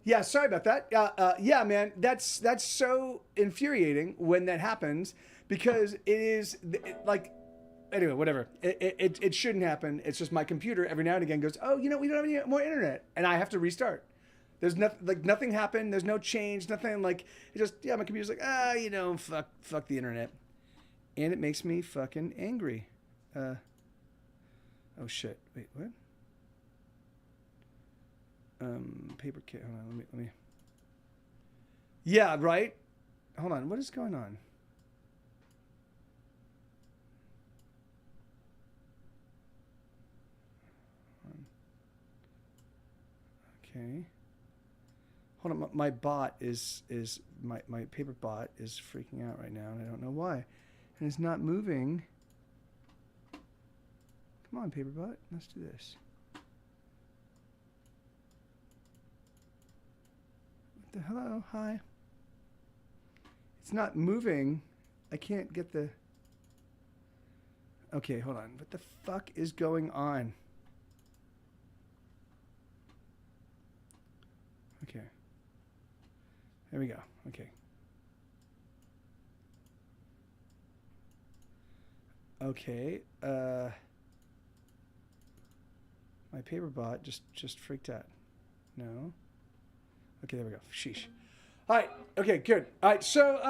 Yeah, sorry about that. Yeah, man, that's so infuriating when that happens because it is like anyway, whatever. It shouldn't happen. It's just my computer every now and again goes, oh, we don't have any more internet, and I have to restart. There's nothing like nothing happened. There's no change. Nothing like it just yeah. My computer's like fuck the internet, and it makes me fucking angry. Uh, oh shit. Wait, what? Paper kit. Hold on. Let me. Yeah, right. Hold on. What is going on? Okay. Hold on. My bot is my paper bot is freaking out right now, and I don't know why, and it's not moving. Come on, paper bot. Let's do this. Hello, hi. It's not moving. I can't get the. Okay, hold on. What the fuck is going on? Okay. There we go. Okay. Okay. My paper bot just freaked out. No. Okay, there we go. Sheesh. All right. Okay, good. All right. So,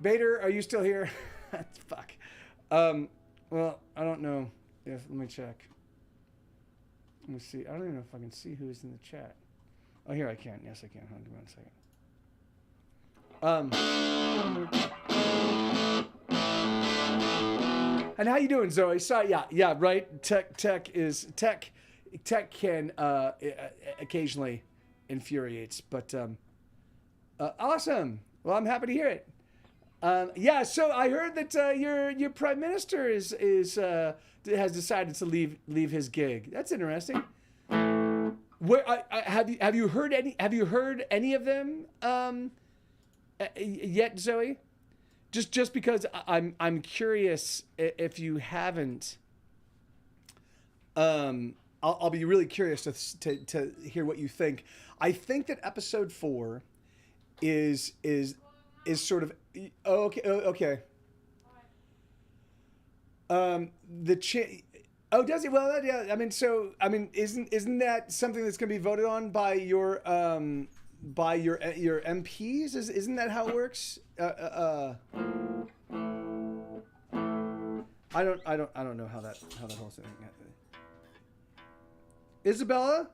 Bader, are you still here? Fuck. Well, I don't know if. Let me check. Let me see. I don't even know if I can see who's in the chat. Oh, here I can. Yes, I can. Hold on a second. And how you doing, Zoe? Sorry. Yeah. Right. Tech can occasionally infuriates, but awesome. Well, I'm happy to hear it. Yeah, so I heard that your prime minister is has decided to leave his gig. That's interesting. Where have you heard any of them yet, Zoe? Just because I'm curious if you haven't. I'll be really curious to hear what you think. I think that episode 4 is sort of okay. Does he? Well, yeah. I mean, isn't that something that's going to be voted on by your MPs? Isn't that how it works? I don't know how that whole thing. Isabella?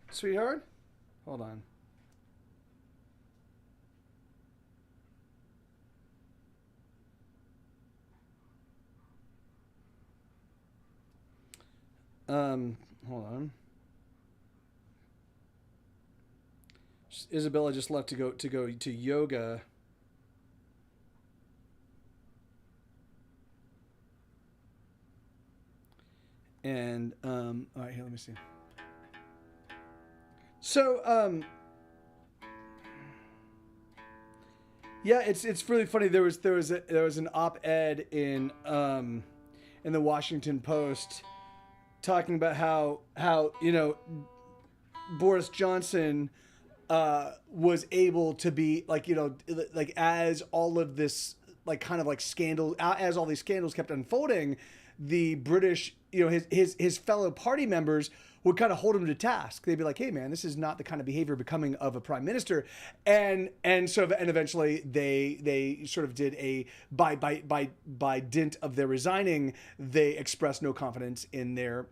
Sweetheart? Hold on. Hold on. Isabella just left to go to yoga. And all right, here, let me see. So yeah, it's really funny. There was an op-ed in the Washington Post talking about how Boris Johnson was able to be like as all of this scandal, as all these scandals kept unfolding, the British, his fellow party members would kind of hold him to task. They'd be like, "Hey, man, this is not the kind of behavior becoming of a prime minister," and eventually they sort of did a by dint of their resigning, they expressed no confidence in their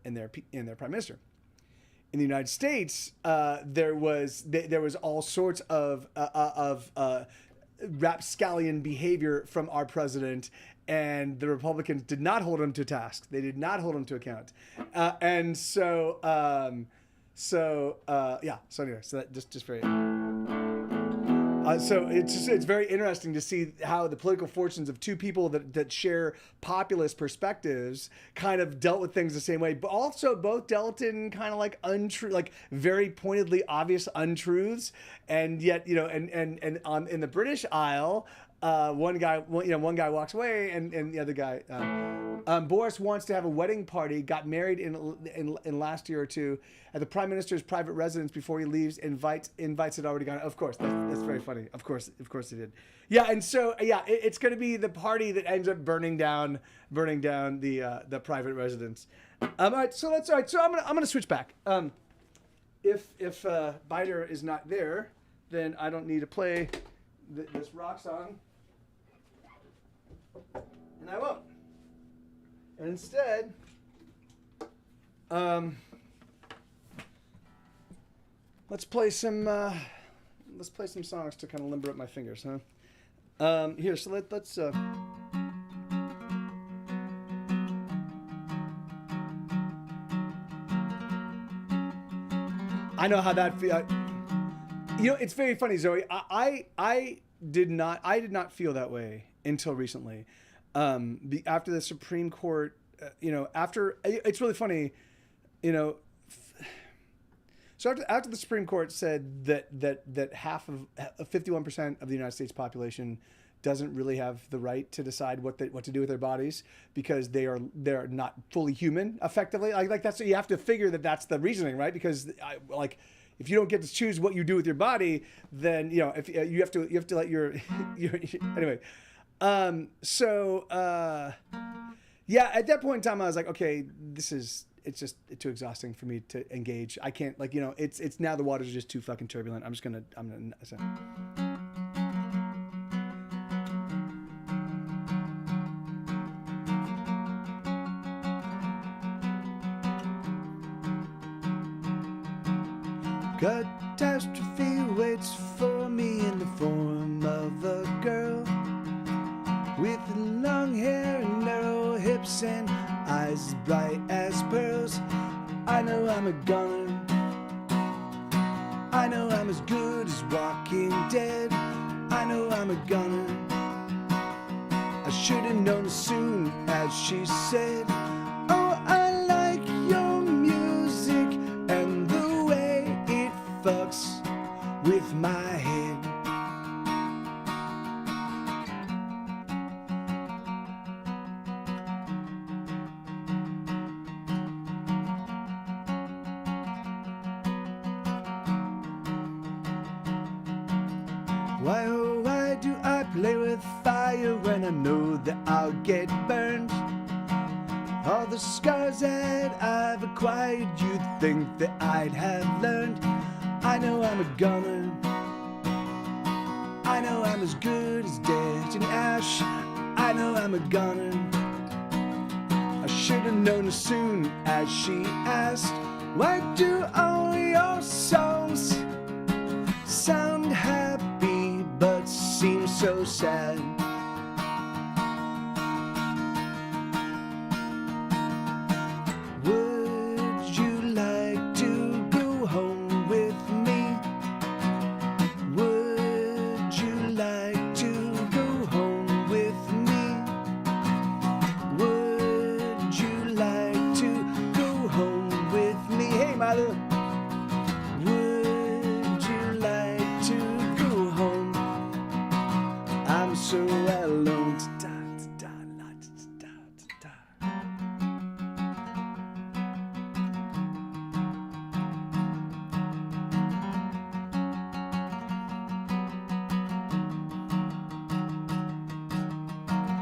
prime minister. In the United States, there was all sorts of rapscallion behavior from our president, and the Republicans did not hold him to task. They did not hold him to account, and so yeah. So anyway, so that just very. So it's very interesting to see how the political fortunes of two people that share populist perspectives kind of dealt with things the same way, but also both dealt in kind of like untrue, like very pointedly obvious untruths, and yet in the British Isle, one guy walks away, and the other guy. Boris wants to have a wedding party. Got married in last year or two at the prime minister's private residence before he leaves. Invites had already gone. Of course, that's very funny. Of course he did. Yeah, and so it's going to be the party that ends up burning down the private residence. All right, so I'm gonna switch back. If Biter is not there, then I don't need to play this rock song, and I won't. And instead, let's play some songs to kind of limber up my fingers, huh? Here, so let's. I know how that feels. It's very funny, Zoe. I did not feel that way until recently. After the Supreme Court, it's really funny, so after the Supreme Court said that half of 51% of the United States population doesn't really have the right to decide what to do with their bodies because they're not fully human, effectively. Like that's, you have to figure that's the reasoning, right? Because if you don't get to choose what you do with your body, then if you have to let your anyway. At that point in time, I was like, okay, it's just too exhausting for me to engage. I can't, it's now the waters are just too fucking turbulent. I'm gonna. Catastrophe waits for me in the form of a girl with long hair and narrow hips and eyes bright as pearls. I know I'm a goner. I know I'm as good as Walking Dead. I know I'm a goner. I should have known as soon as she said, oh, I like your music and the way it fucks with my head. Why, oh, why do I play with fire when I know that I'll get burned? All the scars that I've acquired, you'd think that I'd have learned. I know I'm a goner. I know I'm as good as dead in ash. I know I'm a goner. I should have known as soon as she asked, why do all your songs sound happy but seem so sad? Would you like to go home with me? Would you like to go home with me? Would you like to go home with me? Hey, mother. Would you like to go home? I'm so alone.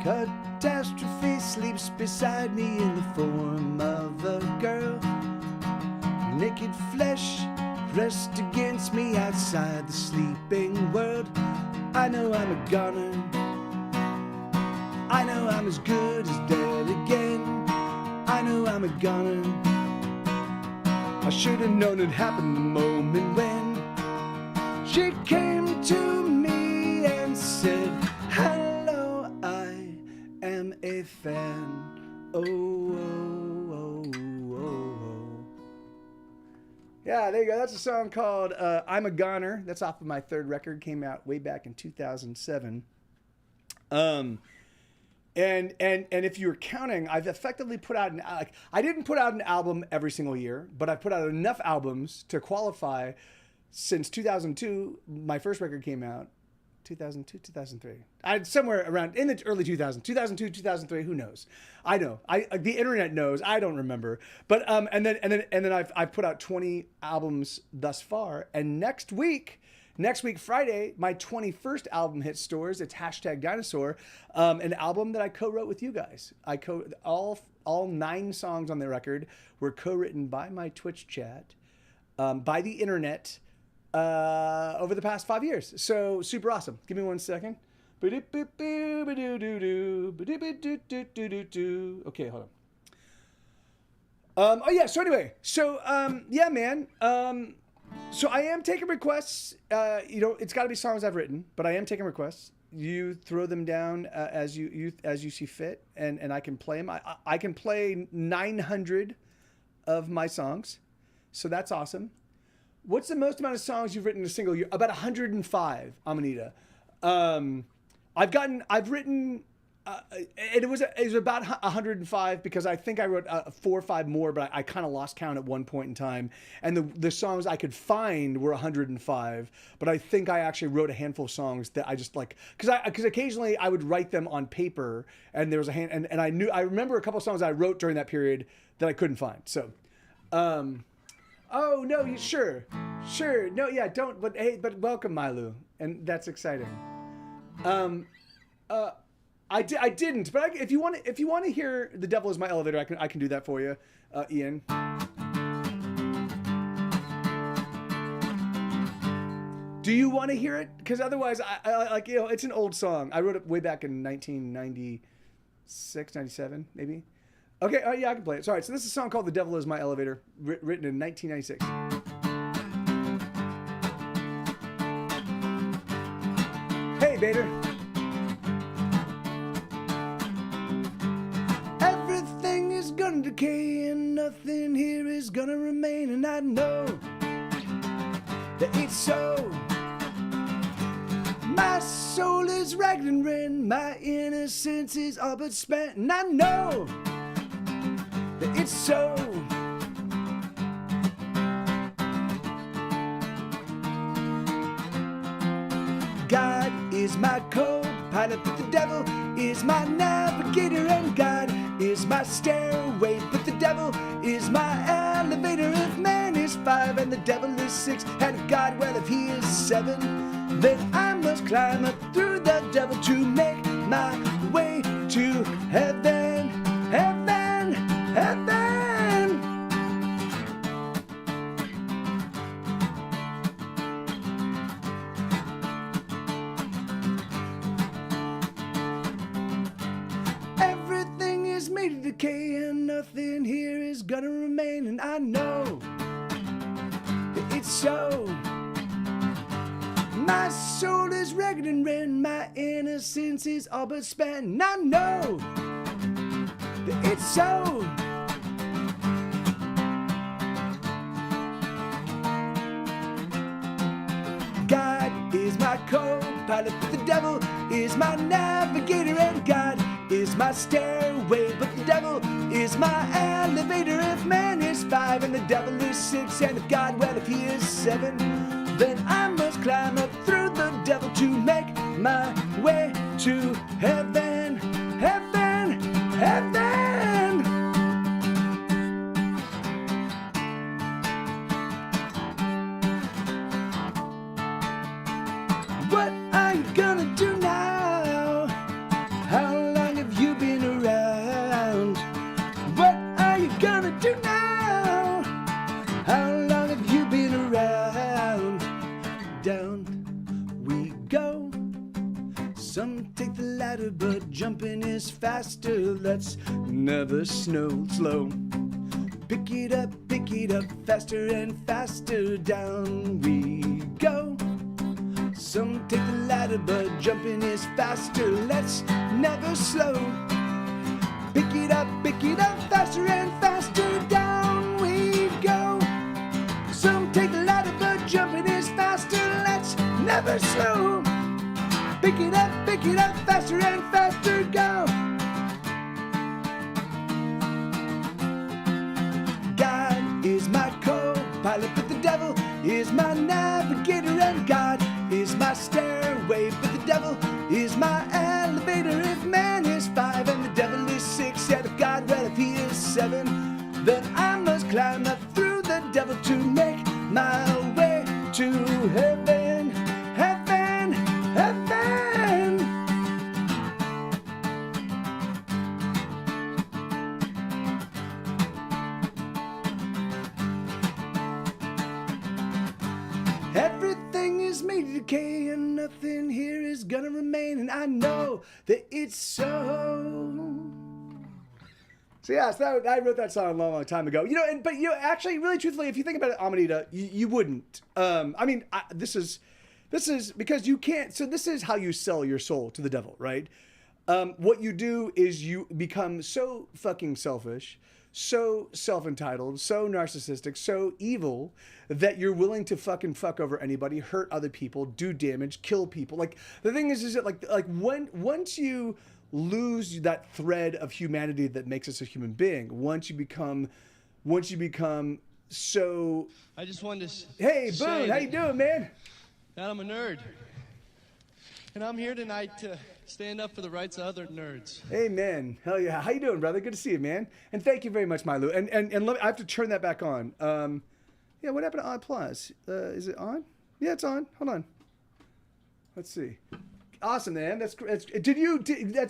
Catastrophe sleeps beside me in the form of a girl. Naked flesh pressed against me outside the sleeping world. I know I'm a goner. I know I'm as good as dead again. I know I'm a goner. I should have known it happened the moment when she came to me and said, hello, I am a fan. Oh, oh, oh, oh, oh. Yeah, there you go. That's a song called I'm a Goner. That's off of my third record. Came out way back in 2007. And if you were counting, I've effectively put out I didn't put out an album every single year, but I put out enough albums to qualify since 2002, my first record came out, 2002, 2003. Somewhere around in the early 2000s, 2002, 2003. Who knows? I know. The internet knows. I don't remember. But and then I've put out 20 albums thus far. And next week, Friday, my 21st album hits stores. It's #Dinosaur, an album that I co-wrote with you guys. All 9 songs on the record were co-written by my Twitch chat, by the internet, over the past 5 years. So super awesome. Give me 1 second. Okay, hold on. Oh yeah. So anyway, yeah, man. So I am taking requests. It's got to be songs I've written, but I am taking requests. You throw them down as you see fit, and I can play them. I can play 900 of my songs, so that's awesome. What's the most amount of songs you've written in a single year? About 105, Amanita. I've written, it was about 105 because I think I wrote 4 or 5 more, but I kind of lost count at one point in time. And the songs I could find were 105, but I think I actually wrote a handful of songs that I just like, because occasionally I would write them on paper, and there was and I remember a couple of songs I wrote during that period that I couldn't find. So, oh no, sure, no, yeah, don't. But hey, but welcome, Milu, and that's exciting. I didn't, but if you want to hear "The Devil Is My Elevator," I can do that for you, Ian. Do you want to hear it? Because otherwise, I like, it's an old song. I wrote it way back in 1996, 97, maybe. Okay, yeah, I can play it. Sorry, so this is a song called "The Devil Is My Elevator," written in 1996. Hey, Vader. Everything is gonna decay and nothing here is gonna remain, and I know that it's so. My soul is ragged and rent, my innocence is all but spent, and I know that it's so. God is my co-pilot, but the devil is my navigator, and God is my stairway, but the devil is my elevator. If man is 5 and the devil is 6, and God, well, if he is 7, then I must climb up through the devil to make my way to heaven, heaven, heaven. Everything is made of decay and nothing here is gonna remain, and I know that it's so. My soul is ragged and rent, my innocence is all but spent, and I know that it's so. God is my co-pilot, but the devil is my navigator, and God is my stairway, but the devil is my elevator. If man is 5 and the devil is 6, and if God, well, if he is 7, then I must climb up through the devil to make my way to heaven, heaven, heaven. What are you gonna do now? How long have you been around? What are you gonna do now? How long have you been around? Down we go. Some take the ladder, but jumping is faster. Let's never slow. Pick it up, faster and faster. Down we go. Some take the ladder, but jumping is faster. Let's never slow. Pick it up, faster and faster. Down we go. Some take the ladder, but jumping is faster. Let's never slow. Pick it up, faster and faster. Go. God is my co-pilot, but the devil is my navigator, and God is my stairway, but the devil is my elevator. If man is 5 and the devil is 6, yeah, if God, well, if he is 7, then I must climb up through the devil to make my way to heaven, heaven, heaven. Everything is made to decay and nothing here is gonna remain, and I know that it's so. So yeah, so I wrote that song a long, long time ago. You know, but you know, actually, really, truthfully, if you think about it, Amanita, you wouldn't. I mean, this is because you can't. So this is how you sell your soul to the devil, right? What you do is you become so fucking selfish, so self-entitled, so narcissistic, so evil that you're willing to fucking fuck over anybody, hurt other people, do damage, kill people. Like the thing is that like once you lose that thread of humanity that makes us a human being, once you become so. I just wanted to. Hey, Boone, how you doing, man? That I'm a nerd, and I'm here tonight to stand up for the rights of other nerds. Amen. Hell yeah. How you doing, brother? Good to see you, man. And thank you very much, Milu. And let me, I have to turn that back on. Yeah, what happened to applause? Is it on? Yeah, it's on. Hold on. Let's see. Awesome, man. That's that's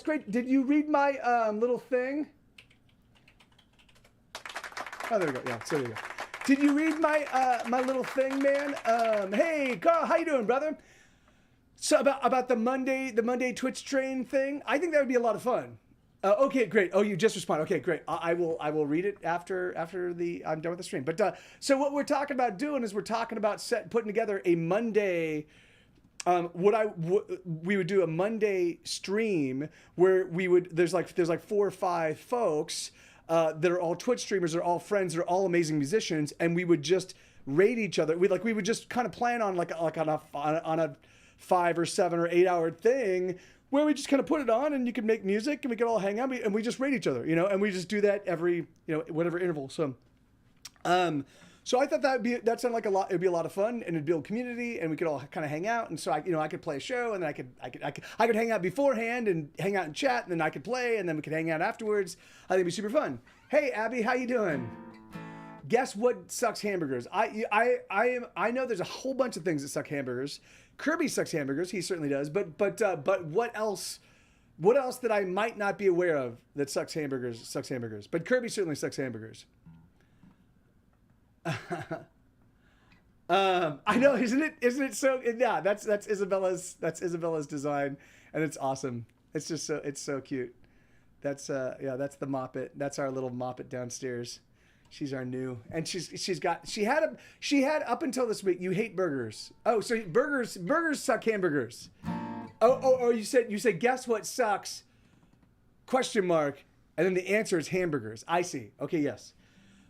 great. Did you read my little thing? Oh, there we go. Yeah, so there we go. Did you read my my little thing, man? Hey, Carl, how you doing, brother? So about the Monday Twitch train thing, I think that would be a lot of fun. Okay, great. Oh, you just responded. Okay, great. I will read it after I'm done with the stream. But so what we're talking about doing is we're talking about putting together a Monday. We would do a Monday stream where there's like 4 or 5 folks that are all Twitch streamers, they're all friends, they're all amazing musicians, and we would just raid each other. We would just kind of plan on on a 5 or 7 or 8 hour thing where we just kind of put it on and you can make music and we can all hang out and we just raid each other, you know, and we just do that every, you know, whatever interval. So, so I thought that sounded like it'd be a lot of fun and it'd build community and we could all kind of hang out. And so I could play a show and then I could hang out beforehand and hang out and chat and then I could play and then we could hang out afterwards. I think it'd be super fun. Hey, Abby, how you doing? Guess what sucks hamburgers? I know there's a whole bunch of things that suck hamburgers. Kirby sucks hamburgers. He certainly does. But what else? What else that I might not be aware of that sucks hamburgers? But Kirby certainly sucks hamburgers. I know, isn't it so? Yeah, that's Isabella's design, and it's awesome. It's just so cute. That's that's the Moppet. That's our little Moppet downstairs. She's our new, and she had up until this week. You hate burgers. Oh, so burgers suck hamburgers. Oh, you said guess what sucks? Question mark, and then the answer is hamburgers. I see. Okay, yes.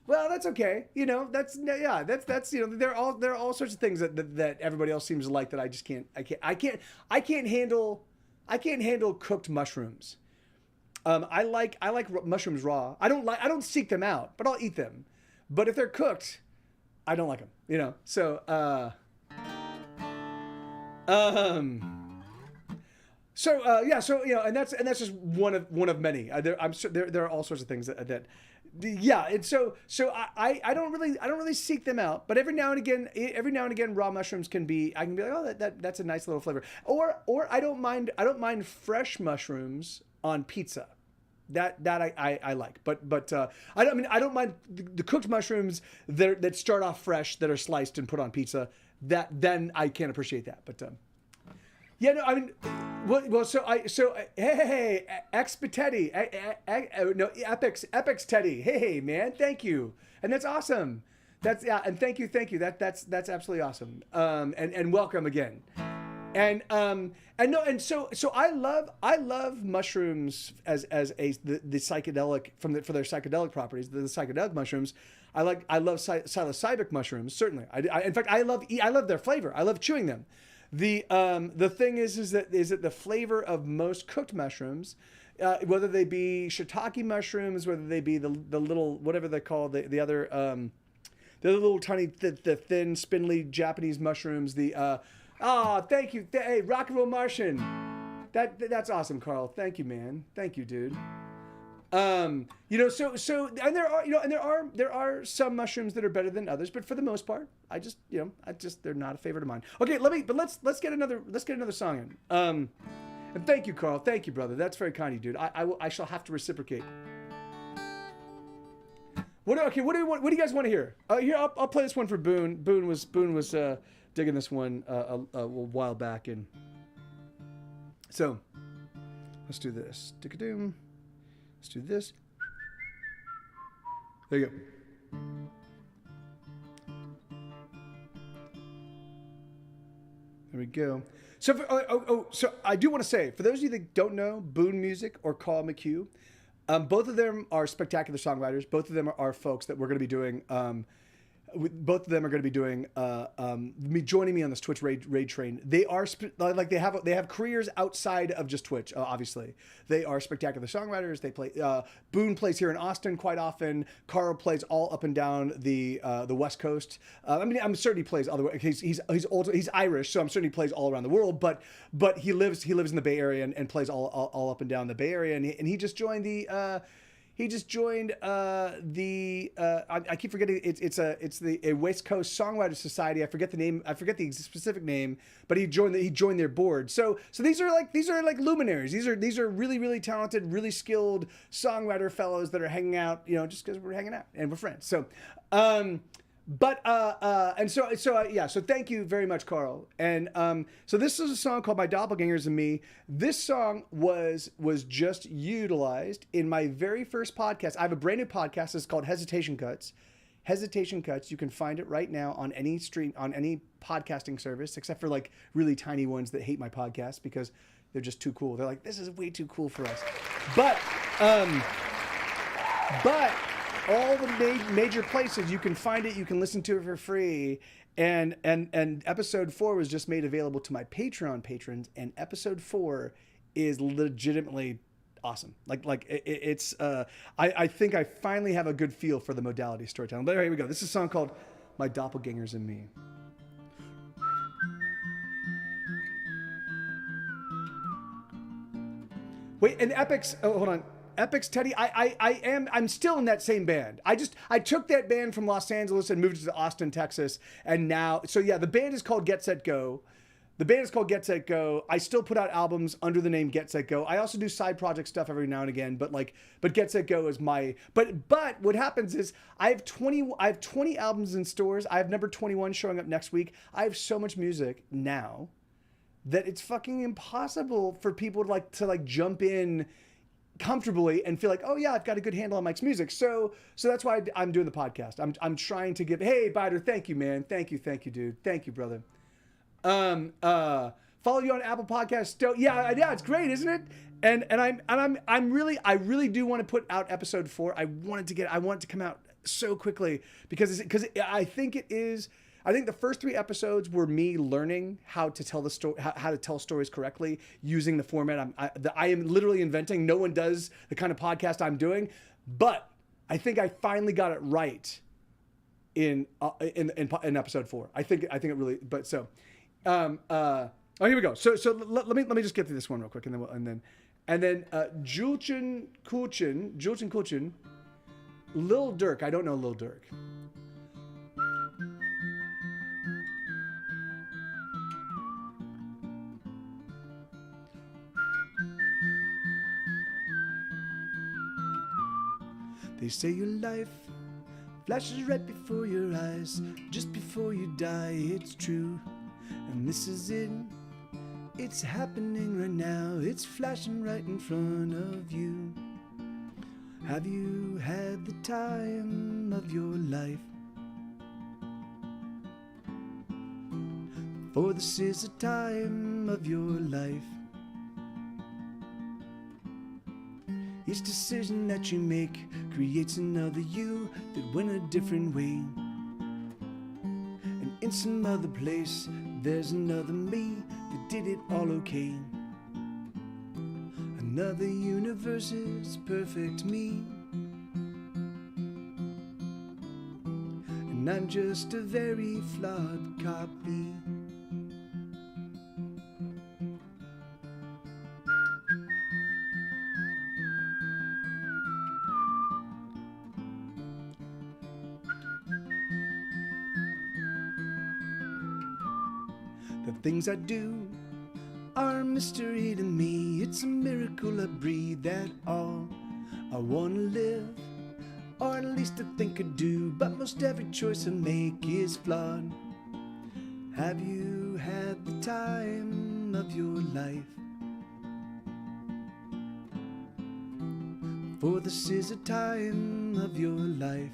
Well, that's okay. You know, that's you know, there are all sorts of things that everybody else seems to like that I just can't. I can't handle cooked mushrooms. I like mushrooms raw. I don't seek them out, but I'll eat them. But if they're cooked, I don't like them. You know. So So you know, and that's just one of many. I'm sure there are all sorts of things that yeah. And so I don't really seek them out, but every now and again raw mushrooms I can be like, oh, that's a nice little flavor. Or I don't mind fresh mushrooms on pizza. That I like, but I don't mind the cooked mushrooms that start off fresh, that are sliced and put on pizza. Then I can't appreciate that. But yeah, no, I mean, well, hey, Expitetti, no, Epix Teddy, hey, man, thank you, and that's awesome. And thank you. That's absolutely awesome. And welcome again. And so I love mushrooms as the psychedelic for their psychedelic properties. The psychedelic mushrooms, I love psilocybin mushrooms, certainly. In fact I love their flavor. I love chewing them. The thing is that the flavor of most cooked mushrooms, whether they be shiitake mushrooms, whether they be the little whatever they call the other the little tiny the thin spindly Japanese mushrooms, Oh, thank you. Hey, Rock and Roll Martian. That's awesome, Carl. Thank you, man. Thank you, dude. And there are some mushrooms that are better than others, but for the most part, they're not a favorite of mine. Okay, let's get another song in. And thank you, Carl. Thank you, brother. That's very kind of you, dude. I shall have to reciprocate. What do you guys want to hear? Here, I'll play this one for Boone. Boone was digging this one a while back, and so let's do this. Tick-a-doom. Let's do this. There you go. There we go. So, so I do want to say, for those of you that don't know Boone Music or Carl McHugh, both of them are spectacular songwriters. Both of them are folks that we're going to be doing. Both of them are going to be doing joining me on this Twitch raid train. They are they have careers outside of just Twitch. Obviously, they are spectacular songwriters. They play. Boone plays here in Austin quite often. Carl plays all up and down the West Coast. I'm certain he plays other. He's Irish, so I'm certain he plays all around the world. But he lives in the Bay Area and plays all up and down the Bay Area. And he just joined the. He just joined I keep forgetting it's the West Coast Songwriters Society. I forget the name. I forget the specific name, but he joined their board. So these are like luminaries. These are really, really talented, really skilled songwriter fellows that are hanging out, just because we're hanging out and we're friends. So so thank you very much, Carl. And so this is a song called My Doppelgangers and Me. This song was just utilized in my very first podcast. I have a brand new podcast. It's called Hesitation Cuts. Hesitation Cuts. You can find it right now on any podcasting service, except for like really tiny ones that hate my podcast because they're just too cool. They're like, this is way too cool for us. But all the major places you can find it, you can listen to it for free. And episode 4 was just made available to my Patreon patrons, and episode 4 is legitimately awesome. It's I think I finally have a good feel for the modality of storytelling. But here we go. This is a song called My Doppelgangers and Me. Wait, and Epic's, hold on. Epic's Teddy, I'm still in that same band. I took that band from Los Angeles and moved it to Austin, Texas. And now, so yeah, the band is called Get Set Go. I still put out albums under the name Get Set Go. I also do side project stuff every now and again, but Get Set Go is my, but what happens is I have 20 albums in stores. I have number 21 showing up next week. I have so much music now that it's fucking impossible for people to jump in comfortably and feel like, oh yeah, I've got a good handle on Mike's music. So that's why I'm doing the podcast. I'm trying to give, hey, Bider, thank you, man. Thank you, dude. Thank you, brother. Follow you on Apple Podcasts. Yeah, it's great, isn't it? And I really do want to put out episode 4. I want it to come out so quickly because I think it is. I think the first 3 episodes were me learning how to tell the story, how to tell stories correctly using the format I am literally inventing. No one does the kind of podcast I'm doing, but I think I finally got it right in episode 4. I think it really. But so, here we go. So let me just get through this one real quick, and then Julchen Kulchen, Lil Durk. I don't know Lil Durk. They say your life flashes right before your eyes, just before you die, it's true. And this is it, it's happening right now, it's flashing right in front of you. Have you had the time of your life? For this is the time of your life. Each decision that you make creates another you that went a different way. And in some other place, there's another me that did it all okay. Another universe's perfect me. And I'm just a very flawed copy. The things I do are a mystery to me. It's a miracle I breathe at all. I wanna live, or at least I think I do, but most every choice I make is flawed. Have you had the time of your life? For this is a time of your life.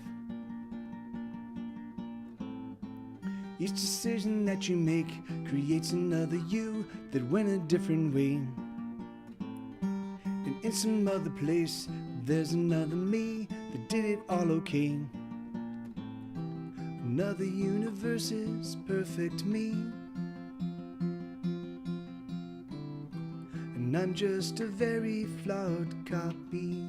Each decision that you make creates another you that went a different way. And in some other place, there's another me that did it all okay. Another universe's perfect me. And I'm just a very flawed copy.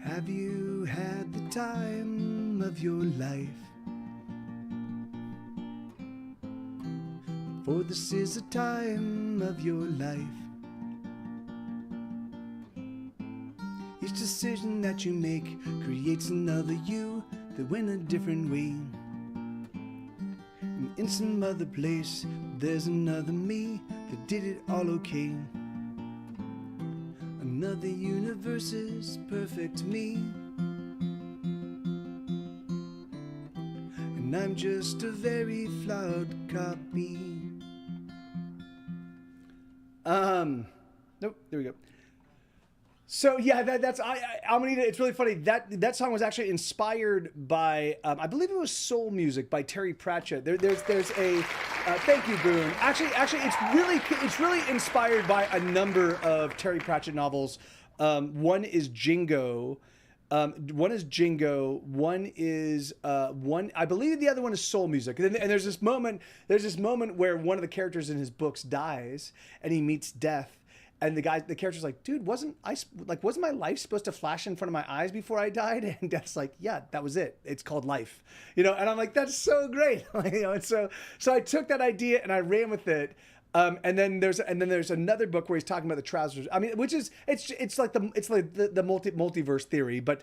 Have you had the time of your life? For this is a time of your life. Each decision that you make creates another you that went a different way. And in some other place, there's another me that did it all okay. Another universe's perfect me. And I'm just a very flawed copy. Nope, there we go. So yeah, I'm gonna need it. It's really funny. That song was actually inspired by I believe it was soul music by Terry Pratchett. There's a thank you, Boone. Actually, it's really inspired by a number of Terry Pratchett novels. One is Jingo. One is Jingo. One is one. I believe the other one is soul music. And there's this moment. There's this moment where one of the characters in his books dies, and he meets death. And the character's like, dude, wasn't my life supposed to flash in front of my eyes before I died? And Death's like, yeah, that was it. It's called life, And I'm like, that's so great, And so I took that idea and I ran with it. And then there's another book where he's talking about the trousers. I mean, which is it's like the multiverse theory, but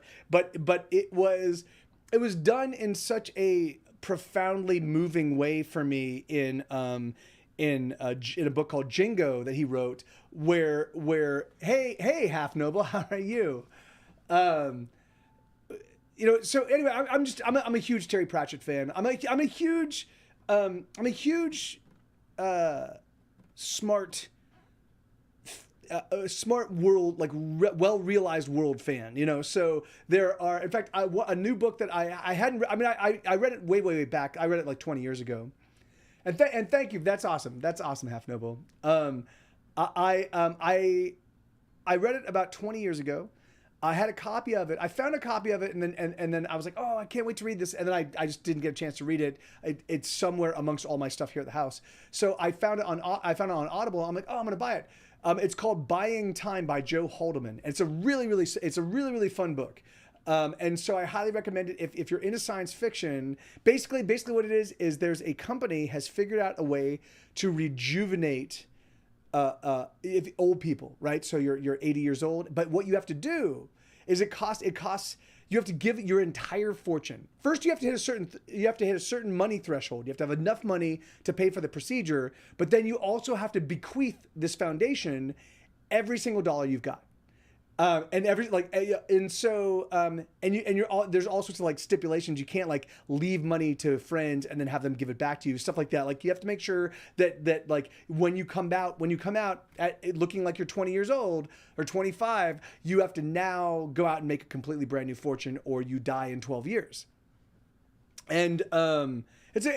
it was done in such a profoundly moving way for me in a book called Jingo that he wrote, where hey Half Noble, how are you? So anyway, I'm a huge Terry Pratchett fan. I'm a huge smart world, like well realized world fan. So there are, in fact, a new book that I hadn't. I mean, I read it way back. I read it like 20 years ago. And thank you. That's awesome. That's awesome, Half Noble. I read it about 20 years ago. I had a copy of it. I found a copy of it, and then I was like, oh, I can't wait to read this. And then I just didn't get a chance to read it. It's somewhere amongst all my stuff here at the house. So I found it on Audible. I'm like, oh, I'm gonna buy it. It's called Buying Time by Joe Haldeman. It's a really fun book. And so I highly recommend it if you're into science fiction. Basically what it is there's a company has figured out a way to rejuvenate old people, right? So you're 80 years old, but what you have to do is you have to give your entire fortune. First, you have to hit a certain money threshold. You have to have enough money to pay for the procedure, but then you also have to bequeath this foundation every single dollar you've got. And every like and so you're all there's all sorts of like stipulations. You can't like leave money to friends and then have them give it back to you, stuff like that. Like you have to make sure that like when you come out at looking like you're 20 years old or 25, you have to now go out and make a completely brand new fortune, or you die in 12 years. And it's a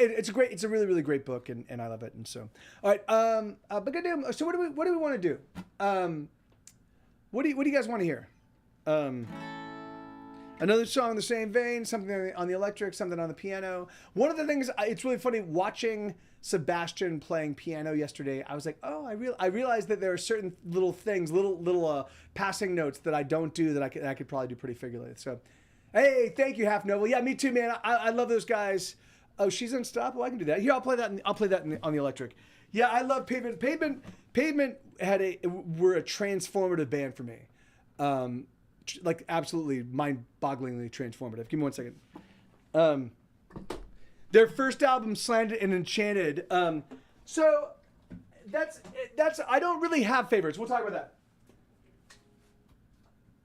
really, really great book, and I love it. And so, all right, but goddamn, so what do we want to do? What do you guys want to hear? Another song in the same vein, something on the electric, something on the piano. One of the things, it's really funny watching Sebastian playing piano yesterday. I was like, oh, I realized that there are certain little things, little passing notes that I don't do that I could probably do pretty figuratively. So, hey, thank you, Half Noble. Yeah, me too, man. I love those guys. Oh, She's Unstoppable. I can do that. Here, I'll play that on the electric. Yeah, I love Pavement. Pavement were a transformative band for me. Like absolutely mind-bogglingly transformative. Give me 1 second. Their first album, Slanted and Enchanted. So that's I don't really have favorites. We'll talk about that.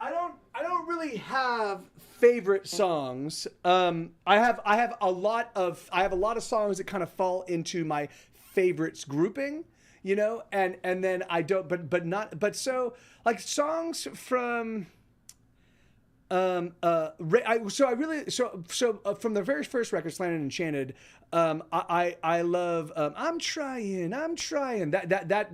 I don't really have favorite songs. I have a lot of songs that kind of fall into my favorites grouping, you know, and then I don't, but so like songs from from the very first record, Slanted and Enchanted, I love I'm trying that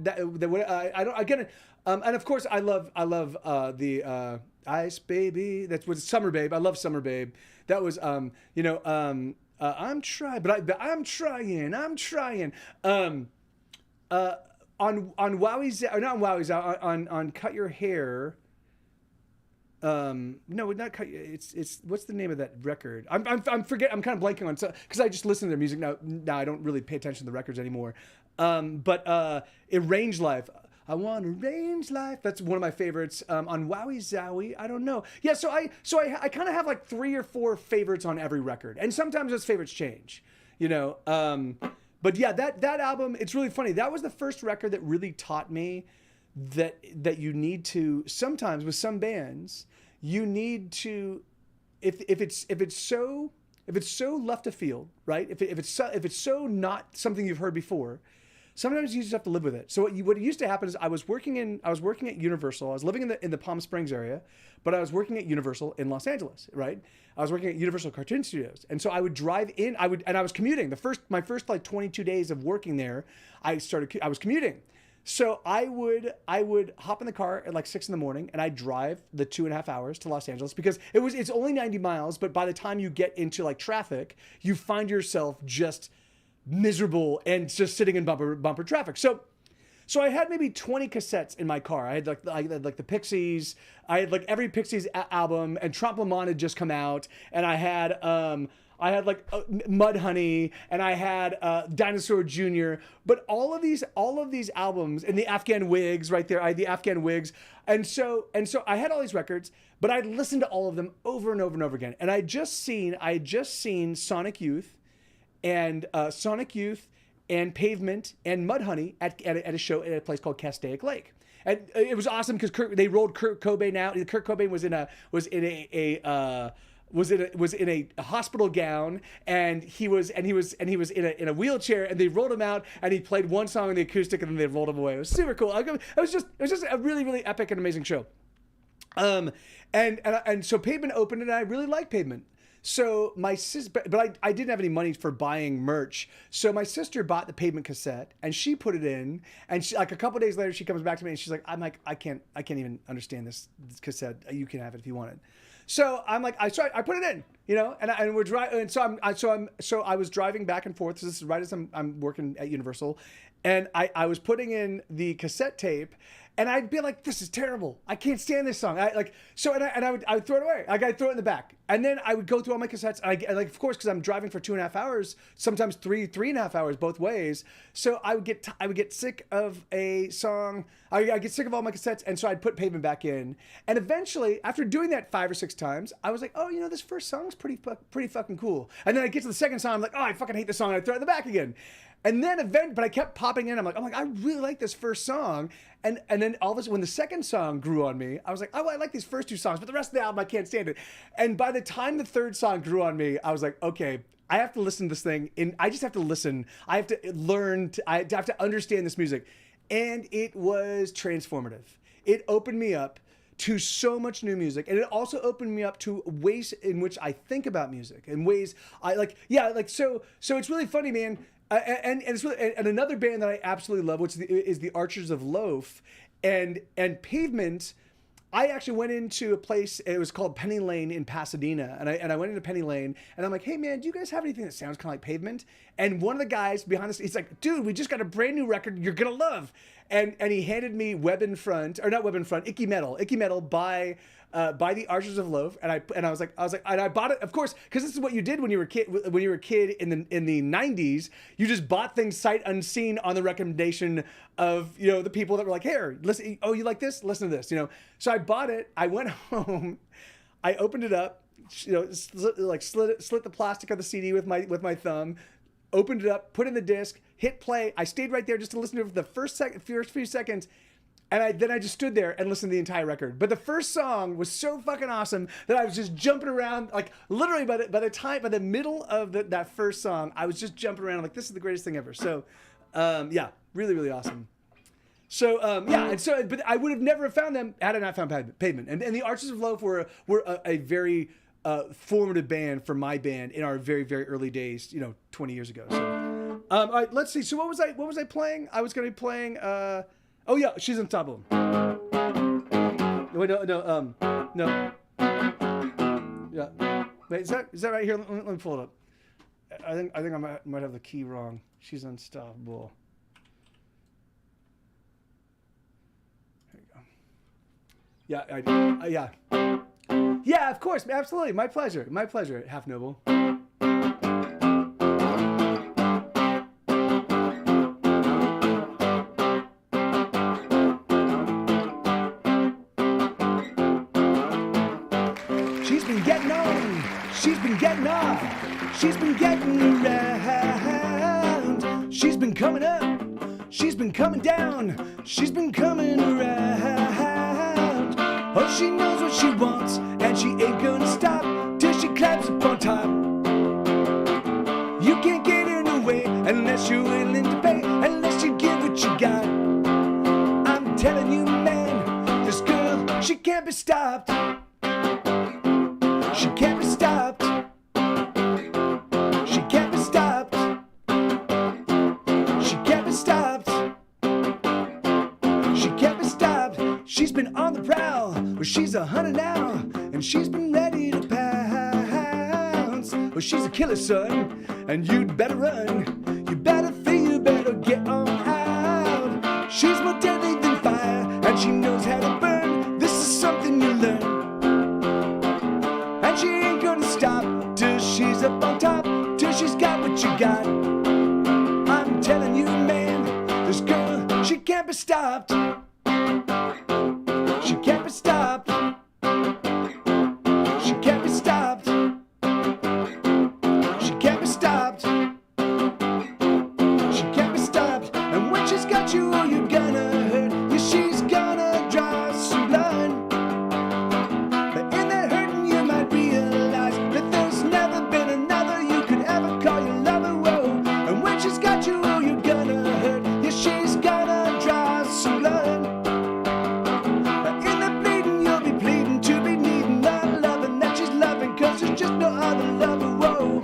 I don't again, and of course I love the Ice Baby. That's what Summer Babe. I love Summer Babe. That was I'm trying, but I'm trying. On Wowie's, or not on Wowie's, on Cut Your Hair. No, not Cut. It's what's the name of that record? I'm kind of blanking on, because I just listen to their music now. Now I don't really pay attention to the records anymore. But Arrange Life. I want to arrange life. That's one of my favorites. On Wowie Zowie, I don't know. Yeah, so I kind of have like 3 or 4 favorites on every record, and sometimes those favorites change, you know. But yeah, that album, it's really funny. That was the first record that really taught me that you need to, sometimes with some bands, you need to, if it's so left of field, right? If it's so not something you've heard before, sometimes you just have to live with it. So what used to happen is I was working at Universal. I was living in the Palm Springs area, but I was working at Universal in Los Angeles, right? I was working at Universal Cartoon Studios. And so I would drive in, I was commuting. My first like 22 days of working there, I was commuting. So I would hop in the car at like 6 in the morning, and I'd drive the 2.5 hours to Los Angeles, because it's only 90 miles, but by the time you get into like traffic, you find yourself just miserable and just sitting in bumper traffic. So I had maybe 20 cassettes in my car. I had like the Pixies. I had like every Pixies album, and Trompe Le Monde had just come out, and I had like Mudhoney, and I had Dinosaur Jr. But all of these albums, and the Afghan Wigs right there. I had the Afghan Wigs, and so I had all these records, but I'd listened to all of them over and over and over again. And I had just seen Sonic Youth and Pavement and Mudhoney at a show at a place called Castaic Lake. And it was awesome because they rolled Kurt Cobain out. Kurt Cobain was in a hospital gown, and he was in a wheelchair, and they rolled him out, and he played one song on the acoustic, and then they rolled him away. It was super cool. It was just a really, really epic and amazing show. And so Pavement opened, and I really liked Pavement. So my sister, but I didn't have any money for buying merch. So my sister bought the Pavement cassette, and she put it in, and she, like a couple days later, she comes back to me, and she's like, I can't even understand this cassette. You can have it if you want it. So I'm like, I put it in, you know, and we're driving, and so I was driving back and forth. So this is right as I'm working at Universal, and I was putting in the cassette tape, and I'd be like, this is terrible. I can't stand this song. I would throw it away. Like I'd throw it in the back, and then I would go through all my cassettes. And like, of course, because I'm driving for 2.5 hours, sometimes 3.5 hours both ways. So I would get sick of a song. I get sick of all my cassettes, and so I'd put Pavement back in. And eventually, after doing that 5 or 6 times, I was like, oh, you know, this first song's pretty fucking cool. And then I get to the second song, I'm like, oh, I fucking hate this song. And I throw it in the back again. And then but I kept popping in. I'm like, I really like this first song. And then all of a sudden, when the second song grew on me, I was like, oh, I like these first two songs, but the rest of the album, I can't stand it. And by the time the third song grew on me, I was like, okay, I have to listen to this thing. I just have to listen. I have to learn. I have to understand this music. And it was transformative. It opened me up to so much new music, and it also opened me up to ways in which I think about music and ways I like. Yeah, like so it's really funny, man. And it's really, and another band that I absolutely love, which is the Archers of Loaf, and Pavement. I actually went into a place, it was called Penny Lane in Pasadena, and I went into Penny Lane, and I'm like, hey man, do you guys have anything that sounds kind of like Pavement? And one of the guys behind us, he's like, dude, we just got a brand new record you're gonna love. And he handed me Icky Metal by the Archers of Loaf, and I was like, and I bought it, of course, because this is what you did when you were a kid in the 90s. You just bought things sight unseen on the recommendation of the people that were like, here, listen. Oh, you like this? Listen to this. So I bought it. I went home. I opened it up. Slit the plastic of the CD with my thumb. Opened it up. Put in the disc. Hit play. I stayed right there just to listen to it for the first few seconds. And then I just stood there and listened to the entire record. But the first song was so fucking awesome that I was just jumping around, like literally by the middle of that first song, I was just jumping around like, this is the greatest thing ever. So, yeah, really, really awesome. So, but I would have never found them had I not found Pavement. And the Archers of Loaf were a very formative band for my band in our very, very early days, 20 years ago. So, all right, let's see. So what was I playing? I was going to be playing. Oh yeah, She's on Top of Them. Wait, no. Yeah. Wait, is that right here? Let me pull it up. I think I might have the key wrong. She's Unstoppable. There you go. Yeah, yeah, of course, absolutely. My pleasure. Half Noble. Getting off, she's been getting around, she's been coming up, she's been coming down, she's been coming around. Oh, she knows what she wants, and she ain't gonna stop till she climbs up on top. You can't get in her way unless you're willing to pay, unless you give what you got. I'm telling you, man, this girl, she can't be stopped. She can't be stopped. She can't be stopped. She can't be stopped. She can't be stopped. She's been on the prowl. Well, she's 100 now, and she's been ready to pounce. Well, she's a killer, son, and you'd better run. You better feel, you better get on out. She's more deadly than fire, and she knows how to burn. This is something you learn. And she ain't gonna stop till she's up on top, till she's got what you got. I'm telling you, man, this girl, she can't be stopped. She can't be stopped. She can't be stopped. She can't be stopped. She can't be stopped. And when she's got you, oh, you're gonna hurt. Yeah, she's gonna draw some blood. She's got you, oh, you're gonna hurt. Yeah, she's gonna draw some blood. In the bleeding, you'll be pleading to be needing the loving that she's loving, cause there's just no other lover, whoa.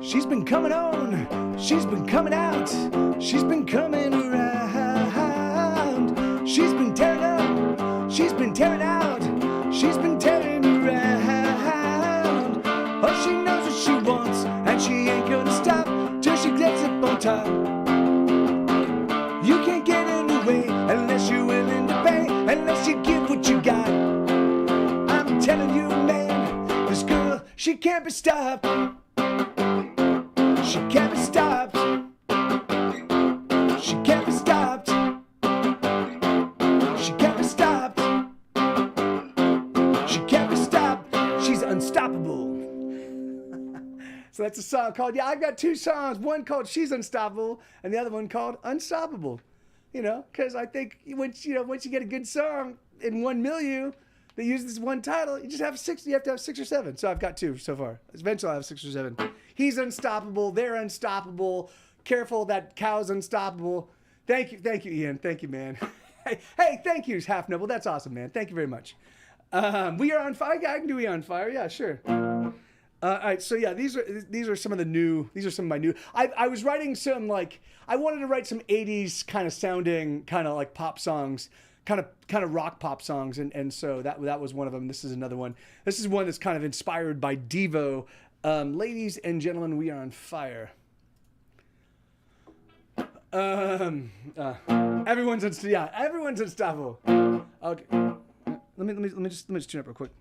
She's been coming on, she's been coming out, she's been coming around. She's been tearing up, she's been tearing out, she's been tearing around. Oh, she knows what she wants, and she ain't gonna stop till she gets up on top. You can't get in the way unless you're willing to pay, unless you give what you got. I'm telling you, man, this girl, she can't be stopped. She can't be stopped. She can't be stopped. Unstoppable. So that's a song called, yeah, I've got two songs. One called She's Unstoppable and the other one called Unstoppable. You know, because I think once you get a good song in one milieu that uses this one title, you have to have 6 or 7. So I've got 2 so far. Eventually I'll have 6 or 7. He's unstoppable. They're unstoppable. Careful, that cow's unstoppable. Thank you, Ian. Thank you, man. Hey, thank you, Half Noble. That's awesome, man. Thank you very much. We are on fire. I can do We on Fire. Yeah, sure. All right, so yeah, these are some of the new. These are some of my new. I was writing some, like, I wanted to write some '80s kind of sounding, kind of like pop songs, kind of rock pop songs, and so that was one of them. This is another one. This is one that's kind of inspired by Devo. Ladies and gentlemen, we are on fire. Everyone's unstoppable. Okay, let me just tune up real quick.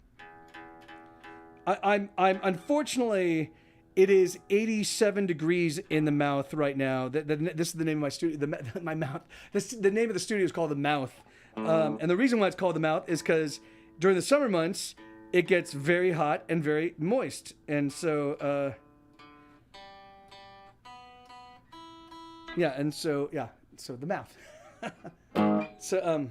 I'm unfortunately, it is 87 degrees in the mouth right now. This is the name of my studio. My mouth. The name of the studio is called The Mouth, and the reason why it's called The Mouth is because during the summer months it gets very hot and very moist, and so so The Mouth. So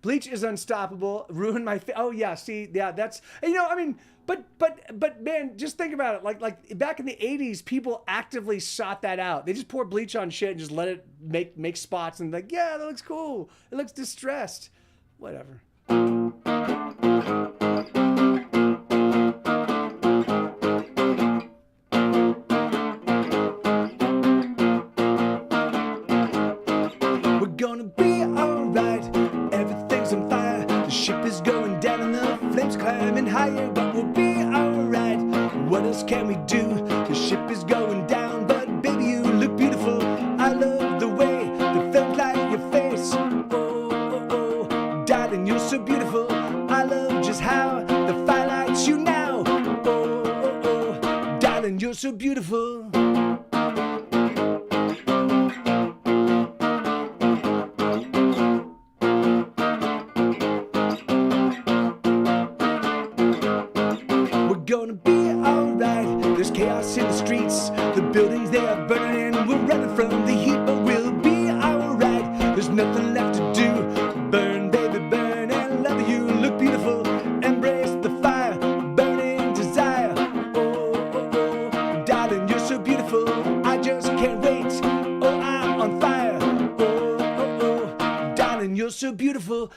Bleach is unstoppable. Ruin my oh yeah, see, yeah, that's, you know, I mean, but man, just think about it. Like back in the 80s, people actively sought that out. They just pour bleach on shit and just let it make spots and like, yeah, that looks cool. It looks distressed. Whatever. We're gonna be alright. Everything's on fire. The ship is going down and the flames climbing higher, but we'll be alright. What else can we do? The ship is going down, but baby, you look beautiful. I love the way the flames light your face. Oh, darling, you're so beautiful. I love just how the fire lights you now. Oh, darling, you're so beautiful. Gonna be alright. There's chaos in the streets. The buildings, they are burning. We're running from the heat, but we'll be alright. There's nothing left to do. Burn, baby, burn, and love you. Look beautiful. Embrace the fire. Burning desire. Oh, darling, you're so beautiful. I just can't wait. Oh, I'm on fire. Oh, darling, you're so beautiful.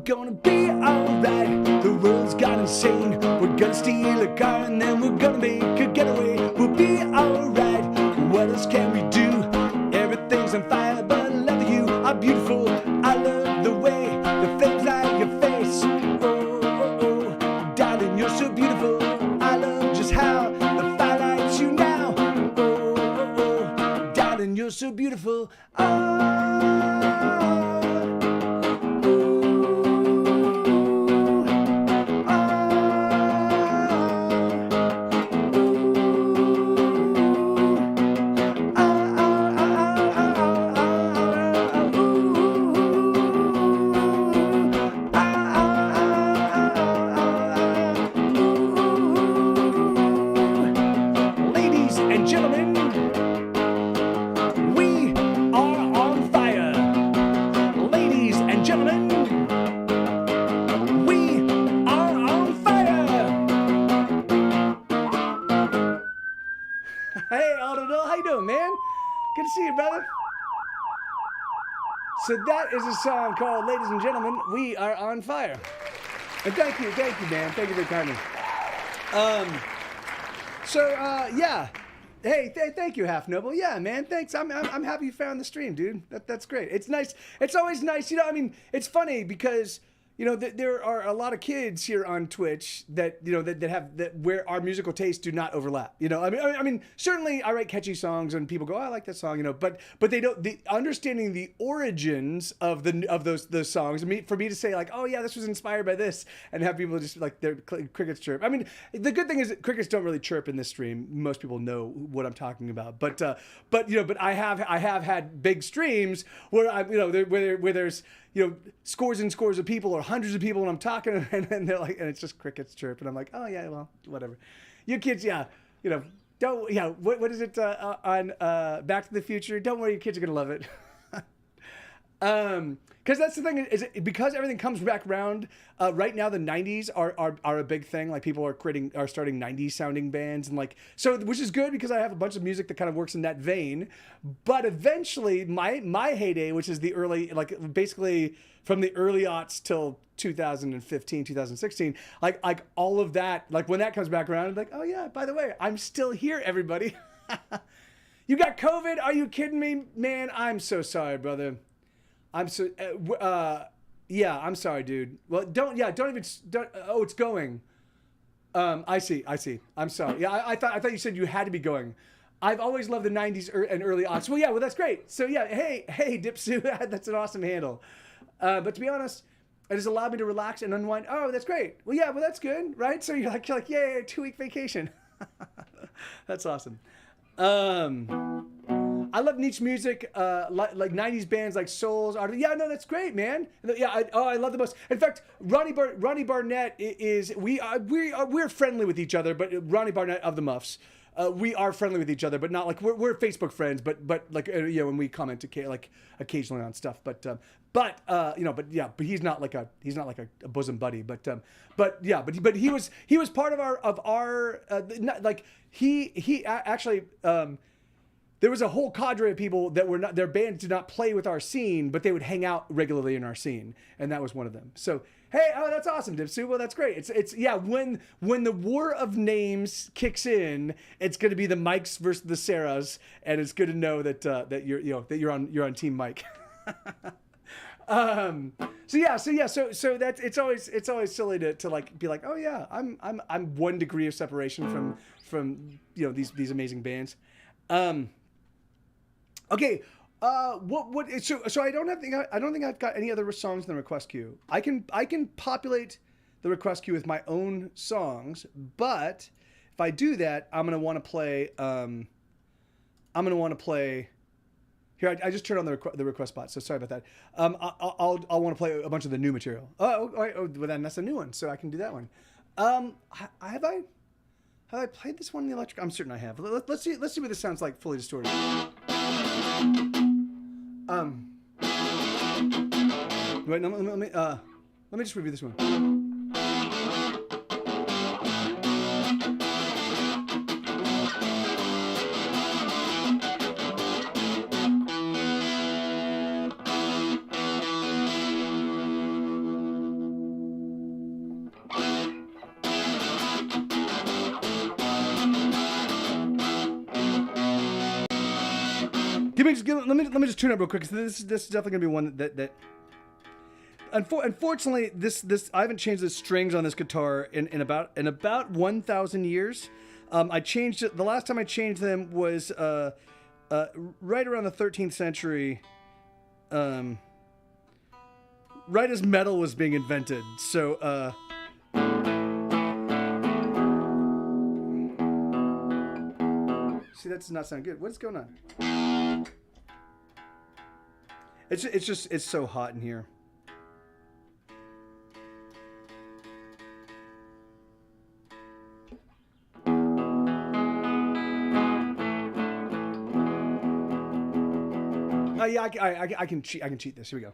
Gonna be alright. The world's got insane. We're gonna steal a car and then we're gonna make a getaway. We'll be alright. What else can we do? Everything's on fire, but love you are beautiful. I love the way the flames light your face. Oh, darling, you're so beautiful. I love just how the fire lights you now. Oh, darling, you're so beautiful. Hey, Aldo, how you doing, man? Good to see you, brother. So that is a song called "Ladies and Gentlemen, We Are on Fire." And thank you, man. Thank you very kindly. Yeah. Hey, thank you, Half Noble. Yeah, man, thanks. I'm happy you found the stream, dude. That's great. It's nice. It's always nice. You know, I mean, it's funny because, you know, there are a lot of kids here on Twitch that, you know, that where our musical tastes do not overlap. You know, I mean, certainly I write catchy songs and people go, oh, I like that song, you know, but they don't. The understanding the origins of those songs. For me to say like, oh yeah, this was inspired by this, and have people just like their crickets chirp. I mean, the good thing is that crickets don't really chirp in this stream. Most people know what I'm talking about, but I have had big streams where where there's, you know, scores and scores of people or hundreds of people, and I'm talking, and they're like, and it's just crickets chirp, and I'm like, oh yeah, well, whatever. You kids, yeah, you know, don't, yeah, what is it on Back to the Future? Don't worry, your kids are gonna love it. Because that's the thing, is because everything comes back around. Right now, the '90s are a big thing. Like people are starting '90s sounding bands, and like so, which is good because I have a bunch of music that kind of works in that vein. But eventually, my heyday, which is the early, like basically from the early aughts till 2015, 2016, like all of that, like when that comes back around, I'm like, oh yeah, by the way, I'm still here, everybody. You got COVID? Are you kidding me, man? I'm so sorry, brother. I'm so, yeah, I'm sorry, dude. Well, don't, oh, it's going. I see. I'm sorry. Yeah, I thought you said you had to be going. I've always loved the 90s and early aughts. Well, yeah, well, that's great. So yeah, hey, Dipsu, that's an awesome handle. But to be honest, it has allowed me to relax and unwind. Oh, that's great. Well, yeah, well, that's good, right? So you're like, yay, 2-week vacation. That's awesome. I love niche music, like 90s bands like Souls. Yeah, no, that's great, man. Yeah, I love the most. In fact, Ronnie Barnett is we're friendly with each other, but Ronnie Barnett of the Muffs, we are friendly with each other, but not like we're Facebook friends, but like you know, when we comment like occasionally on stuff, but he's not like a bosom buddy, but he was part of our like he actually. There was a whole cadre of people that were not, their bands did not play with our scene, but they would hang out regularly in our scene, and that was one of them. So, hey, oh, that's awesome, Dipsu. Well, that's great. It's yeah. When the war of names kicks in, it's going to be the Mikes versus the Sarahs, and it's good to know that you're on Team Mike. So that's it's always silly to like be like, oh yeah, I'm 1 degree of separation from you know these amazing bands. Okay, so I don't think I've got any other songs in the request queue. I can populate the request queue with my own songs, but if I do that, I'm gonna want to play. Here, I just turned on the request bot, so sorry about that. I'll want to play a bunch of the new material. Oh, well then that's a new one, so I can do that one. Have I played this one in the electric? I'm certain I have. Let's see what this sounds like fully distorted. Wait, no, let me just review this one. Let me just tune up real quick, because this is definitely gonna be one that unfortunately this I haven't changed the strings on this guitar in about 1,000 years. I changed it. The last time I changed them was right around the 13th century, right as metal was being invented. So see, that does not sound good. What is going on? It's so hot in here. Yeah, I can cheat this. Here we go.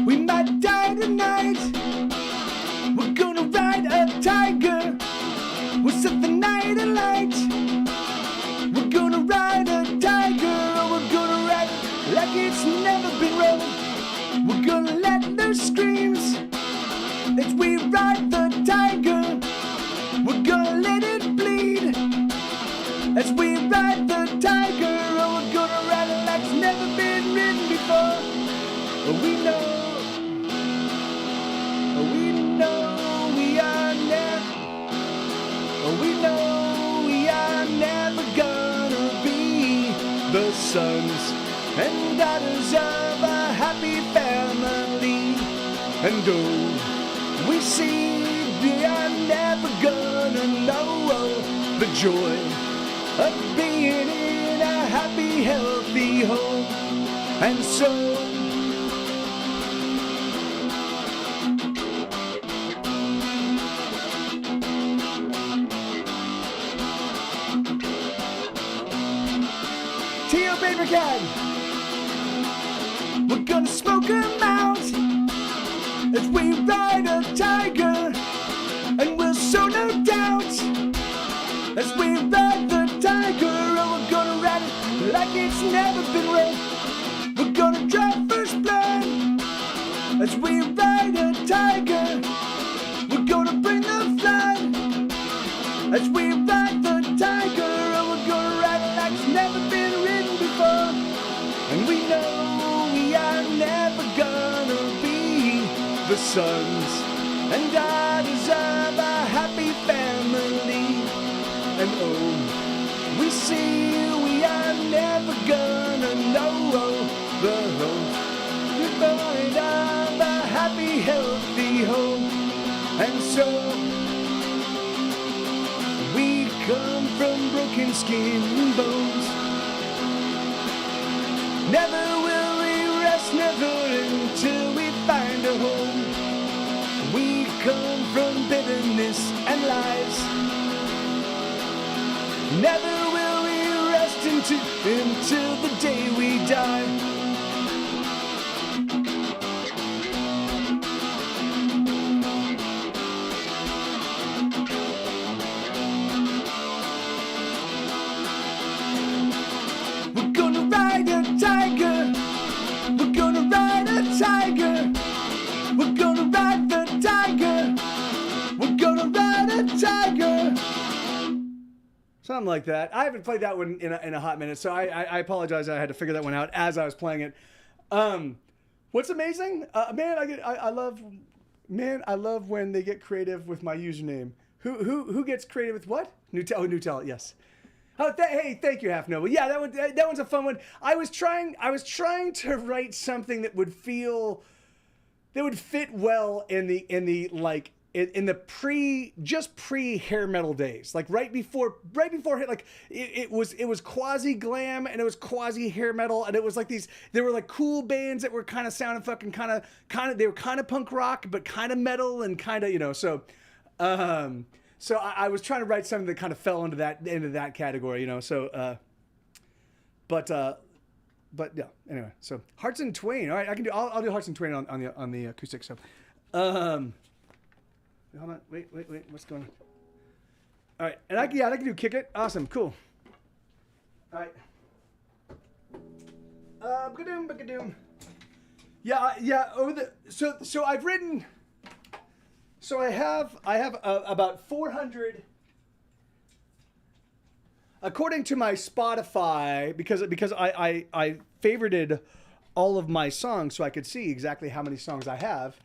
We might die tonight. We're gonna ride a tiger. We'll set the night alight. We're gonna ride a tiger. We're gonna ride it like it's never been rode. We're gonna let loose screams as we ride the tiger. We're gonna let it bleed as we ride the tiger. Oh, we're gonna ride it like it's never been ridden before. Oh, we know we are never. Oh, we know we are never gonna be the sons and daughters of a happy family. And oh, we see we are never gonna know the joy of being in a happy, healthy home. And so Teal paper can, we're gonna smoke 'em out as we ride a tiger, and we'll show no doubt as we ride the tiger. Oh, we're gonna ride it like it's never been rode. We're gonna drive first blood as we ride a tiger. We're gonna bring the flood as we ride the tiger. Oh, we're gonna ride it like it's never been ridden before. And we know we are never gonna be the sons and daughters of a happy family. And oh, we see we are never gonna know the point of a happy, healthy home. And so we come from broken skin and bones. Never will we rest, never until we find a home. We come from bitterness and lies. Never will we rest until the day we die. We're gonna ride a tiger. We're gonna ride a tiger. We're gonna ride the tiger. We're gonna ride a tiger. Something like that. I haven't played that one in a hot minute, so I apologize. I had to figure that one out as I was playing it. What's amazing, I love when they get creative with my username. Who gets creative with what? Nutella, yes. Oh, hey, thank you, Half Noble. Yeah, that one's a fun one. I was trying to write something that would fit well in the pre hair metal days, like right before like it was quasi glam and it was quasi hair metal, and it was like there were like cool bands that were kind of sounding fucking kind of they were kind of punk rock but kind of metal and kind of so I was trying to write something that kind of fell into that category, but yeah, anyway, so Hearts and Twain. All right, I'll do Hearts and Twain on the acoustic. So hold on, wait, what's going on? All right, and I can do Kick It. Awesome, cool. All right. Ba-doom. Yeah. So I've written. So I have about 400. According to my Spotify, because I favorited all of my songs so I could see exactly how many songs I have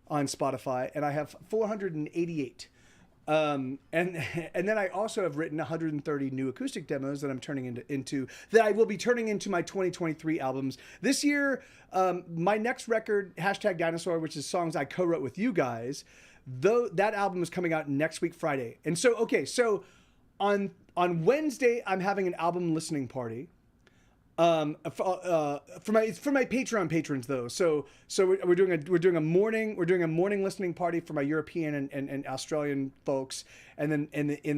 on Spotify, and I have 488. And then I also have written 130 new acoustic demos that I'm turning into that I will be turning into my 2023 albums. This year, my next record, #Dinosaur, which is songs I co-wrote with you guys, though that album is coming out next week, Friday. And so, okay, so on Wednesday, I'm having an album listening party. For my Patreon patrons though. So we're doing a morning listening party for my European and Australian folks, and then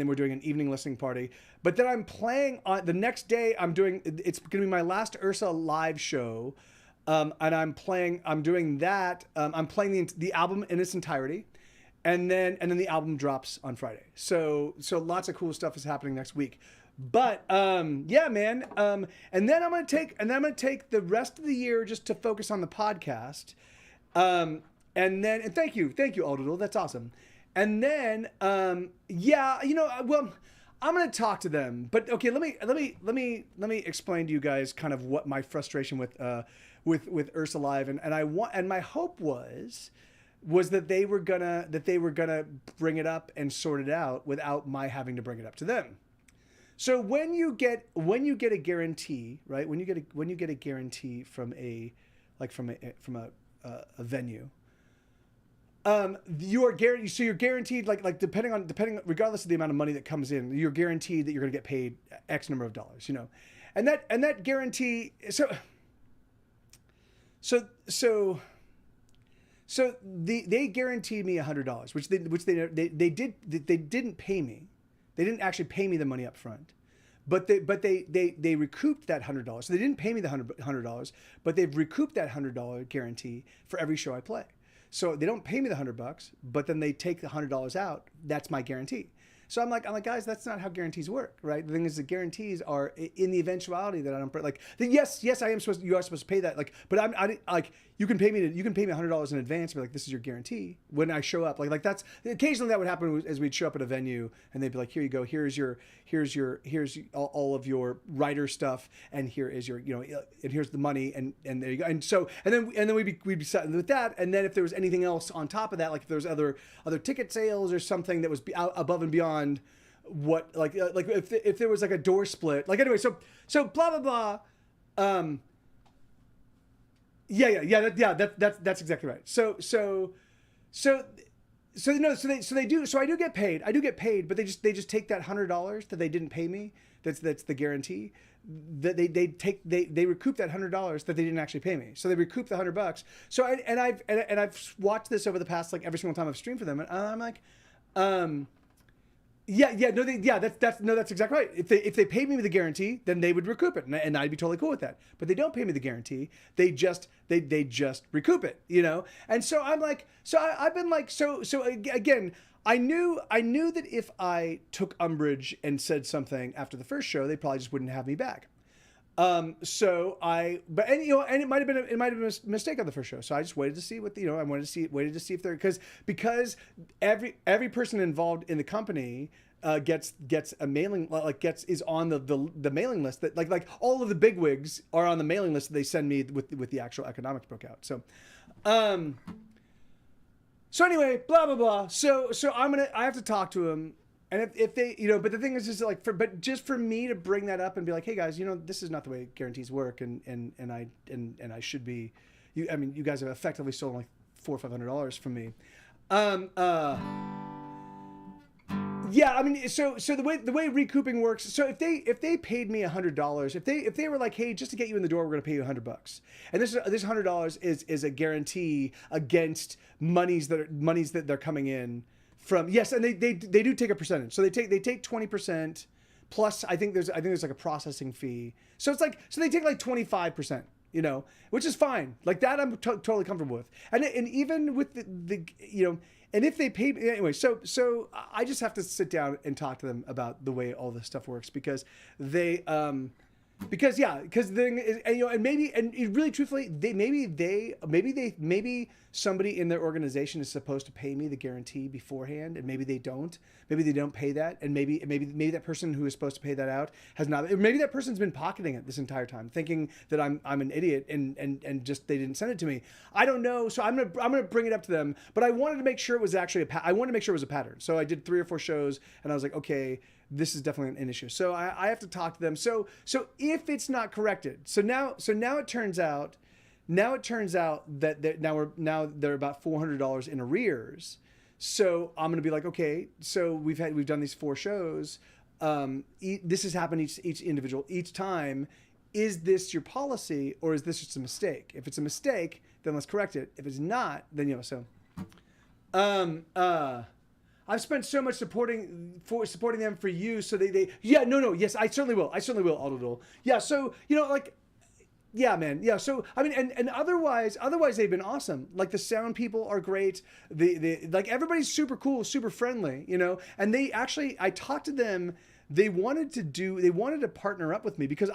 we're doing an evening listening party. But then I'm playing on the next day. It's going to be my last Ursa live show. and I'm doing that. I'm playing the album in its entirety, and then the album drops on Friday. So lots of cool stuff is happening next week. But yeah, man. And then I'm gonna take the rest of the year just to focus on the podcast. And thank you, Aldoodle. That's awesome. And then yeah, well, I'm gonna talk to them. But okay, let me explain to you guys kind of what my frustration with Ursa Live and my hope was that they were gonna bring it up and sort it out without my having to bring it up to them. So when you get a guarantee, right? When you get a guarantee from a venue, you are guaranteed. So you're guaranteed, like depending regardless of the amount of money that comes in, you're guaranteed that you're going to get paid X number of dollars. And that guarantee. So they guaranteed me $100, which they didn't pay me. They didn't actually pay me the money up front, but they recouped that $100. So they didn't pay me the $100, but they've recouped that $100 guarantee for every show I play. So they don't pay me the $100, but then they take the $100 out. That's my guarantee. So I'm like, guys, that's not how guarantees work, right? The thing is, the guarantees are in the eventuality that I don't like. You are supposed to pay that, but I like you can pay me $100 in advance, but like this is your guarantee when I show up. Like that's occasionally that would happen as we'd show up at a venue and they'd be like, here you go, here's all of your writer stuff, and here is your and here's the money, and there you go. And then we'd be set with that, and then if there was anything else on top of that, like if there was other ticket sales or something that was above and beyond what like if there was like a door split, like anyway, so blah blah blah. That's exactly right. So they do. So I do get paid, but they just take that $100 that they didn't pay me. That's the guarantee. That they recoup that $100 that they didn't actually pay me. So they recoup the $100. So I've watched this over the past, like every single time I've streamed for them, and I'm like, that's exactly right. If they paid me the guarantee, then they would recoup it, and I'd be totally cool with that. But they don't pay me the guarantee. They just recoup it, And so I'm like, I've been like, so again, I knew that if I took umbrage and said something after the first show, they probably just wouldn't have me back. And it might have been a mistake on the first show. So I just waited to see what waited to see if they're because every person involved in the company gets a mailing, is on the mailing list that like all of the bigwigs are on the mailing list that they send me with the actual economics book out. So anyway, blah blah blah. So I have to talk to them. And if they, but the thing is just like just for me to bring that up and be like, hey guys, this is not the way guarantees work, and I should be, you guys have effectively stolen like $400 or $500 from me. So the way recouping works. So if they paid me $100, if they were like, hey, just to get you in the door, we're gonna pay you $100, and this $100 is a guarantee against monies that they're coming in from, yes, and they do take a percentage. So they take 20% plus I think there's like a processing fee. So it's like, so they take like 25%, which is fine. Like that I'm totally comfortable with. And even with the and if they pay me anyway, so I just have to sit down and talk to them about the way all this stuff works, because they because the thing is, and really truthfully, maybe somebody in their organization is supposed to pay me the guarantee beforehand, and maybe they don't pay that, and maybe that person who is supposed to pay that out has not. Maybe that person's been pocketing it this entire time, thinking that I'm an idiot and just they didn't send it to me. I don't know, so I'm gonna bring it up to them. But I wanted to make sure it was actually a pattern. So I did 3 or 4 shows, and I was like, okay, this is definitely an issue. So I have to talk to them. So if it's not corrected, so now it turns out that they're about $400 in arrears. So I'm going to be like, okay, so we've done these 4 shows. This has happened each time. Is this your policy, or is this just a mistake? If it's a mistake, then let's correct it. If it's not, then I've spent so much supporting them for you, so yes, I certainly will, Aldo. Yeah, so Yeah, man. Yeah. So I mean, and otherwise they've been awesome. Like the sound people are great. The like everybody's super cool, super friendly, you know. And they actually, I talked to them. They wanted to partner up with me because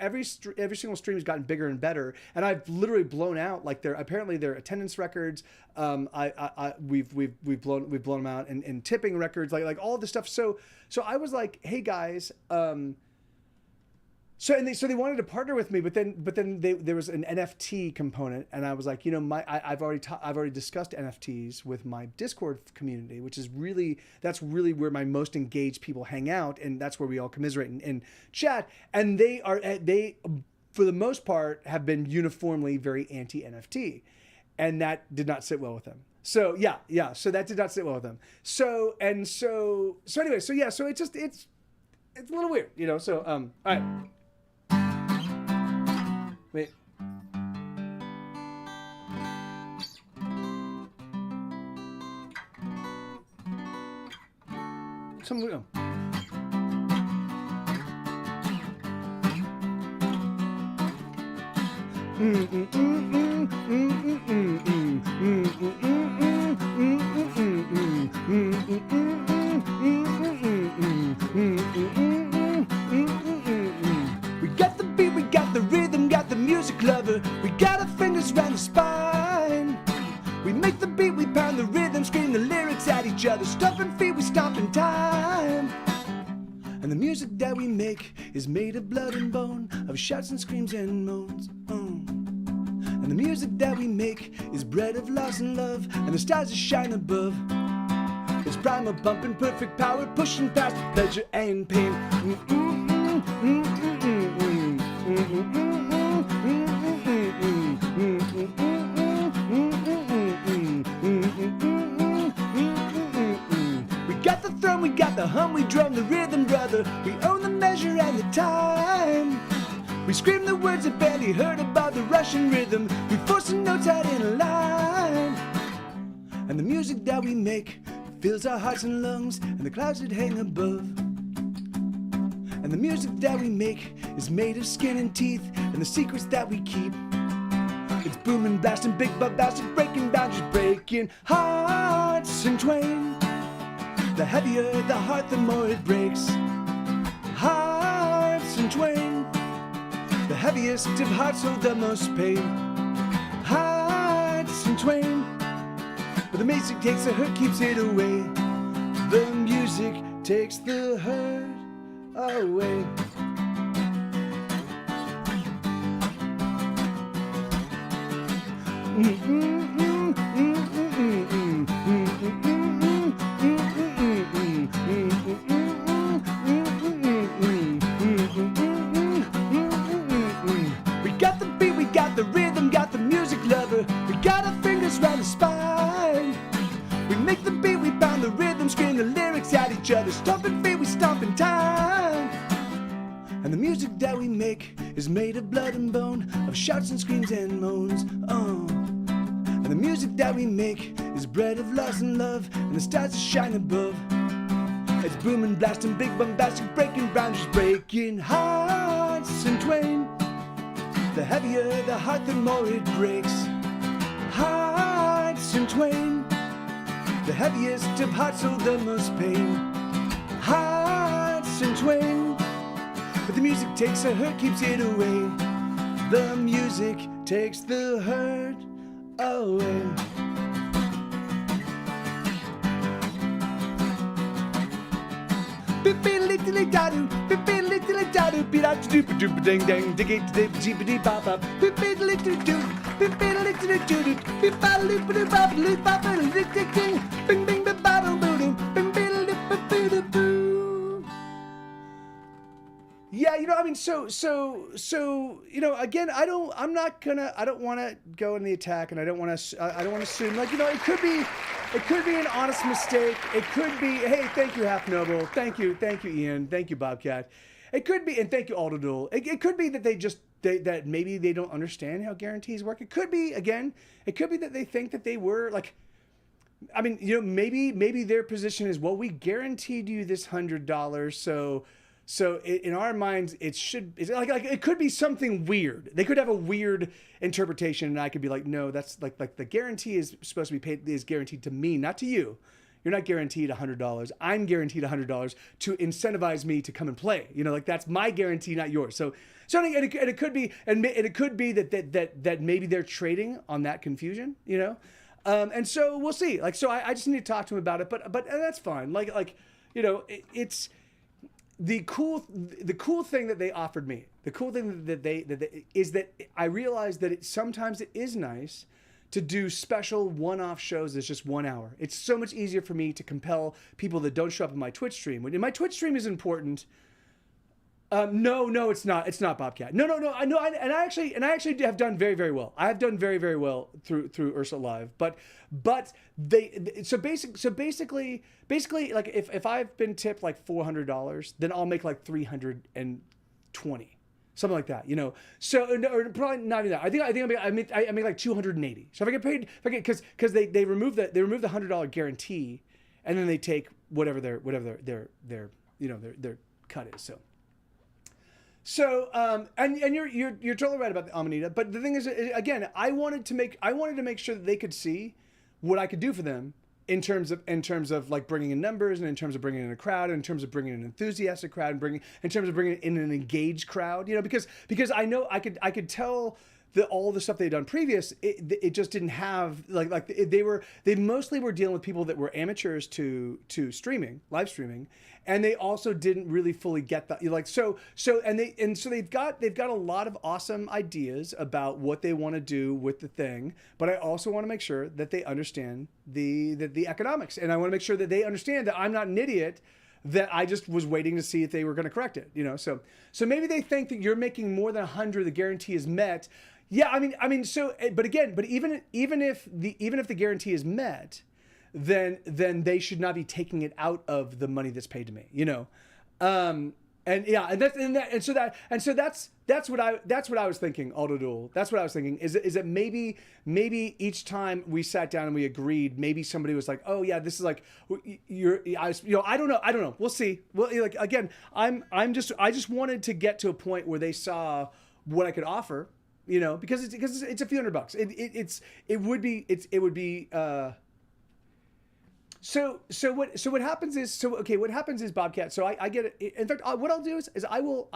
every single stream has gotten bigger and better, and I've literally blown out like their attendance records. We've blown them out, and tipping records, like all this stuff. So I was like, hey guys. So they wanted to partner with me, but then there was an NFT component, and I was like, you know, I've already discussed NFTs with my Discord community, which is that's really where my most engaged people hang out, and that's where we all commiserate and chat. And they for the most part have been uniformly very anti NFT, and that did not sit well with them. So yeah, so that did not sit well with them. So anyway, so it's a little weird, you know. So all right. Wait. Some. We got the beat, we got the rhythm, got the music lover. We got our fingers round the spine. We make the beat, we pound the rhythm, scream the lyrics at each other. Stomping feet, we stomp in time. And the music that we make is made of blood and bone, of shouts and screams and moans. And the music that we make is bred of loss and love, and the stars that shine above. It's primal bumping, perfect power, pushing past pleasure and pain. We got the thrum, we got the hum, we drum the rhythm, brother. We own the measure and the time. We scream the words that barely heard above the Russian rhythm. We force the notes out in a line. And the music that we make fills our hearts and lungs, and the clouds that hang above. And the music that we make is made of skin and teeth, and the secrets that we keep. It's booming, blasting, big blasting, breaking boundaries, breaking hearts in twain. The heavier the heart, the more it breaks. Hearts in twain. The heaviest of hearts hold the most pain. Hearts in twain. But the music takes the hurt, keeps it away. The music takes the hurt away. We got the beat, we got the rhythm, got the music lover. We got our fingers round the spine. We make the beat, we pound the rhythm, scream the lyrics at each other. Stomping feet, we stomp in time. And the music that we make is made of blood and bone, of shouts and screams and moans. And the music that we make is bred of loss and love, and the stars that shine above. It's booming, blasting, big bombastic, breaking boundaries, breaking hearts in twain. The heavier the heart, the more it breaks. Hearts in twain. The heaviest of hearts hold the most pain. Hearts in twain. But the music takes the hurt, keeps it away. The music takes the hurt away. Yeah, you know, I mean, so, you know, again, I don't want to go in the attack, and I don't want to assume, like, you know, it could be an honest mistake. It could be, hey, thank you, Half Noble. Thank you, Ian. Thank you, Bobcat. It could be, and thank you, Aldoduel. It could be that that maybe they don't understand how guarantees work. It could be, again, that they think that they were, like, I mean, you know, maybe their position is, well, we guaranteed you this $100, So in our minds, it's like it could be something weird. They could have a weird interpretation, and I could be like, no, that's like the guarantee is supposed to be paid, is guaranteed to me, not to you. You're not guaranteed $100. I'm guaranteed $100 to incentivize me to come and play. You know, like that's my guarantee, not yours. So it could be, and it could be that maybe they're trading on that confusion. You know, and so we'll see. Like, so I just need to talk to him about it. But that's fine. Like you know, it's. The cool thing that they offered me, the cool thing that they is that I realized that sometimes it is nice to do special one-off shows that's just 1 hour. It's so much easier for me to compel people that don't show up in my Twitch stream. When my Twitch stream is important. No, it's not. It's not Bobcat. No. I know, and I actually have done very, very well. I have done very, very well through Ursa Live. But basically, like if I've been tipped like $400, then I'll make like $320, something like that. You know. So or probably not even that. I think I make like $280. So if I get paid, because they remove the $100 guarantee, and then they take whatever their cut is. So, and you're totally right about the Amanita, but the thing is, again, I wanted to make sure that they could see what I could do for them in terms of like bringing in numbers, and in terms of bringing in a crowd, and in terms of bringing in an enthusiastic crowd, and in terms of bringing in an engaged crowd, you know, because I know I could tell that all the stuff they'd done previous, it just didn't have they mostly were dealing with people that were amateurs to live streaming, and they also didn't really fully get that, so they've got a lot of awesome ideas about what they want to do with the thing, but I also want to make sure that they understand the economics, and I want to make sure that they understand that I'm not an idiot, that I just was waiting to see if they were going to correct it, you know. So maybe they think that you're making more than 100, the guarantee is met. Yeah, I mean, so, but even if the guarantee is met, then they should not be taking it out of the money that's paid to me, you know. So that's what I was thinking, Aldo Duel. That's what I was thinking. Is that maybe each time we sat down and we agreed, maybe somebody was like, oh yeah, this is like I don't know. We'll see. Well, like again, I just wanted to get to a point where they saw what I could offer, you know, because it's a few $100. It would be. So what happens is Bobcat. So I get it. In fact, what I'll do is I will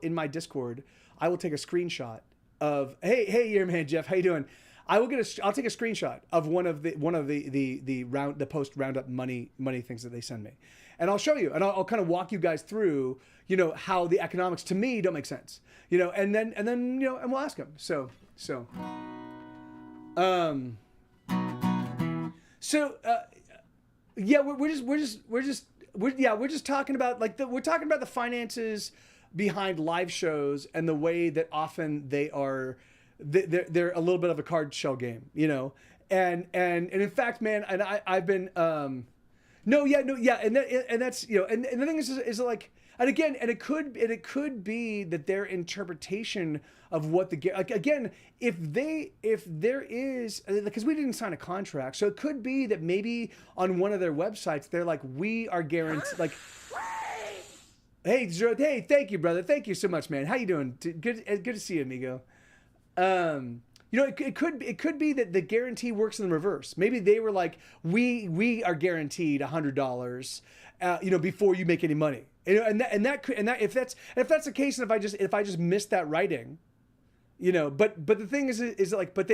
in my Discord, I will take a screenshot of hey your man Jeff, how you doing? I'll take a screenshot of one of the post roundup money things that they send me, and I'll show you, and I'll kind of walk you guys through, you know, how the economics to me don't make sense, you know, and then you know, and we'll ask them. Yeah, we're just talking about we're talking about the finances behind live shows, and the way that often they're a little bit of a card shell game, you know, and in fact, man, and I've been and that's, you know, and the thing is like, and again, and it could be that their interpretation of what again, if there is, because we didn't sign a contract, so it could be that maybe on one of their websites they're like, we are guaranteed, like, hey, thank you, brother, thank you so much, man, how you doing? Good to see you, amigo. You know, it could be that the guarantee works in the reverse. Maybe they were like, we are guaranteed $100, you know, before you make any money. You know, and if that's the case, and if I just missed that writing, you know, but the thing is like, but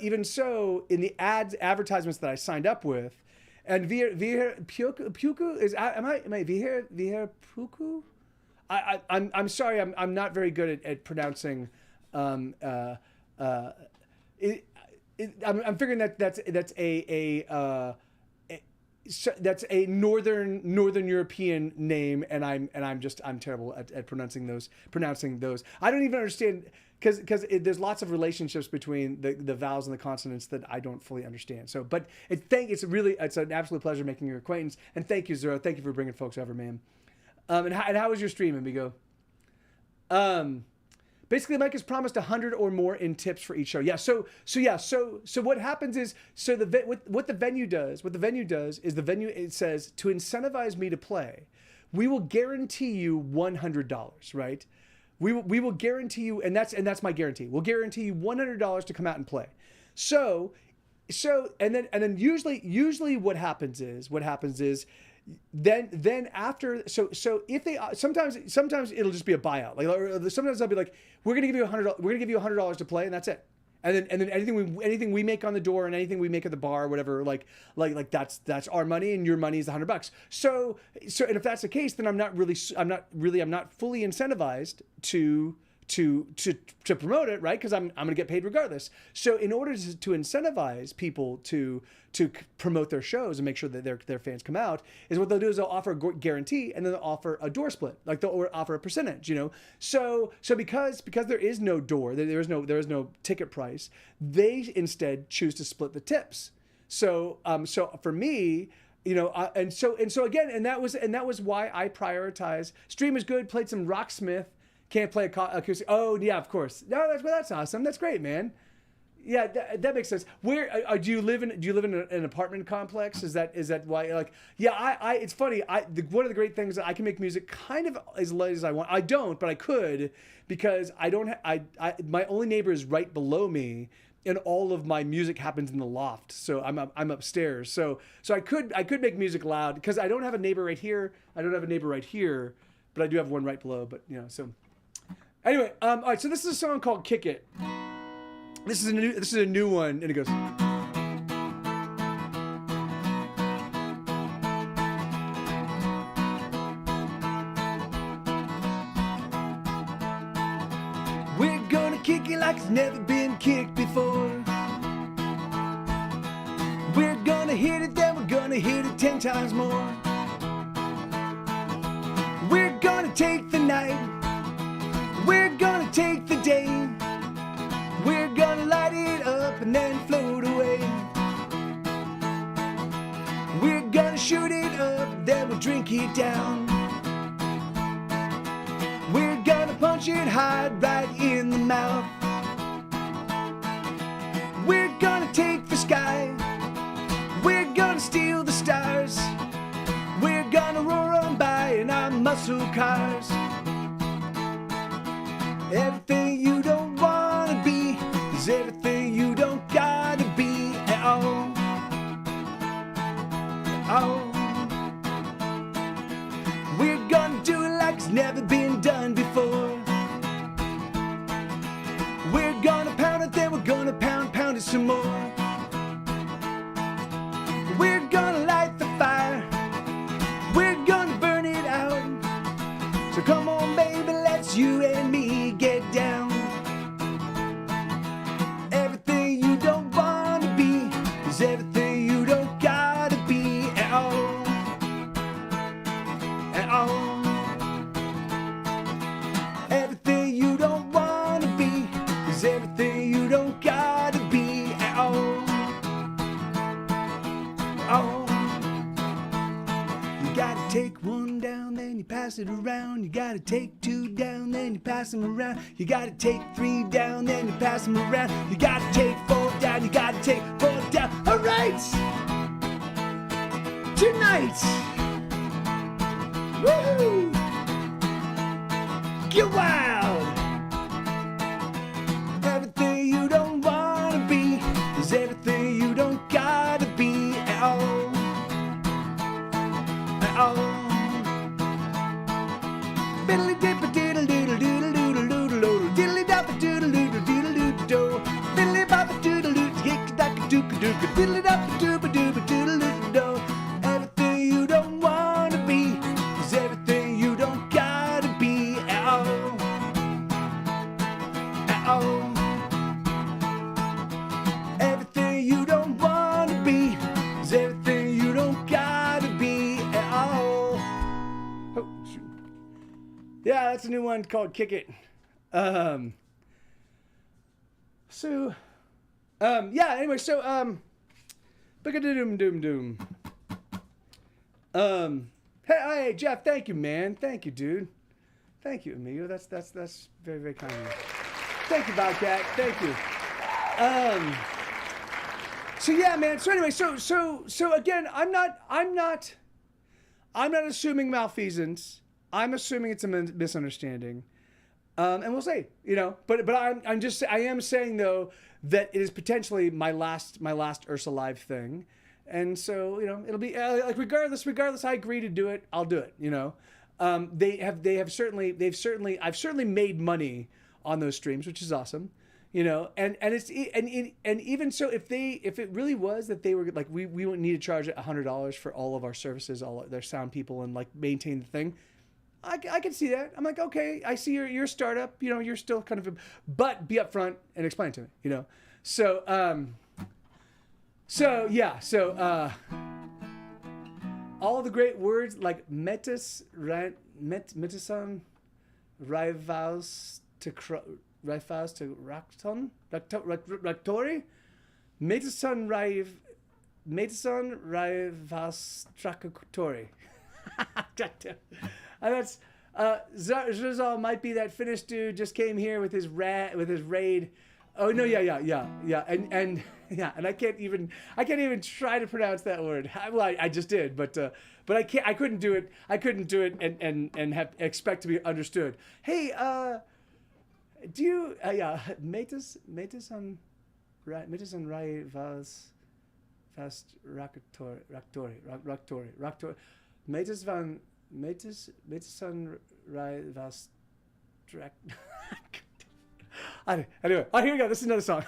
even so, in the advertisements that I signed up with, and Vihar Puku is, am I Vihar Puku? I'm sorry, I'm not very good at pronouncing. I'm figuring that's a northern European name, and I'm terrible at pronouncing those. I don't even understand, because there's lots of relationships between the vowels and the consonants that I don't fully understand. So, but it's an absolute pleasure making your acquaintance, and thank you, Zero. Thank you for bringing folks over, man. And how was your stream, amigo? Basically, Mike has promised 100 or more in tips for each show. Yeah. So what happens is, what the venue does is, it says, to incentivize me to play, we will guarantee you $100, right? We will guarantee you, and that's my guarantee. We'll guarantee you $100 to come out and play. So and then usually what happens is then after so if they sometimes it'll just be a buyout. Like, or sometimes I'll be like, we're gonna give you $100 to play, and that's it. And then anything we make on the door and anything we make at the bar, or whatever, like that's our money, and your money is the $100. So and if that's the case, then I'm not fully incentivized to promote it, right? Because I'm going to get paid regardless. So in order to incentivize people to promote their shows and make sure that their fans come out, is what they'll do is they'll offer a guarantee, and then they'll offer a door split, like they'll offer a percentage, you know. So because there is no door, there is no ticket price, they instead choose to split the tips. So for me, you know, and so again, and that was why I prioritize. Stream is good. Played some Rocksmith. Can't play acoustic. Oh yeah, of course. No, that's awesome. That's great, man. Yeah, that makes sense. Where do you live in? Do you live in an apartment complex? Is that why? Like, yeah, it's funny. One of the great things that I can make music kind of as late as I want. I don't, but I could, because I don't. My only neighbor is right below me, and all of my music happens in the loft. So I'm upstairs. So I could make music loud, because I don't have a neighbor right here. I don't have a neighbor right here, but I do have one right below. But you know, so. Anyway, all right, so this is a song called "Kick It." This is a new one, and it goes. We're gonna kick it like it's never been kicked before. We're gonna hit it, then we're gonna hit it 10 times more. We're gonna take the night. We're gonna take the day. We're gonna light it up and then float away. We're gonna shoot it up, then we'll drink it down. We're gonna punch it hard right in the mouth. We're gonna take the sky. We're gonna steal the stars. We're gonna roar on by in our muscle cars. Everything you don't wanna be is everything you don't gotta be at all. Oh, we're gonna do it like it's never been done before. We're gonna pound it, then we're gonna pound it some more. We're gonna light the fire. We're gonna burn it out. So come on, baby, let's you and me get down. Everything you don't wanna be is everything you don't gotta be at all. At all. Everything you don't wanna be is everything you don't gotta be at all. Oh. You gotta take one down, then you pass it around. You gotta take two down, then you pass them around. You gotta take three down, then you pass them around. You gotta take four down, you gotta take four down. All right, tonight, woohoo! Get wild. Everything you don't wanna be is everything you don't gotta be at all. At all. Diddly dip a diddle diddle diddle doodle doodle doodle diddly dop a doodle doodle diddle doodle do diddly bop a doodle doodle yick duck a dook a dook a diddly dop a doob a doob a doodle doodle do. Everything you don't wanna be is everything you don't gotta be at all. At all. Everything you don't wanna be is everything you don't gotta be at all. Oh, shoot. Yeah, that's a new one called "Kick It." Yeah, anyway, so doom. Hey, Jeff, thank you, man. Thank you, dude. Thank you, amigo. That's very, very kind of you. Thank you, Bobcat. Thank you. So yeah, man. So anyway, so again, I'm not I'm not assuming malfeasance. I'm assuming it's a misunderstanding. And we'll see, you know. But I am saying though that it is potentially my last Ursa Live thing, and so you know it'll be like regardless I agree to do it, I'll do it. You know, they've certainly made money on those streams, which is awesome. You know, and even so, if it really was that they were like we wouldn't need to charge $100 for all of our services, all their sound people, and like maintain the thing. I can see that. I'm like, okay, I see you're a startup. You know, you're still kind of, but be upfront and explain it to me. You know, so all the great words like metason rivals to rakton raktori metason rivals trakatori. And that's Zrzal might be that Finnish dude just came here with his raid. Oh no, yeah, and I can't even try to pronounce that word. I just did, but I couldn't do it and expect to be understood. Hey, do you metas on rai vas fast raktori metas van metas on rai vas track. Anyway, here we go. This is another song.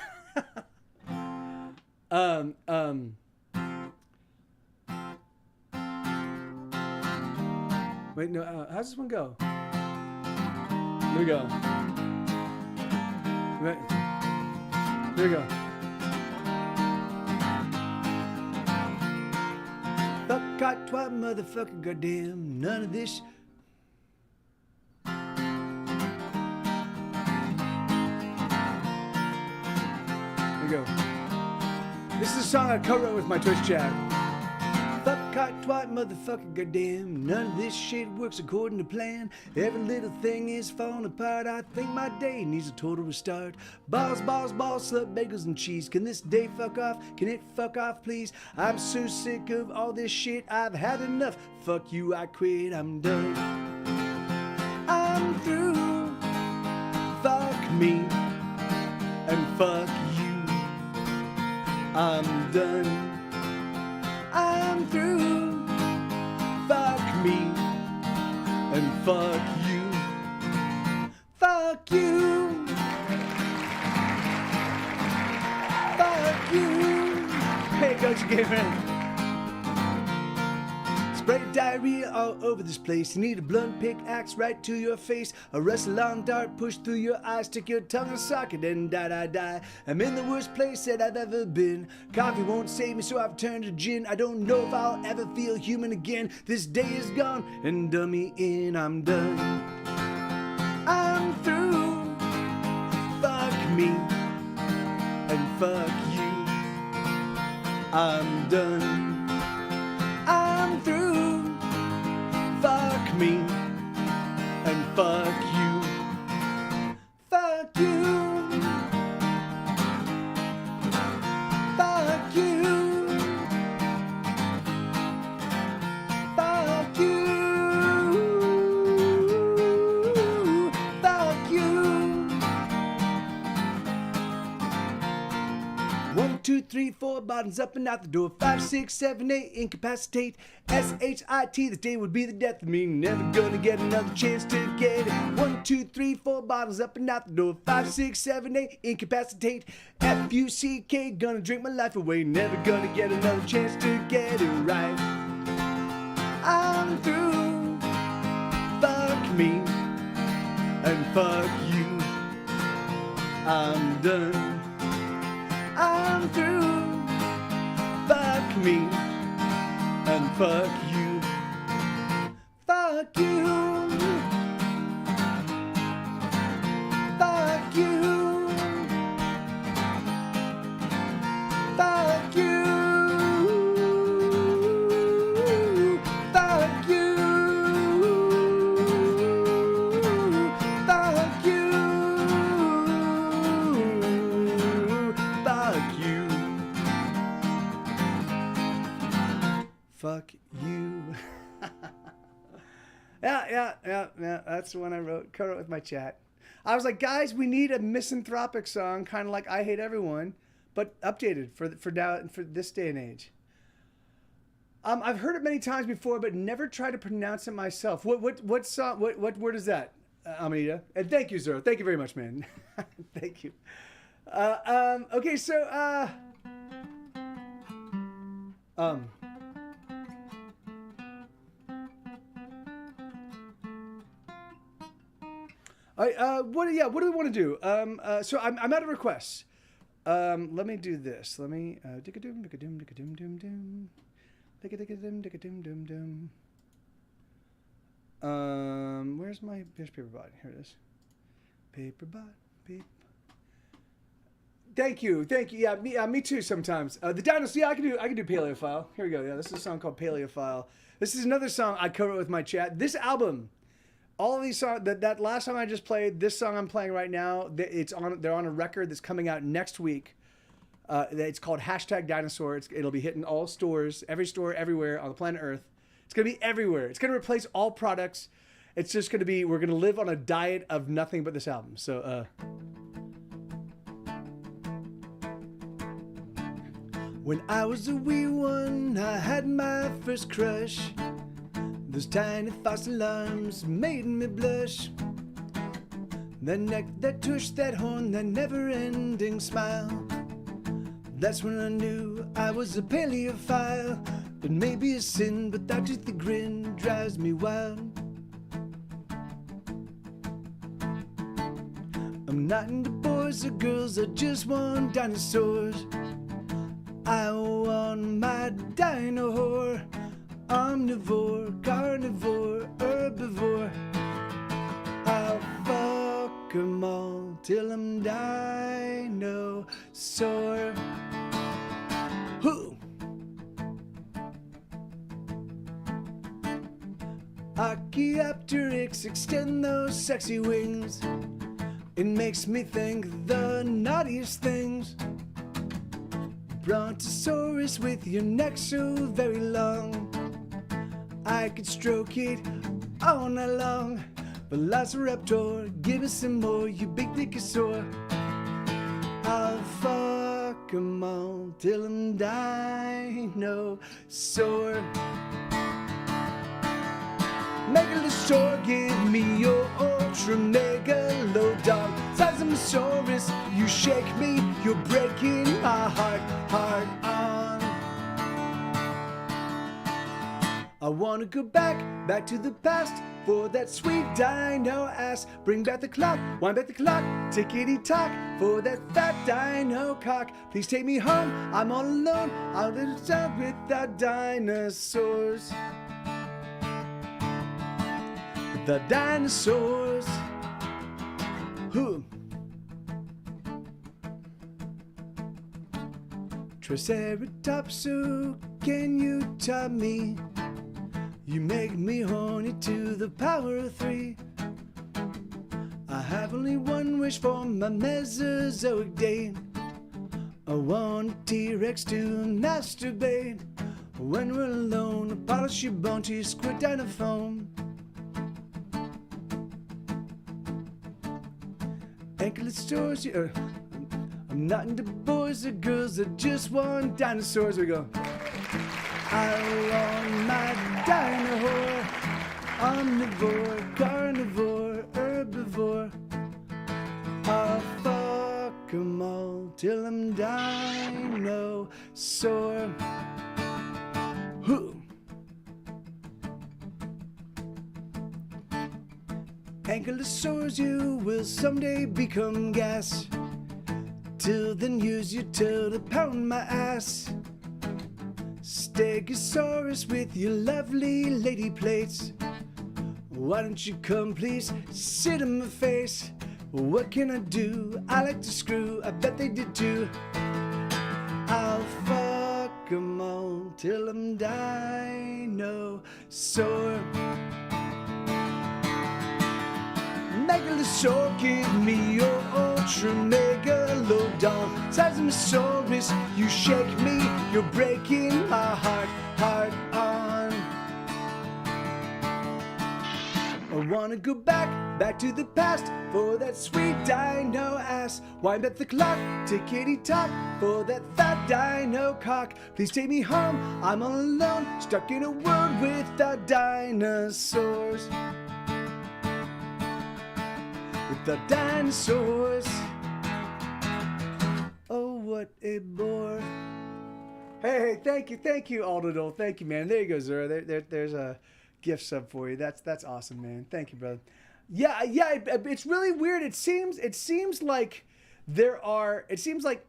Wait, no. How's this one go? Here we go. Right. Here we go. Fuck, cot, twat, motherfucker, goddamn, none of this. Here we go. This is a song I co-wrote with my Twitch chat. Fuck, cot, twat, motherfucker, goddamn, none of this shit works according to plan. Every little thing is falling apart. I think my day needs a total restart. Balls, slut, bagels, and cheese. Can this day fuck off? Can it fuck off, please? I'm so sick of all this shit. I've had enough. Fuck you, I quit. I'm done. I'm through. Fuck me and fuck you. I'm done. I'm through. Fuck me and fuck you. Fuck you. Fuck you. Hey, Coach Gamer. Spray diarrhea all over this place. You need a blunt pickaxe right to your face. A rusty long dart pushed through your eyes. Stick your tongue in a socket and die. I'm in the worst place that I've ever been. Coffee won't save me, so I've turned to gin. I don't know if I'll ever feel human again. This day is gone and done me in. I'm done. I'm through. Fuck me and fuck you. I'm done. I'm through. Fuck me and fuck you. Fuck you. Fuck you. Fuck you. Fuck you. 1, 2, 3, 4, bottoms up and out the door. 5, 6, 7, 8, incapacitate. SHIT, this day would be the death of me. Never gonna get another chance to get it. 1, 2, 3, 4, bottles up and out the door. 5, 6, 7, 8, incapacitate. FUCK, gonna drink my life away. Never gonna get another chance to get it right. I'm through. Fuck me and fuck you. I'm done. I'm through. Fuck me and fuck you. Fuck you. Fuck you. Fuck you. Fuck you. Fuck you. Fuck you. Fuck you. Yeah. That's the one I wrote. Co-wrote with my chat. I was like, guys, we need a misanthropic song, kind of like "I Hate Everyone," but updated for now for this day and age. I've heard it many times before, but never tried to pronounce it myself. What song? What word is that, Amanita? And thank you, Zero. Thank you very much, man. Thank you. Okay, so what do we want to do? So I'm out of requests. Let me do this. Let me dick-a-doom, dick-a-doom, dick-a-doom, doom, doom. Dick-a-dick-a-doom, dick-a-doom, doom, doom. Where's Paperbot? Here it is. Paperbot, paper. Thank you. Yeah, me too. Sometimes the dinosaur. Yeah, I can do Paleophile. Here we go. Yeah, this is a song called Paleophile. This is another song I co-wrote with my chat. This album, all of these songs. That last song I just played. This song I'm playing right now. They're on a record that's coming out next week. It's called #Dinosaur. It'll be hitting all stores, every store, everywhere on the planet Earth. It's gonna be everywhere. It's gonna replace all products. It's just gonna be. We're gonna live on a diet of nothing but this album. So. When I was a wee one, I had my first crush. Those tiny fossil arms made me blush. That neck, that tush, that horn, that never-ending smile. That's when I knew I was a paleophile. It may be a sin, but that toothy grin drives me wild. I'm not into boys or girls, I just want dinosaurs. I want my dino whore. Omnivore, carnivore, herbivore. I'll fuck 'em all till I'm dinosaur. Who? Archaeopteryx, extend those sexy wings. It makes me think the naughtiest things. Brontosaurus with your neck so very long, I could stroke it all night long. Velociraptor, give us some more, you big dickosaur. I'll fuck 'em all till I'm dinosaur. Megalosaur, give me your ultra megalodon. Sesamosaurus, you shake me, you're breaking my heart on. I wanna go back to the past for that sweet dino ass. Bring back the clock, wind back the clock, tickety-tock for that fat dino cock. Please take me home, I'm all alone, I'll live down without dinosaurs. The dinosaurs. Who? Triceratops, who can you top me? You make me horny to the power of 3. I have only one wish for my Mesozoic date. I want a T-Rex to masturbate. When we're alone, I polish your bone till you squirt down the foam. Ankylosaurs, I'm not into boys or girls, I just want dinosaurs. Here we go. I want my dino whore. Omnivore, carnivore, herbivore. I'll fuck 'em all till I'm dinosaur. Who? Ankylosaurs, you will someday become gas. Till then use your tail to pound my ass. Stegosaurus with your lovely lady plates. Why don't you come please sit in my face? What can I do? I like to screw, I bet they did too. I'll fuck 'em all till I'm dinosaur. Megalosaur, give me your ultra megalodon. Sesamosaurus, you shake me, you're breaking my heart on. wanna go back to the past for that sweet dino ass. Wind up the clock, tickety tock for that fat dino cock. Please take me home, I'm all alone, stuck in a world without dinosaurs. Without dinosaurs. Oh, what a bore. Hey, thank you, Aldo. Thank you, man. There you go, Zura. There's a gift sub for you. That's awesome, man. Thank you, brother. Yeah. It's really weird. It seems like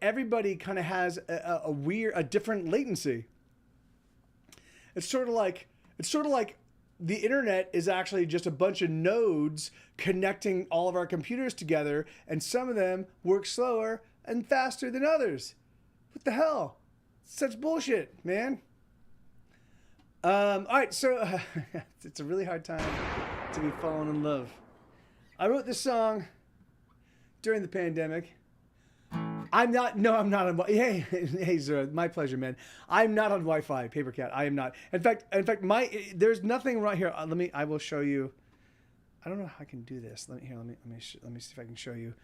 everybody kind of has a different latency. It's sort of like the internet is actually just a bunch of nodes connecting all of our computers together, and some of them work slower and faster than others. What the hell? Such bullshit, man. All right, so it's a really hard time to be falling in love. I wrote this song during the pandemic. I'm not on. Hey, Zura, my pleasure, man. I'm not on Wi-Fi, Paper Cat. I am not. In fact, there's nothing right here. I will show you. I don't know how I can do this. Let me see if I can show you.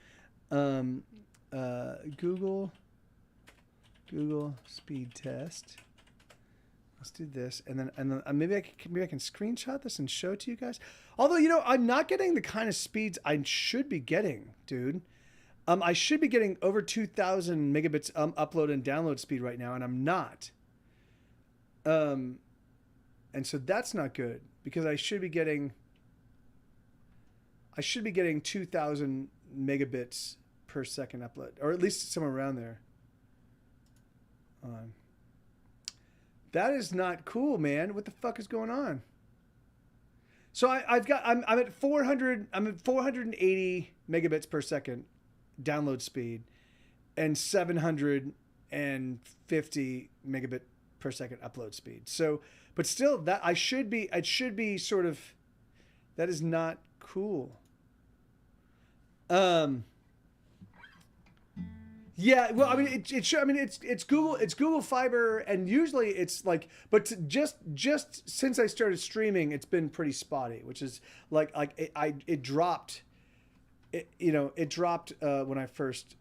Google speed test. Let's do this, and then maybe I can screenshot this and show it to you guys. Although I'm not getting the kind of speeds I should be getting, dude. I should be getting over 2,000 megabits upload and download speed right now, and I'm not. And so that's not good because I should be getting 2,000 megabits per second upload, or at least somewhere around there. That is not cool, man. What the fuck is going on? So I'm at 480 megabits per second download speed and 750 megabit per second upload speed. So, but still it should be sort of, that is not cool. Yeah, well, I mean, it's Google Fiber, and usually it's like, but just since I started streaming, it's been pretty spotty, which is it dropped. It dropped when I first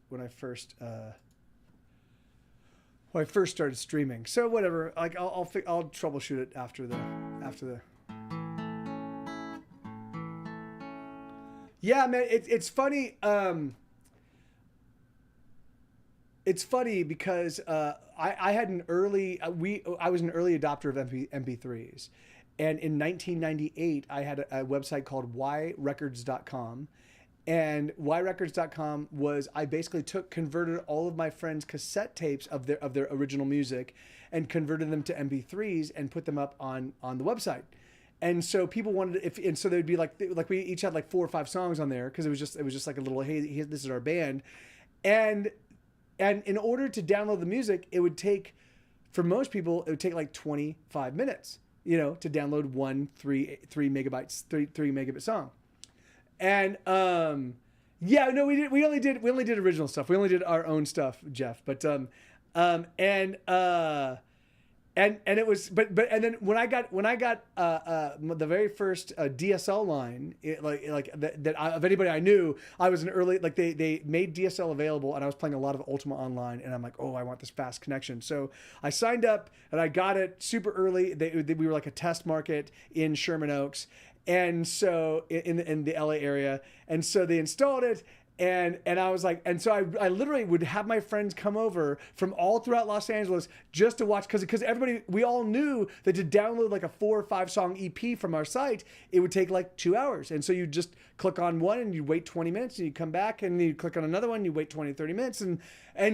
started streaming. So whatever, like I'll troubleshoot it after the. Yeah, man, it's funny. It's funny because I had an early I was an early adopter of MP3s, and in 1998 I had a website called yrecords.com, and yrecords.com was, I basically converted all of my friends' cassette tapes of their original music and converted them to MP3s and put them up on the website. And so people wanted and so they'd be like we each had like 4 or 5 songs on there because it was just like a little, hey, this is our band. And in order to download the music, it would take, for most people, it would take like 25 minutes, to download one 3 megabit song. And we only did original stuff. We only did our own stuff, Jeff. But and it was, and then when I got the very first DSL line, of anybody I knew, I was an early, like they made DSL available, and I was playing a lot of Ultima Online, and I'm like, oh, I want this fast connection. So I signed up and I got it super early. We were like a test market in Sherman Oaks, and so in the LA area, and so they installed it. And I was like, and so I literally would have my friends come over from all throughout Los Angeles just to watch, because we all knew that to download like a 4 or 5 song EP from our site, it would take like 2 hours. And so you just click on one and you wait 20 minutes and you come back and you click on another one, you wait 20, 30 minutes. And I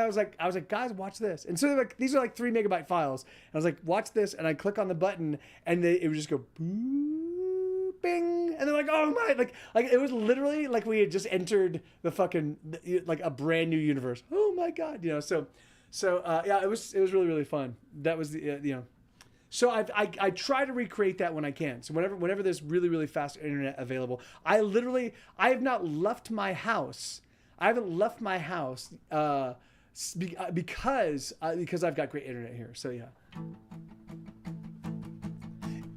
was like, guys, watch this. And so these are like 3 megabyte files. And I was like, watch this. And I click on the button and it would just go boop, bing. And they're like, oh my, like it was literally like we had just entered the fucking, like a brand new universe. Oh my God. So yeah, it was really, really fun. That was the, so I try to recreate that when I can. So whenever there's really, really fast internet available, I have not left my house. I haven't left my house because I've got great internet here. So yeah.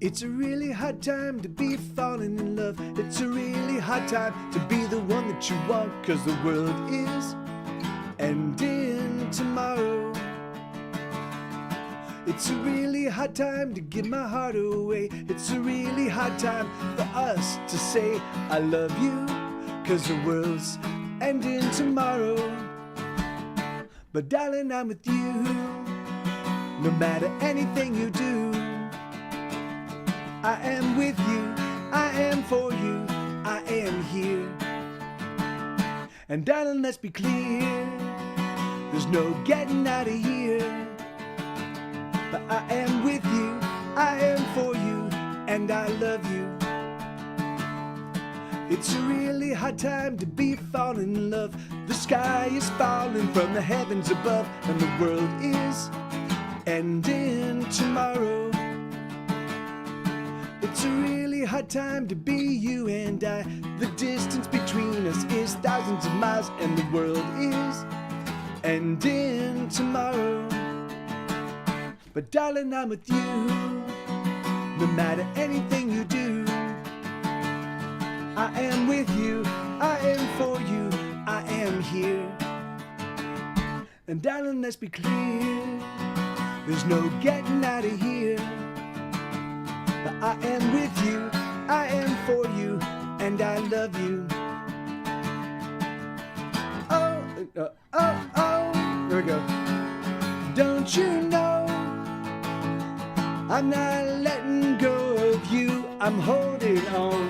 It's a really hard time to be falling in love. It's a really hard time to be the one that you want, 'cause the world is ending tomorrow. It's a really hard time to give my heart away. It's a really hard time for us to say I love you, 'cause the world's ending tomorrow. But darling, I'm with you, no matter anything you do. I am with you, I am for you, I am here. And darling, let's be clear, there's no getting out of here. But I am with you, I am for you, and I love you. It's a really hard time to be falling in love. The sky is falling from the heavens above, and the world is ending tomorrow. It's a really hard time to be you and I. The distance between us is thousands of miles, and the world is ending tomorrow. But darling, I'm with you, no matter anything you do. I am with you, I am for you, I am here. And darling, let's be clear, there's no getting out of here. But I am with you, I am for you, and I love you. Oh, there we go. Don't you know, I'm not letting go of you, I'm holding on.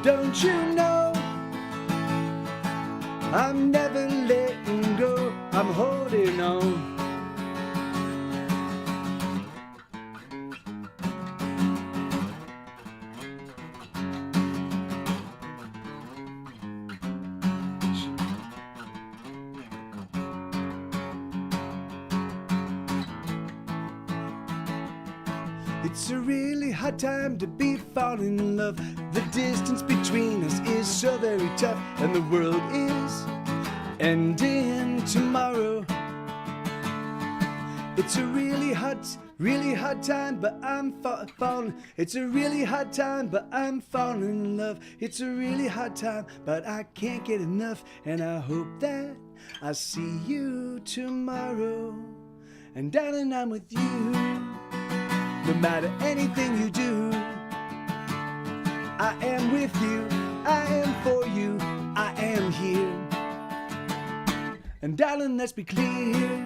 Don't you know, I'm never letting go, I'm holding on. It's a really hard time to be falling in love. The distance between us is so very tough, and the world is ending tomorrow. It's a really hard time, but I'm falling. It's a really hard time, but I'm falling in love. It's a really hard time, but I can't get enough, and I hope that I see you tomorrow. And darling, I'm with you, no matter anything you do. I am with you, I am for you, I am here. And darling, let's be clear,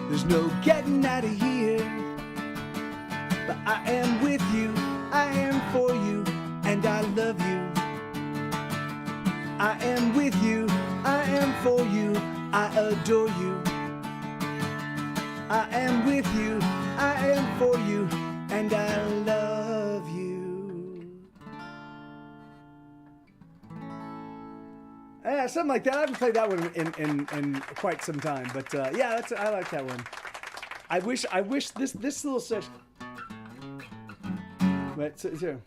there's no getting out of here. But I am with you, I am for you, and I love you. I am with you, I am for you, I adore you. I am with you, I am for you, and I love you. Yeah, something like that. I haven't played that one in quite some time, but yeah, I like that one. I wish this little section. Wait, so.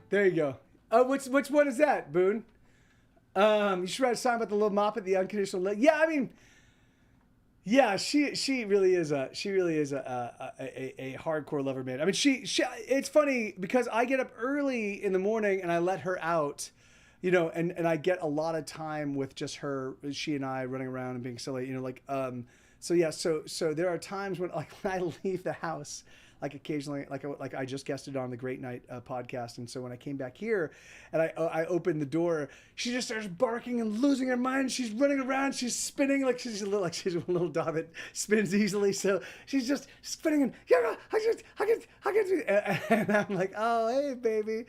There you go. Which one is that, Boone? You should write a song about the little Moppet, the unconditional love. Yeah, I mean, yeah, she really is a hardcore lover, man. I mean, she it's funny because I get up early in the morning and I let her out, you know, and I get a lot of time with just her, she and I running around and being silly, you know, like so yeah, so there are times when like when I leave the house. Like occasionally, like I just guested on the Great Night podcast, and so when I came back here, and I opened the door, she just starts barking and losing her mind. She's running around, she's spinning like she's a little dog that spins easily. So she's just spinning and yeah, I can, and I'm like, oh hey baby,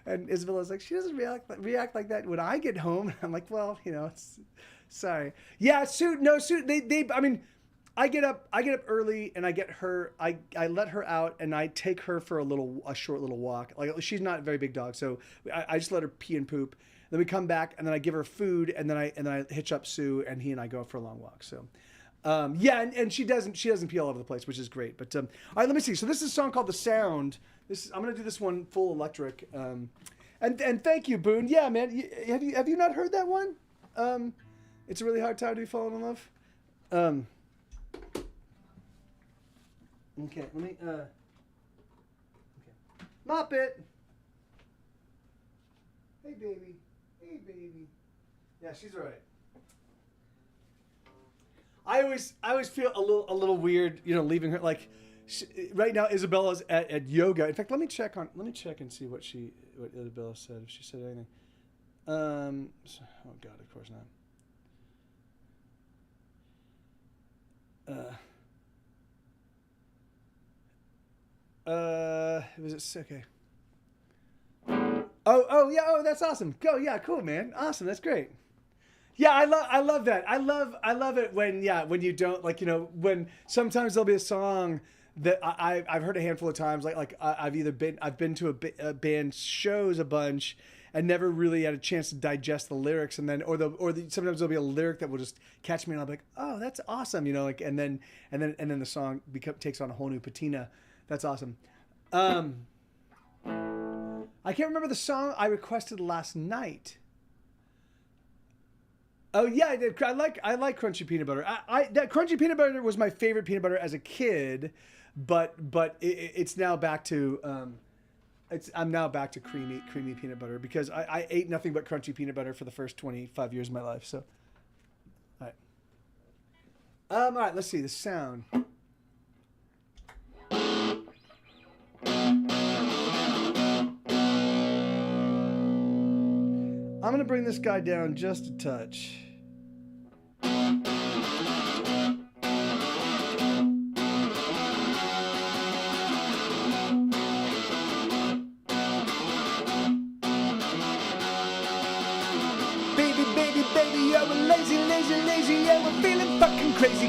and Isabella's like, she doesn't react like that when I get home. I'm like, well, you know, it's sorry. Yeah, Sue. They. I mean. I get up early and I get her, I let her out and I take her for a short little walk. Like she's not a very big dog. So I just let her pee and poop. Then we come back and then I give her food and then I hitch up Sue and he and I go for a long walk. So, Yeah, and she doesn't pee all over the place, which is great. But all right, let me see. So this is a song called "The Sound." I'm gonna do this one full electric. And thank you, Boone. Yeah, man. Have you not heard that one? It's a really hard time to be falling in love. Okay, let me. Okay. Mop it. Hey, baby. Hey, baby. Yeah, she's all right. I always feel a little weird, leaving her. Like, right now, Isabella's at yoga. In fact, let me check and see what Isabella said, if she said anything. Oh God, of course not. Was it okay? Oh yeah. Oh, that's awesome. Go, yeah, cool, man. Awesome, that's great. Yeah, I love that. I love it when you don't when sometimes there'll be a song that I've heard a handful of times. I've been to a band shows a bunch and never really had a chance to digest the lyrics, and then sometimes there'll be a lyric that will just catch me and I'll be like, oh, that's awesome, and then the song takes on a whole new patina. That's awesome. I can't remember the song I requested last night. Oh yeah, I did. I like crunchy peanut butter. That crunchy peanut butter was my favorite peanut butter as a kid, but it's now back to I'm now back to creamy peanut butter because I ate nothing but crunchy peanut butter for the first 25 years of my life. So, all right. All right. Let's see the sound. I'm going to bring this guy down just a touch. Baby, you're a lazy, yeah, we're feeling fucking crazy.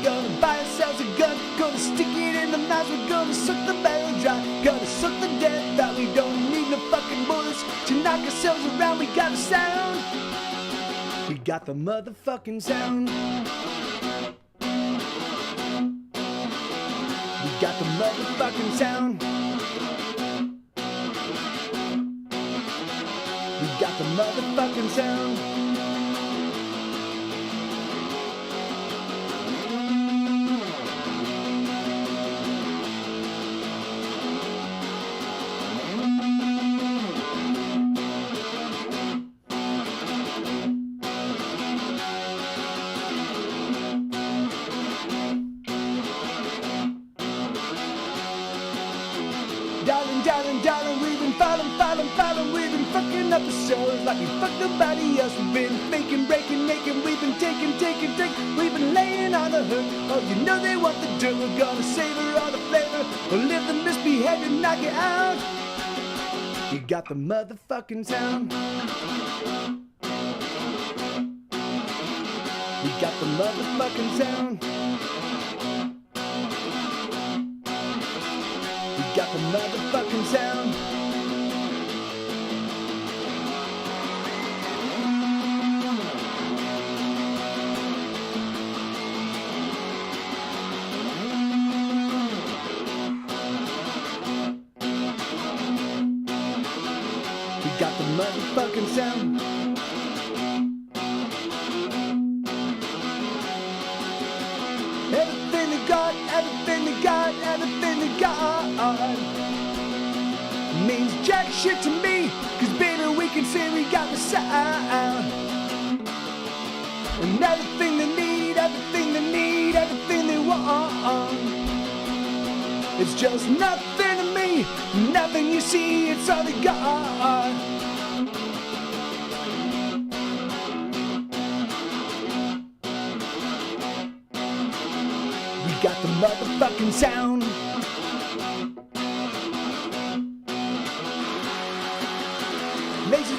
Gonna buy ourselves a gun, gonna stick it in the mouth, we're gonna suck the barrel dry, gonna suck the death out, we don't need no fucking bullets to knock ourselves around, we got the sound, we got the motherfucking sound, we got the motherfucking sound. We got the motherfucking sound. Darling, we've been falling, we've been fucking up the shows like we fucked nobody else. We've been faking, breaking, making, we've been taking, we've been laying on the hook. Oh, you know they want the dirt, we're gonna savor all the flavor. We'll live the misbehavior, knock it out. You got the motherfucking sound. We got the motherfucking sound. We got the motherfucking sound. We got the motherfucking sound. Everything they got, everything they got, everything they got means jack shit to me, cause baby we can say we got the sound. And everything they need, everything they need, everything they want, it's just nothing to me, nothing you see, it's all they got. We got the motherfucking sound.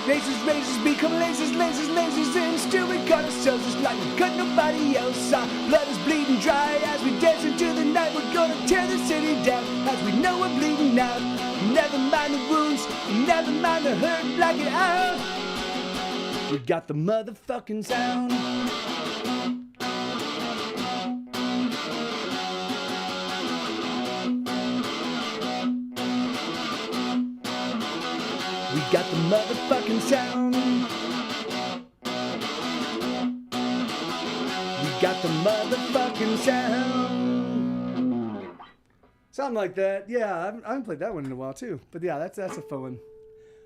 Lasers become lasers, and still we cut ourselves just like we cut nobody else. Our blood is bleeding dry as we dance into the night. We're gonna tear the city down as we know we're bleeding out. Never mind the wounds, never mind the hurt, block it out. We got the motherfucking sound. got the motherfucking sound. We got the motherfucking sound. Something like that. Yeah, I haven't played that one in a while too. But yeah, that's a fun one.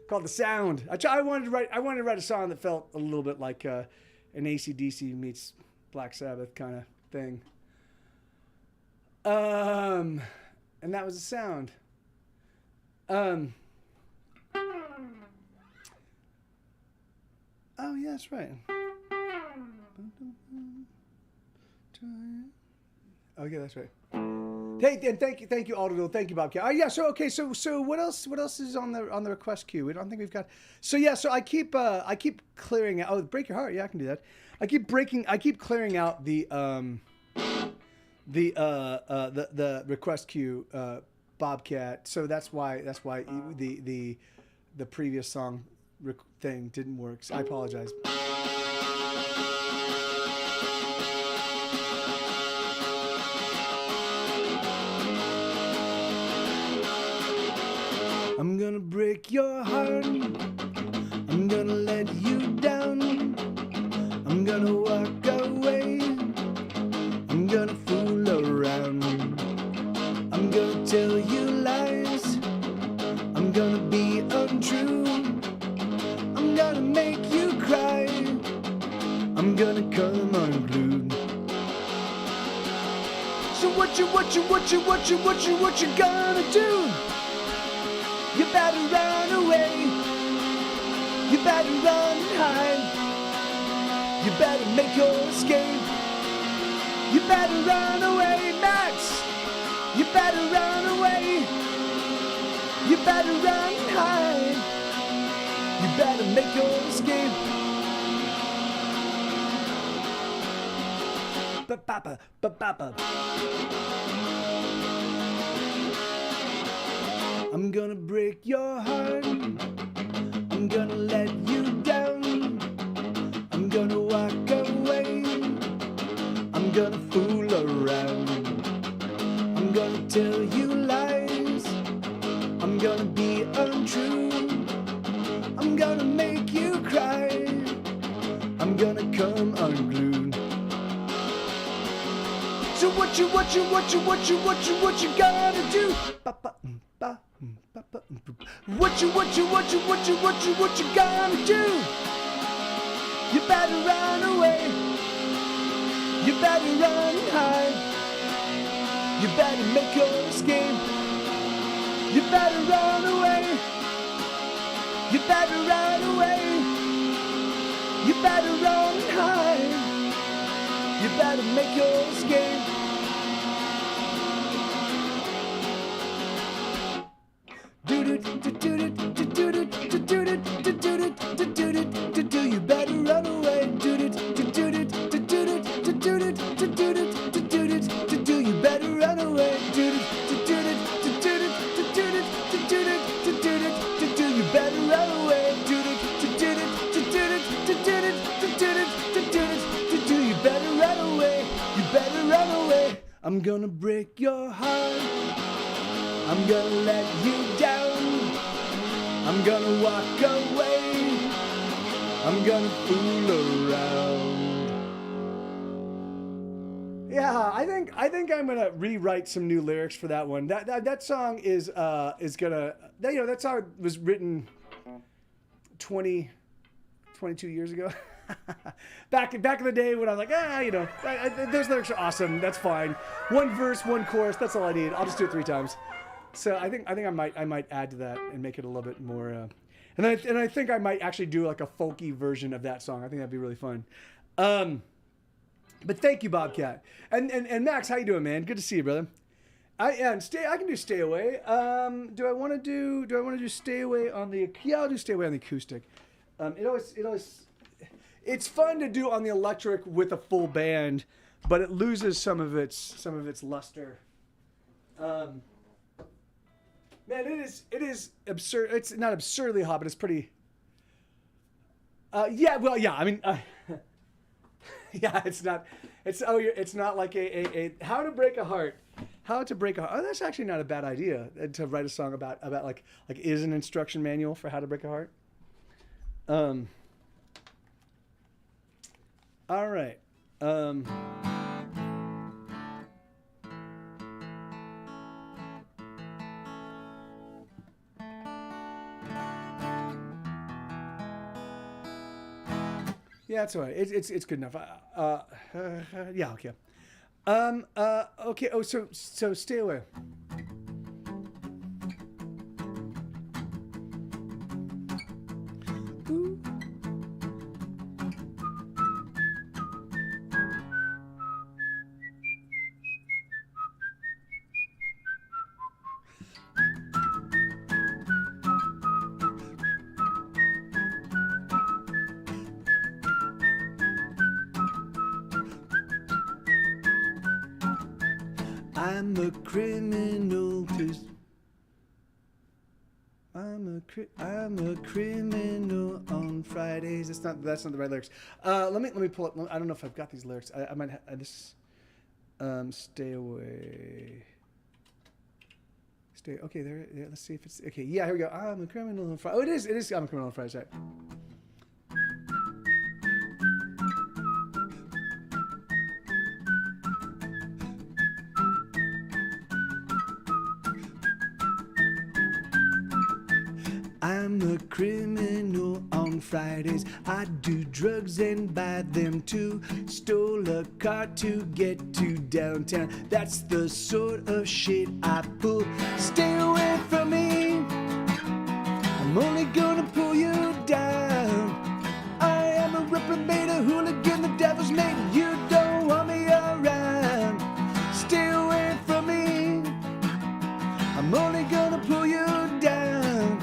Called The Sound. I wanted to write a song that felt a little bit like an AC/DC meets Black Sabbath kind of thing. And that was The Sound. Oh yeah, that's right. Oh yeah, that's right. Hey, and thank you, Alderville. Thank you, Bobcat. Yeah. So okay. So what else? What else is on the request queue? I don't think we've got. So yeah. So I keep clearing out. Oh, Break Your Heart. Yeah, I can do that. I keep clearing out the request queue, Bobcat. So that's why the previous song thing didn't work. So I apologize. I'm gonna break your heart. I'm gonna let you down. I'm gonna walk away. I'm gonna fool around. I'm gonna tell you lies. I'm gonna be untrue. I'm gonna make you cry. I'm gonna come unglued. So what you gonna do? You better run away. You better run and hide. You better make your escape. You better run away, Max. You better run away. You better run and hide. You better make your escape. Ba-ba-ba, ba-ba-ba. I'm gonna break your heart. I'm gonna let you down. I'm gonna walk away. I'm gonna fool around. I'm gonna tell you lies. I'm gonna be untrue. I'm gonna make you cry. I'm gonna come unglued. So what you gonna do? What you gonna do? You better run away. You better run and hide. You better make your escape. You better run away. You better run away. You better run and hide. You better make your escape. You better run away. You better run away. You better run away. You better run away. You better run away. I'm gonna break your heart. I'm gonna let you down. I'm gonna walk away. I'm gonna fool around. Yeah, I think I'm gonna rewrite some new lyrics for that one. That song is gonna, that song was written 22 years ago. back in the day when I was like, those lyrics are awesome. That's fine. One verse, one chorus. That's all I need. I'll just do it 3 times. So I think I might add to that and make it a little bit more. And I think I might actually do like a folky version of that song. I think that'd be really fun. But thank you, Bobcat. And Max, how you doing, man? Good to see you, brother. I can do Stay Away. Do I want to do Stay Away on the? Yeah, I'll do Stay Away on the acoustic. It's fun to do on the electric with a full band, but it loses some of its luster. Man, it is absurd. It's not absurdly hot, but it's pretty. Yeah. I mean, yeah. It's not like a How to Break a Heart How to break a heart. Oh, that's actually not a bad idea to write a song about like is an instruction manual for how to break a heart. All right. Yeah, it's all right. It's good enough. Yeah, okay. Okay. Oh, so stay away. Ooh. I'm a criminal 'cause I'm a criminal on Fridays. That's not the right lyrics. Let me pull up. I don't know if I've got these lyrics. I might have this. Stay away. Stay. Okay, there. Yeah, let's see if it's okay. Yeah, here we go. I'm a criminal on Friday. Oh, it is. It is. I'm a criminal on Fridays. Right. I'm a criminal on Fridays. I do drugs and buy them too. Stole a car to get to downtown. That's the sort of shit I pull. Stay away from me. I'm only gonna pull you down. I am a reprobated hooligan, the devil's mate. You don't want me around. Stay away from me. I'm only gonna pull you down.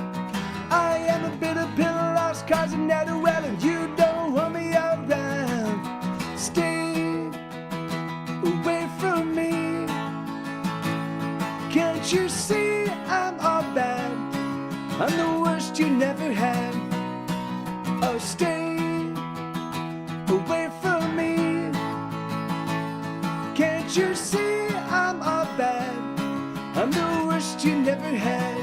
I am a bitter pill, lost cause and now well, and you don't want me around. Stay away from me. Can't you see I'm all bad? I'm the worst you never had. Oh, stay away from me. Can't you see I'm all bad? I'm the worst you never had.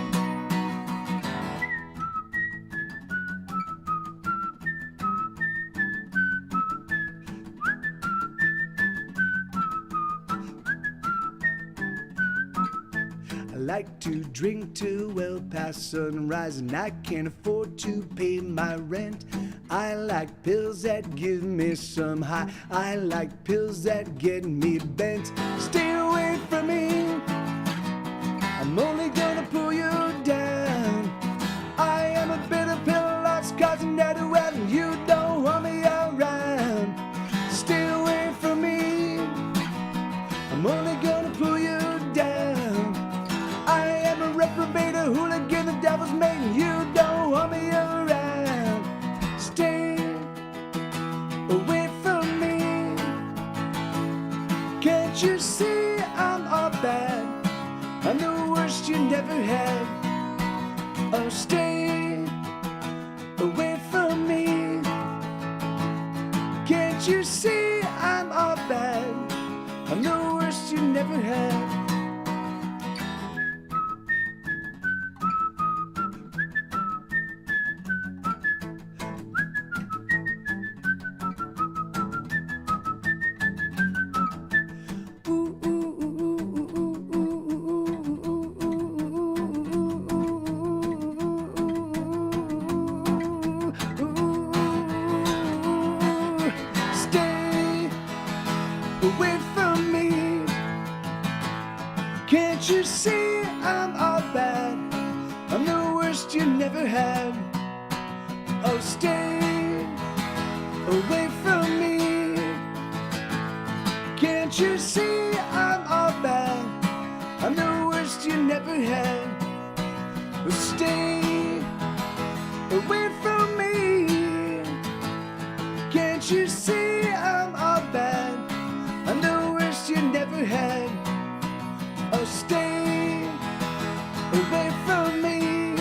I like to drink till well past sunrise, and I can't afford to pay my rent. I like pills that give me some high. I like pills that get me bent. Stay away from me. I'm only gonna pull you down. I am a bitter pill, lost cause and dead well, and you don't want me around. Stay away from me. I'm only gonna pull you down. I am a reprobated hooligan, the devil's mate, and you don't want me around. Stay away from me. Can't you see I'm all bad? I'm the worst you never had. Oh, stay away from me. Can't you see I'm all bad? I'm the worst you never had. Away from me. Can't you see I'm all bad? I'm the worst you never had. Oh, stay away from me. Can't you see I'm all bad? I'm the worst you never had. Oh, stay away from me. Can't you see I'm all bad? I'm the worst you never had. Oh, stay away from me.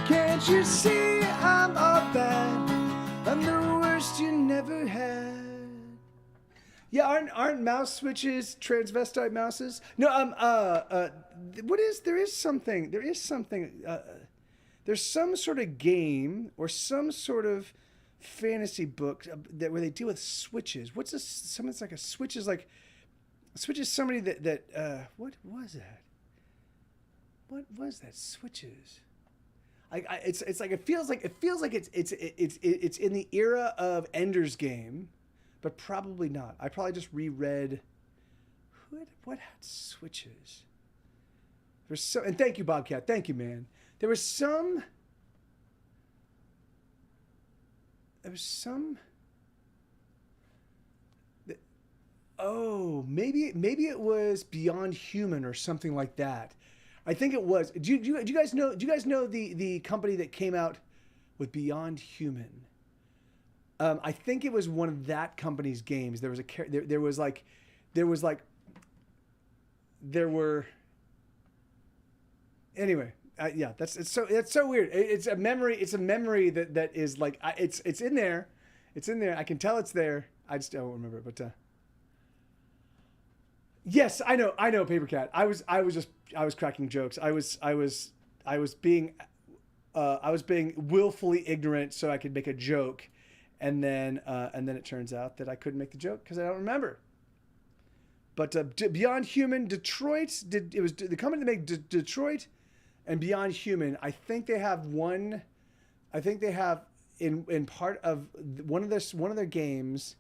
Can't you see I'm all bad? I'm the worst you never had. Yeah, aren't mouse switches transvestite mouses? No, what is there is something there's some sort of game or some sort of fantasy book that where they deal with switches. What's this? Something's like a switch is like a switch is somebody that what was that? What was that? Switches. It's like it feels like it's in the era of Ender's Game. But probably not. I probably just reread. What had switches? There's so, and thank you, Bobcat. Thank you, man. There was some. Oh, maybe it was Beyond Human or something like that. I think it was. Do you guys know? Do you guys know the company that came out with Beyond Human? I think it was one of that company's games. There were. Anyway, yeah, it's so weird. It's a memory. It's a memory that is like it's in there. It's in there. I can tell it's there. I just don't remember it. But yes, I know, Paper Cat. I was cracking jokes. I was being willfully ignorant so I could make a joke. And then it turns out that I couldn't make the joke because I don't remember. But Beyond Human, it was the company that made Detroit and Beyond Human. I think they have one. I think they have in part of one of their games.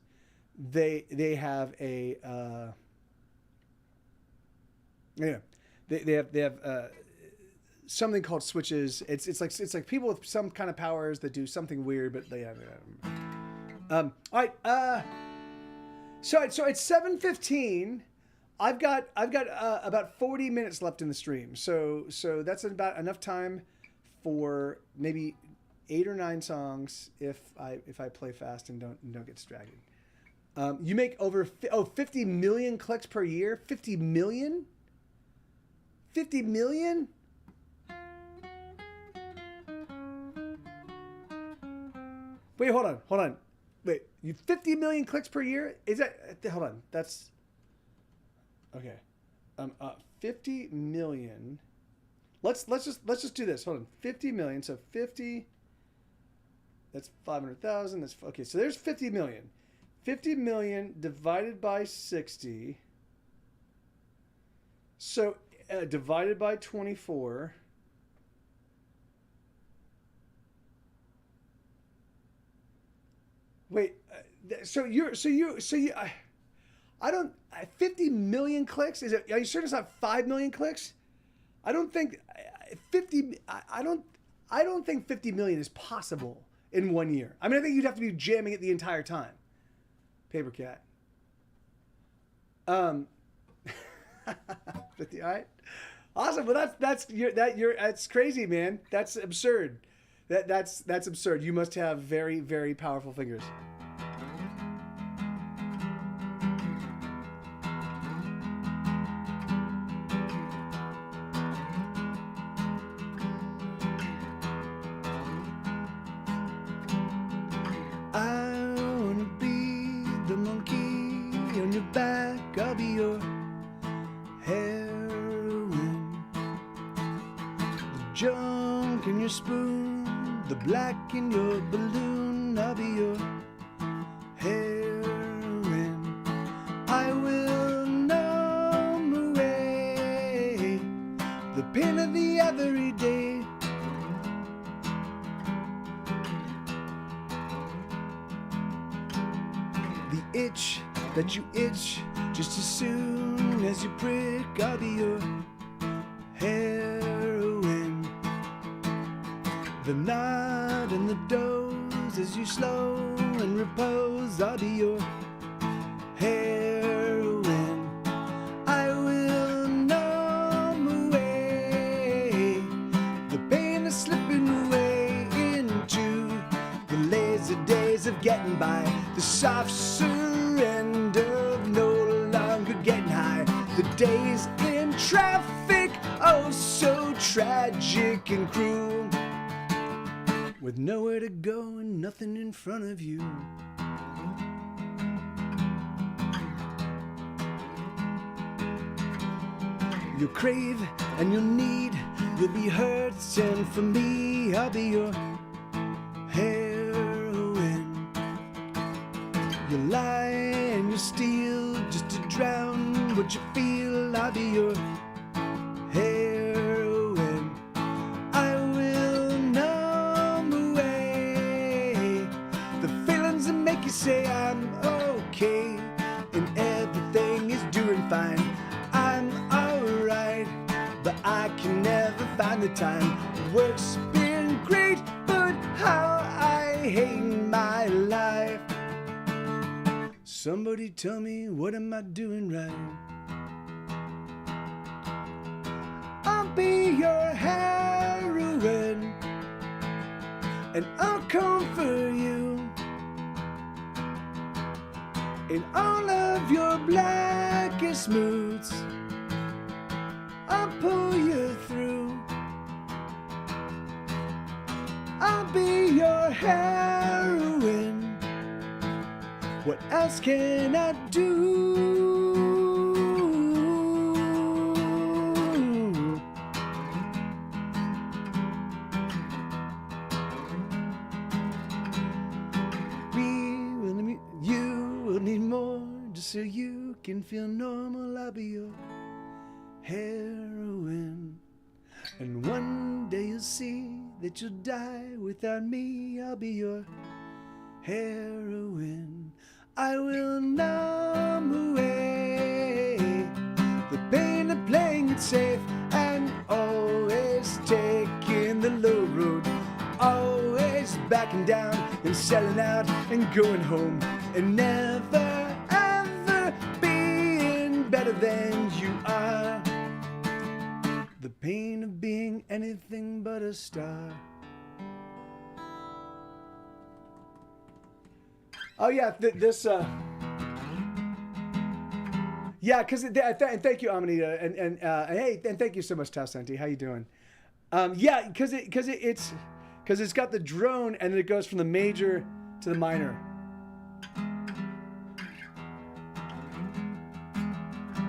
They have a. They have something called switches. It's like people with some kind of powers that do something weird, but they have. All right. So it's 7:15. I've got about 40 minutes left in the stream. So that's about enough time for maybe 8 or 9 songs if I play fast and don't get distracted. You make over 50 million clicks per year. 50 million. 50 million. Wait, hold on. Wait, you 50 million clicks per year? Is that? Hold on. That's okay. 50 million. Let's just do this. Hold on. 50 million. So 50. That's 500,000. That's okay. So there's 50 million. 50 million divided by 60. So divided by 24. Wait, I don't 50 million clicks? Are you certain it's not 5 million clicks? I don't think 50 I don't think 50 million is possible in 1 year. I mean, I think you'd have to be jamming it the entire time. Paper Cat. 50, all right. Awesome. Well, that's crazy, man. That's absurd. That's absurd. You must have very, very powerful fingers. I wanna be the monkey on your back. I'll be your heroine. The junk in your spoon. The black in your balloon, I'll be your heroine. I will numb away the pain of the everyday. The itch that you itch just as soon as you prick, I'll be your heroine. The nod and the doze as you slow and repose, I'll be your heroine. I will numb away the pain of slipping away into the lazy days of getting by, the soft surrender of no longer getting high, the days in traffic, oh so tragic and cruel, with nowhere to go and nothing in front of you. You'll crave and you'll need, you'll be hurt, and for me, I'll be your heroine. You lie and you steal just to drown what you feel, I'll be your heroine. I will numb away the feelings that make you say I'm okay, and everything is doing fine. I'm alright, but I can never find the time. Work's been great, but how I hate my life. Somebody tell me, what am I doing right? I'll be your heroine, and I'll come for you in all of your blackest moods. I'll pull you through. I'll be your heroine. What else can I do? You will need more just so you can feel normal. I'll be your heroine. And one day you'll see that you'll die without me. I'll be your heroine. I will numb away the pain of playing it safe and always taking the low road, always backing down and selling out and going home, and never ever being better than you are. The pain of being anything but a star. Oh yeah, yeah, because thank you, Amanita, and hey, and thank you so much, Tassenti. How you doing? Yeah, because it's got the drone, and then it goes from the major to the minor.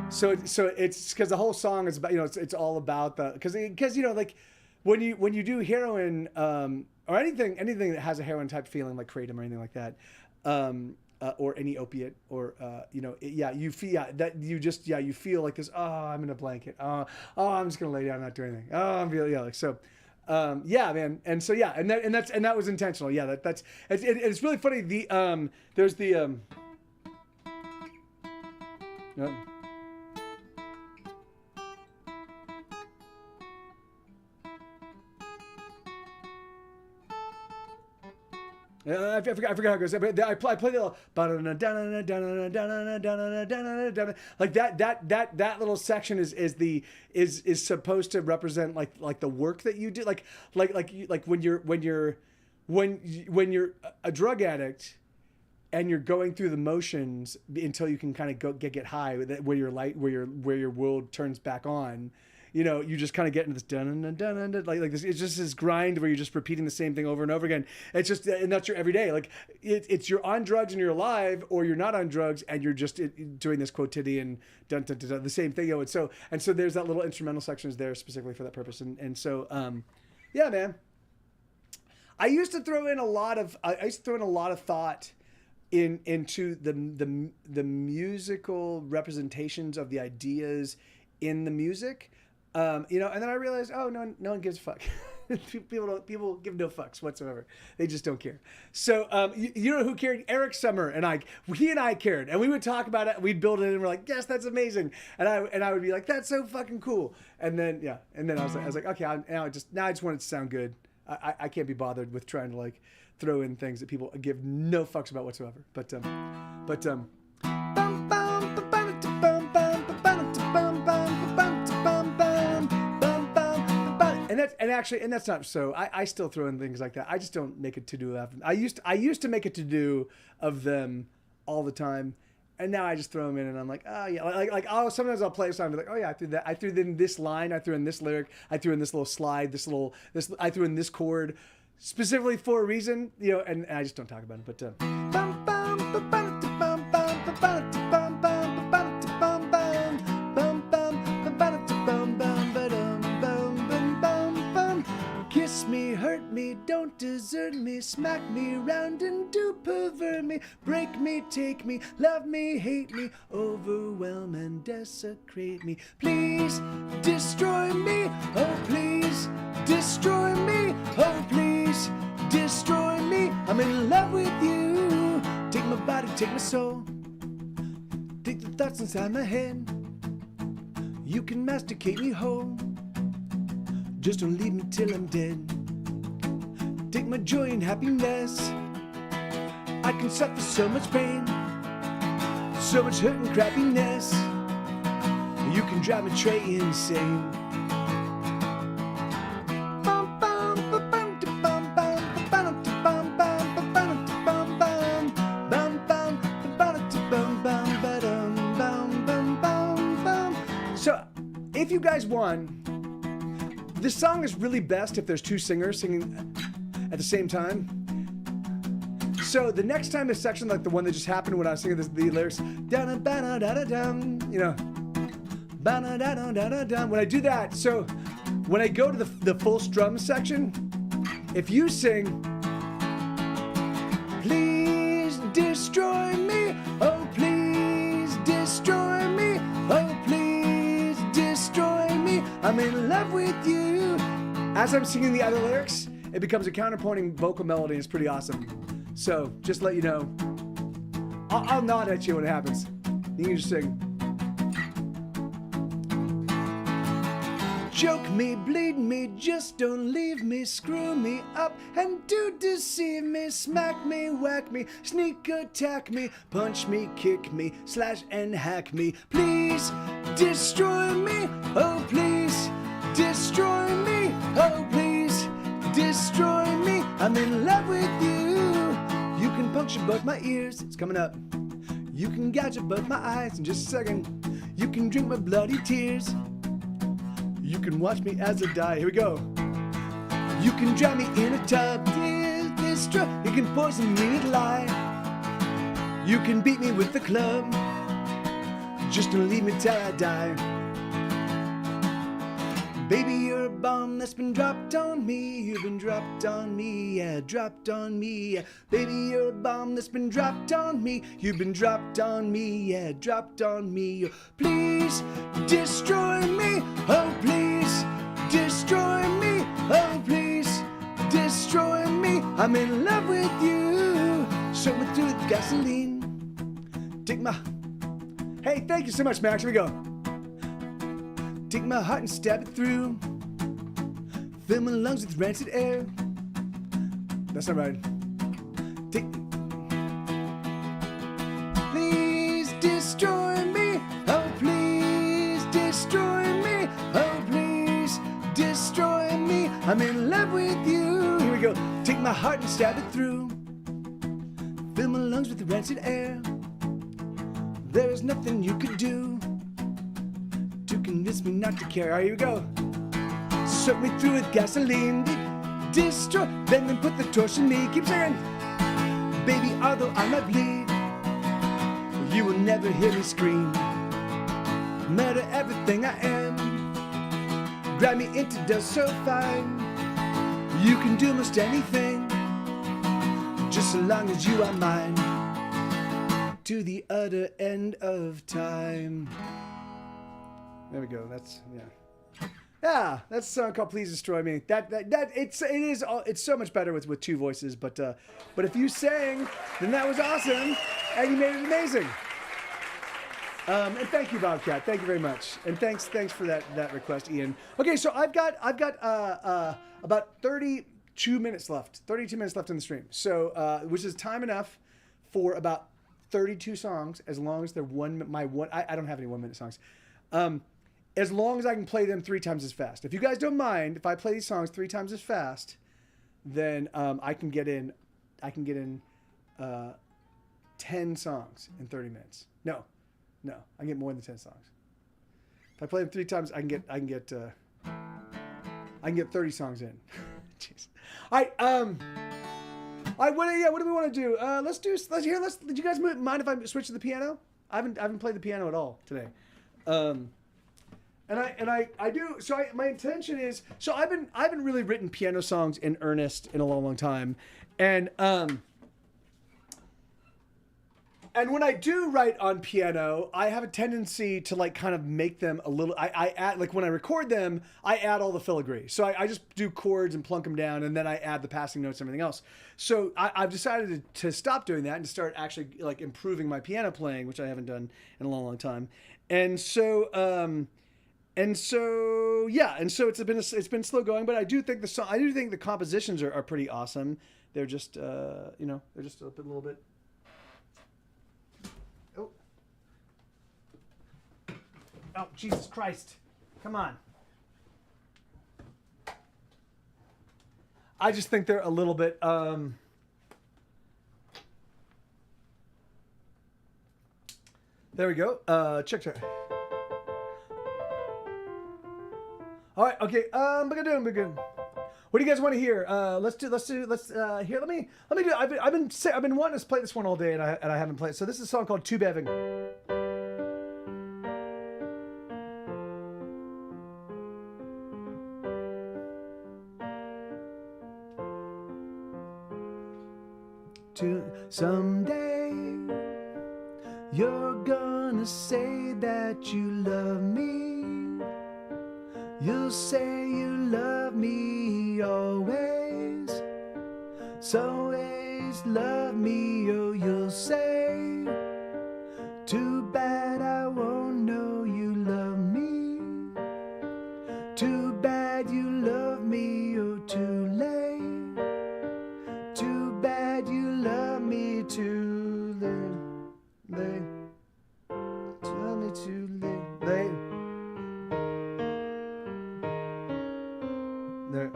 So it's because the whole song is about, it's all about the, because like when you do heroin or anything that has a heroin type feeling like kratom or anything like that. Or any opiate, or you feel that you feel like this. Oh, I'm in a blanket. Oh, I'm just gonna lay down and not do anything. Oh, I'm feeling like so. Yeah, man. And so yeah, and that was intentional. Yeah, it's really funny. There's the I forgot how it goes. I play the like that little section is supposed to represent like the work that you do, like when you're a drug addict and you're going through the motions until you can kind of get high, where your world turns back on. You just kind of get into this dun like this. It's just this grind where you're just repeating the same thing over and over again. It's just, and that's your everyday. Like it's you're on drugs and you're alive, or you're not on drugs and you're just doing this quotidian the same thing. And so there's that little instrumental sections there specifically for that purpose. And so yeah, man. I used to throw in a lot of thought into the musical representations of the ideas in the music. And then I realized, no one gives a fuck. People give no fucks whatsoever. They just don't care. So, you know who cared? Eric Summer and I cared, and we would talk about it. We'd build it, and we're like, yes, that's amazing. And I would be like, that's so fucking cool. And then I was like, okay, now I just want it to sound good. I can't be bothered with trying to like throw in things that people give no fucks about whatsoever. And that's not so. I still throw in things like that. I just don't make a to-do of them. I used to make a to-do of them all the time, and now I just throw them in, and I'm like, oh yeah, sometimes I'll play a song and be like, oh yeah, I threw that. I threw in this line. I threw in this lyric. I threw in this little slide. I threw in this chord specifically for a reason, and I just don't talk about it. But hurt me, smack me round and do pervert me, break me, take me, love me, hate me, overwhelm and desecrate me. Please destroy me, oh please destroy me, oh please destroy me. I'm in love with you. Take my body, take my soul, take the thoughts inside my head. You can masticate me whole, just don't leave me till I'm dead. Take my joy and happiness, I can suffer so much pain, so much hurt and crappiness. You can drive me Trey insane. So, if you guys won, this song is really best if there's two singers singing at the same time. So the next time a section like the one that just happened when I was singing the lyrics, you know, when I do that, so when I go to the full strum section, if you sing, please destroy me, oh please destroy me, oh please destroy me, I'm in love with you. As I'm singing the other lyrics, it becomes a counterpointing vocal melody. It's pretty awesome. So just let you know, I'll nod at you when it happens. You can just sing. Choke me, bleed me, just don't leave me, screw me up and do deceive me, smack me, whack me, sneak attack me, punch me, kick me, slash and hack me. Please destroy me, oh please destroy me, oh please destroy me. I'm in love with you. You can puncture both my ears, it's coming up. You can gouge out both my eyes in just a second. You can drink my bloody tears. You can watch me as I die. Here we go. You can drown me in a tub. You can poison me with lie. You can beat me with the club. Just don't leave me till I die. Baby, you're a bomb that's been dropped on me. You've been dropped on me, yeah, dropped on me, yeah. Baby, you're a bomb that's been dropped on me. You've been dropped on me, yeah, dropped on me. Please destroy me, oh please destroy me, oh please destroy me. I'm in love with you. Soak me through with gasoline. Take my... Hey, thank you so much, Max. Here we go. Take my heart and stab it through. Fill my lungs with rancid air. That's not right. Take... Please destroy me. Oh, please destroy me. Oh, please destroy me. I'm in love with you. Here we go. Take my heart and stab it through. Fill my lungs with rancid air. There is nothing you could do to convince me not to care. All right, here we go. Soak me through with gasoline. Destroy, then put the torch in me. Keep singing. Baby, although I might bleed, you will never hear me scream. Murder everything I am. Grab me into dust so fine. You can do most anything, just so long as you are mine. To the utter end of time. There we go. That's yeah. That's a song called "Please Destroy Me." It's so much better with two voices. But if you sang, then that was awesome, and you made it amazing. And thank you, Bobcat. Thank you very much. And thanks for that request, Ian. Okay, so I've got about 32 minutes left. 32 minutes left in the stream. So which is time enough for about 32 songs, as long as they're I don't have any 1 minute songs. As long as I can play them 3 times as fast. If you guys don't mind, if I play these songs 3 times as fast, then I can get in 10 songs in 30 minutes. No, I get more than 10 songs. If I play them 3 times, I can get 30 songs in. Jeez. All right. What do we want to do? Do you guys mind if I switch to the piano? I haven't played the piano at all today. I do. So my intention is, so I haven't really written piano songs in earnest in a long time, and when I do write on piano, I have a tendency to like kind of make them a little. I add, like when I record them, I add all the filigree. So I just do chords and plunk them down, and then I add the passing notes and everything else. So I've decided to stop doing that and to start actually like improving my piano playing, which I haven't done in a long time. And so yeah, and so it's been slow going, but I do think the compositions are pretty awesome. They're just they're just a little bit. Oh. Oh, Jesus Christ. Come on. I just think they're a little bit there we go. Check. All right, okay. We're good. What do you guys want to hear? Let's here. Let me do. I've been wanting to play this one all day, and I haven't played. So this is a song called "Too Bad." Someday you're gonna say that you love me. You'll say you love me always. So always love me, oh, you'll say. Too bad I won't know you love me. Too bad you love me, oh, too late. Too bad you love me too late. Tell me too late. There.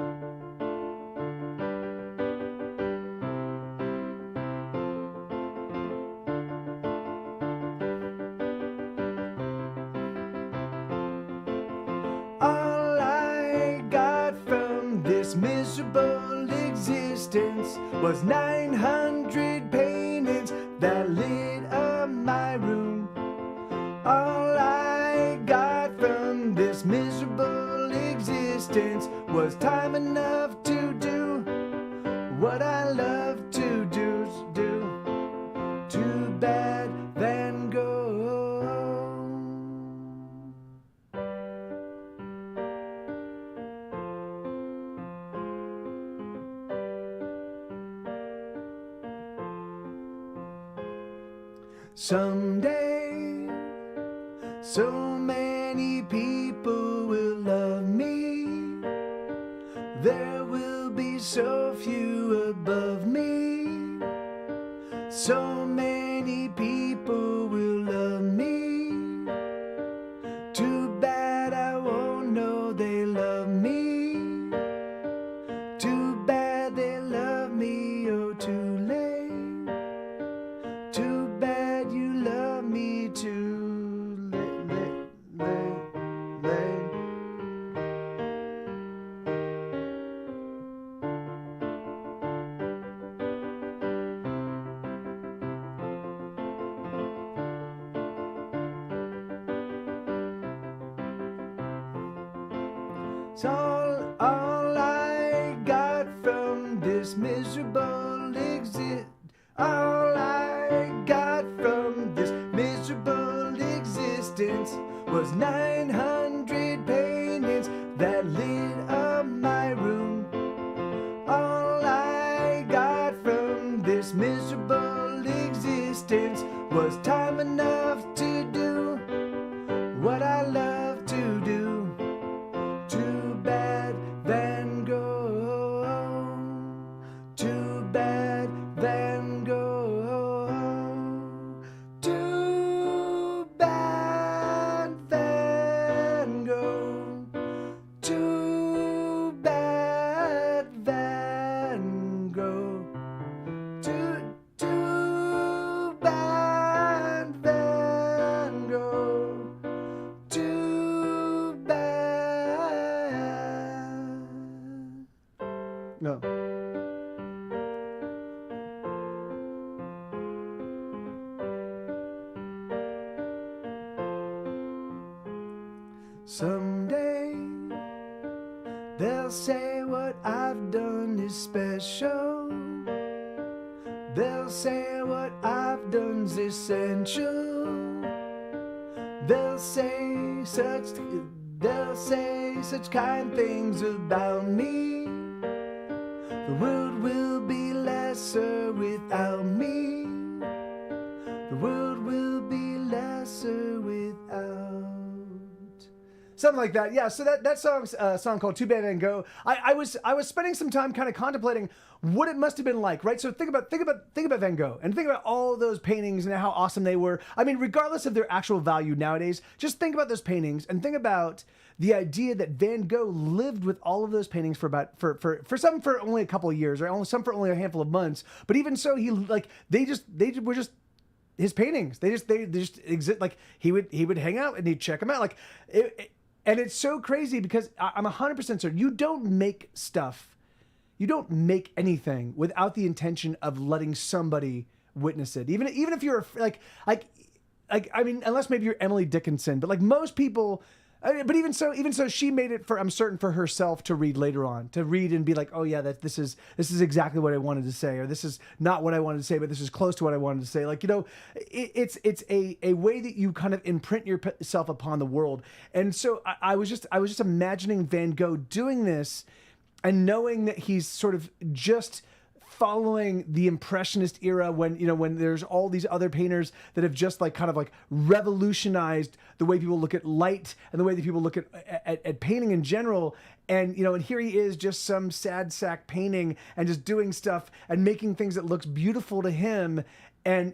All I got from this miserable existence was 900 paintings that lit up my room. All I got from this miserable existence was time enough to do what I love to do. Too bad Van Gogh. Someday, so many people will love me. There will be so few above me. So many people will love me. Too bad I won't know they love me. Too bad they love me, oh, too late. Too bad you love me too late. It's all I got from this miserable exist. All I got from this miserable existence was 900 paintings that lit up my room. All I got from this miserable existence was time enough to do what I love to do. Too bad Van Gogh. Too bad Van Gogh. Too bad Van Gogh. Too bad Van Gogh. Too bad Van Gogh. Too bad. No. Someday they'll say what I've done is special. They'll say what I've done's essential. They'll say such kind things about me. The world will be lesser without me. The world will be lesser without. Something like that, yeah. So that song's a song called "Too Bad Van Gogh." I was spending some time kind of contemplating what it must have been like, right? So think about Van Gogh and think about all those paintings and how awesome they were. I mean, regardless of their actual value nowadays, just think about those paintings and think about the idea that Van Gogh lived with all of those paintings for some for only a couple of years, or some for only a handful of months. But even so, they were just his paintings. They just exist. Like he would hang out and he'd check them out. And it's so crazy because I'm 100% certain you don't make stuff, you don't make anything without the intention of letting somebody witness it. Even if you're I mean, unless maybe you're Emily Dickinson, but like most people. But even so, she made it I'm certain, for herself to read later on, to read and be like, oh yeah, this is exactly what I wanted to say, or this is not what I wanted to say, but this is close to what I wanted to say. Like, you know, it's a way that you kind of imprint yourself upon the world. And so I was just imagining Van Gogh doing this, and knowing that he's sort of just following the Impressionist era, when there's all these other painters that have just kind of revolutionized the way people look at light and the way that people look at painting in general. And and here he is, just some sad sack painting and just doing stuff and making things that looks beautiful to him. And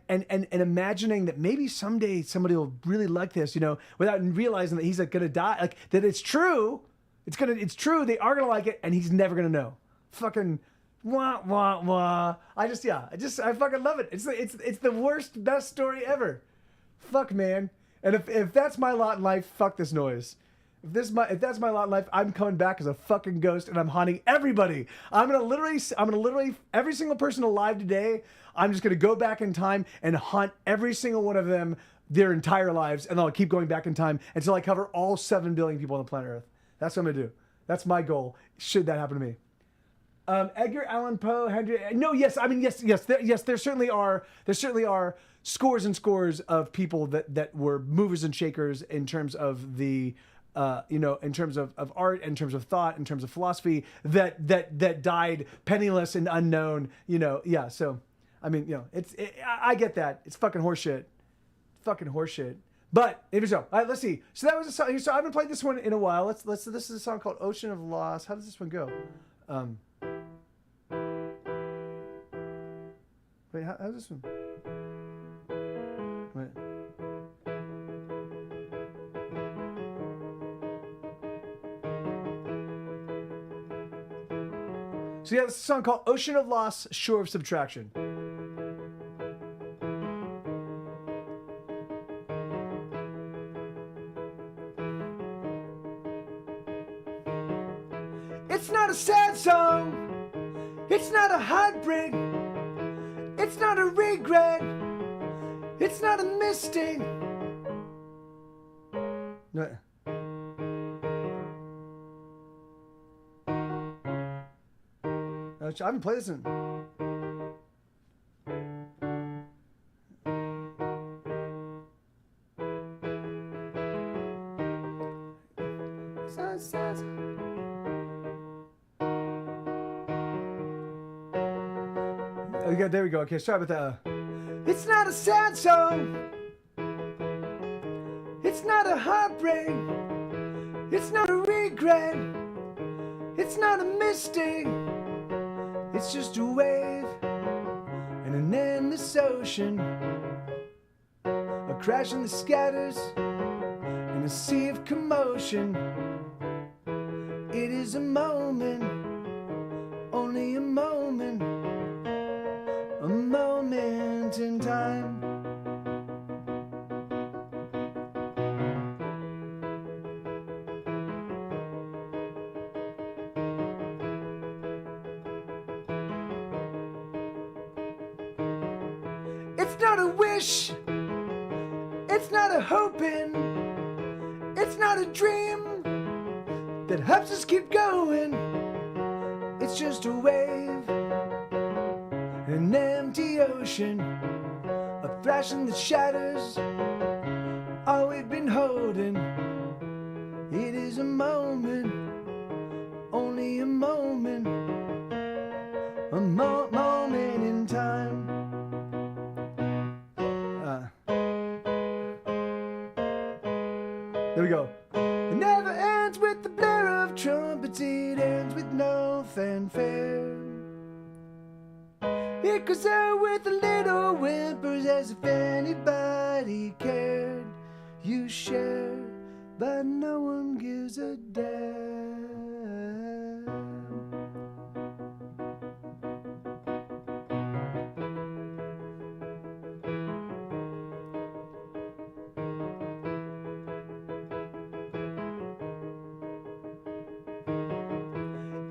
imagining that maybe someday somebody will really like this, without realizing that he's gonna die, like that it's true. It's true. They are gonna like it, and he's never gonna know. Fucking. Wah, wah, wah. I fucking love it. It's the worst, best story ever. Fuck, man. And if that's my lot in life, fuck this noise. If that's my lot in life, I'm coming back as a fucking ghost and I'm haunting everybody. I'm gonna literally every single person alive today, I'm just gonna go back in time and haunt every single one of them their entire lives, and I'll keep going back in time until I cover all 7 billion people on the planet Earth. That's what I'm gonna do. That's my goal, should that happen to me. Edgar Allan Poe, Henry. No, yes. I mean, yes. There certainly are scores and scores of people that were movers and shakers in terms of the, in terms of art, in terms of thought, in terms of philosophy, that died penniless and unknown. Yeah. So, I mean, I get that. It's fucking horseshit. Fucking horseshit. But here so. All right, let's see. So that was a song. So I haven't played this one in a while. This is a song called "Ocean of Loss." How does this one go? Wait, how's this one? Wait. So yeah, this is a song called "Ocean of Loss, Shore of Subtraction." It's not a sad song. It's not a heartbreak. It's not a regret. It's not a mistake. No. I haven't played this in. Okay, there we go. Okay, sorry about that. It's not a sad song. It's not a heartbreak. It's not a regret. It's not a mistake. It's just a wave and an endless ocean, a crash in the scatters in a sea of commotion. It is a moment, only a moment in time. It's not a wish, it's not a hoping, It's not a dream that helps us keep going. It's just a wave, an empty ocean, a thrashing that shatters all we've been holding. It is a moment, only a moment, a moment in time. There we go. It never ends with the blare of trumpets, it ends with no fanfare. It goes out with a little whimpers as if anybody cared. You share, but no one gives a damn.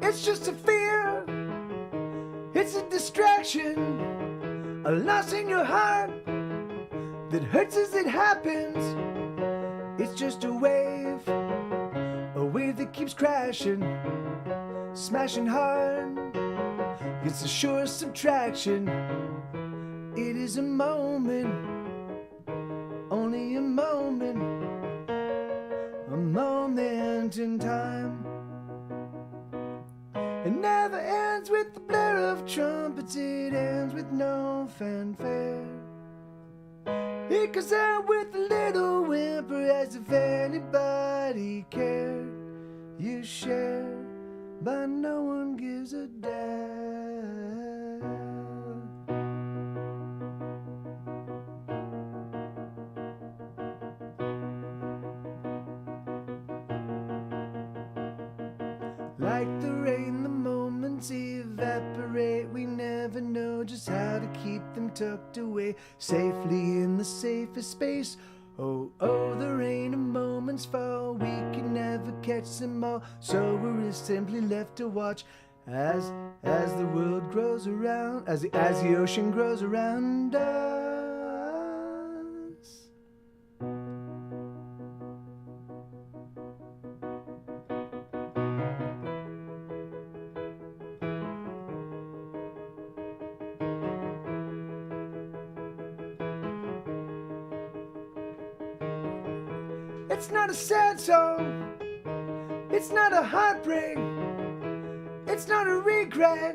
It's just a fear, it's a distraction, a loss in your heart that hurts as it happens. It's just a wave that keeps crashing, smashing hard. It's a sure subtraction. It is a moment, only a moment in time. It never ends with the blare of trumpets, it ends with no fanfare. It goes out with a little whimper as if anybody cared. You share, but no one gives a damn. Like the rain, the moments evaporate. We never know just how to keep them tucked away safely in the safest space. Oh, the rain of moments fall. We can never catch them all, so we're simply left to watch as the world grows around, as the ocean grows around us. It's not a sad song, it's not a heartbreak, it's not a regret,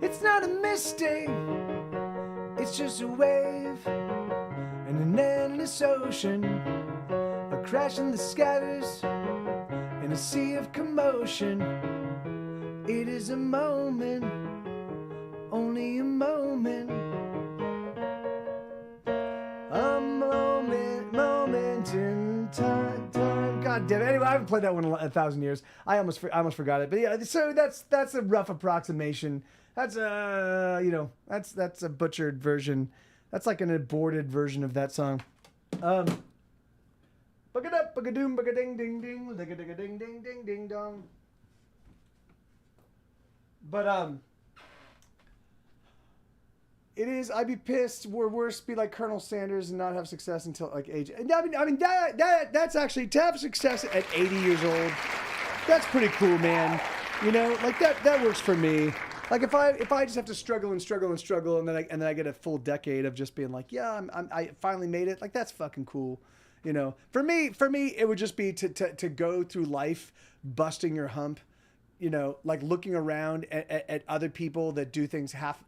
it's not a mistake. It's just a wave and an endless ocean, a crashing that scatters in a sea of commotion. It is a moment, only a moment, moment in time. God damn it. Anyway, I haven't played that one in 1,000 years. I almost forgot it. But yeah, so that's a rough approximation. That's that's a butchered version. That's like an aborted version of that song. Bugga up, bugga doom, bugga ding ding ding, digga digga ding ding ding ding dong. But it is. I'd be pissed. We're worse. Be like Colonel Sanders and not have success until like age. And I mean that's actually to have success at 80 years old. That's pretty cool, man. You know, like that works for me. Like if I just have to struggle and then I get a full decade of just being like, yeah, I finally made it. Like that's fucking cool. You know, for me it would just be to go through life busting your hump. You know, like looking around at other people that do things half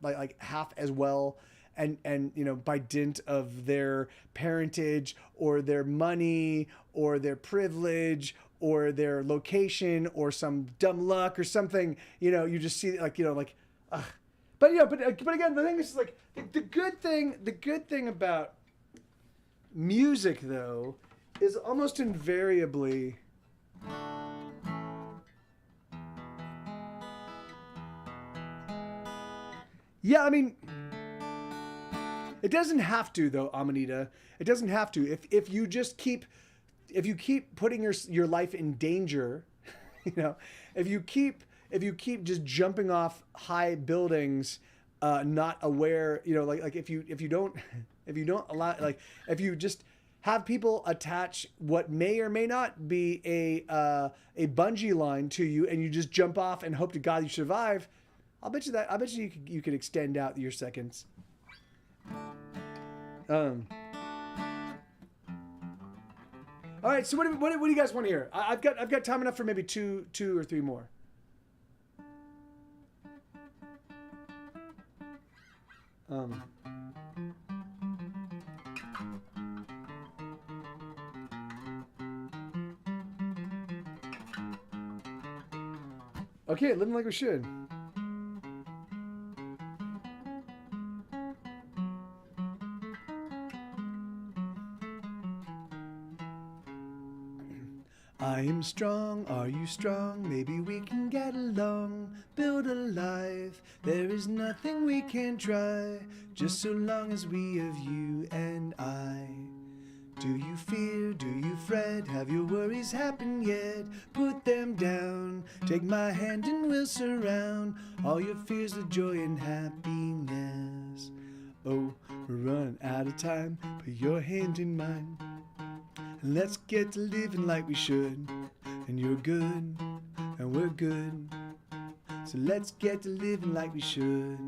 as well, and you know, by dint of their parentage or their money or their privilege or their location or some dumb luck or something, you know, you just see like, you know, like, ugh. But you know, but again, the thing is like the good thing about music though is almost invariably. Yeah, I mean, it doesn't have to though, Amanita. It doesn't have to. If you keep putting your life in danger, you know, if you keep just jumping off high buildings, not aware, you know, like if you don't allow, like if you just have people attach what may or may not be a bungee line to you, and you just jump off and hope to God you survive. I bet you you could extend out your seconds. All right, so what do you guys want to hear? I've got time enough for maybe two or three more. Okay, living like we should. I am strong, are you strong? Maybe we can get along, build a life. There is nothing we can't try, just so long as we have you and I. Do you fear? Do you fret? Have your worries happened yet? Put them down, take my hand and we'll surround all your fears with joy and happiness. Oh, we're running out of time, put your hand in mine. And let's get to living like we should. And you're good, and we're good. So let's get to living like we should.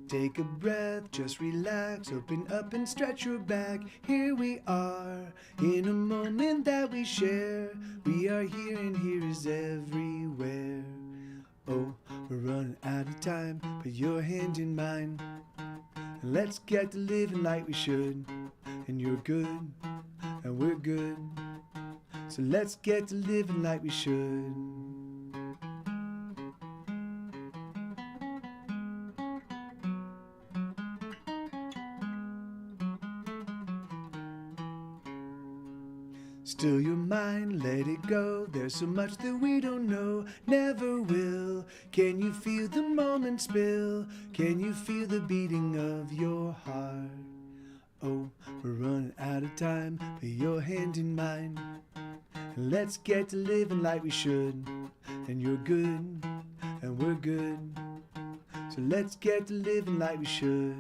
Take a breath, just relax, open up and stretch your back. Here we are, in a moment that we share. We are here and here is everywhere. Oh, we're running out of time, put your hand in mine. And let's get to living like we should. And you're good, and we're good. So let's get to living like we should. Still your mind, let it go. There's so much that we don't know, never will. Can you feel the moment spill? Can you feel the beating of your heart? Oh, we're running out of time, put your hand in mine. And let's get to living like we should. And you're good, and we're good. So let's get to living like we should.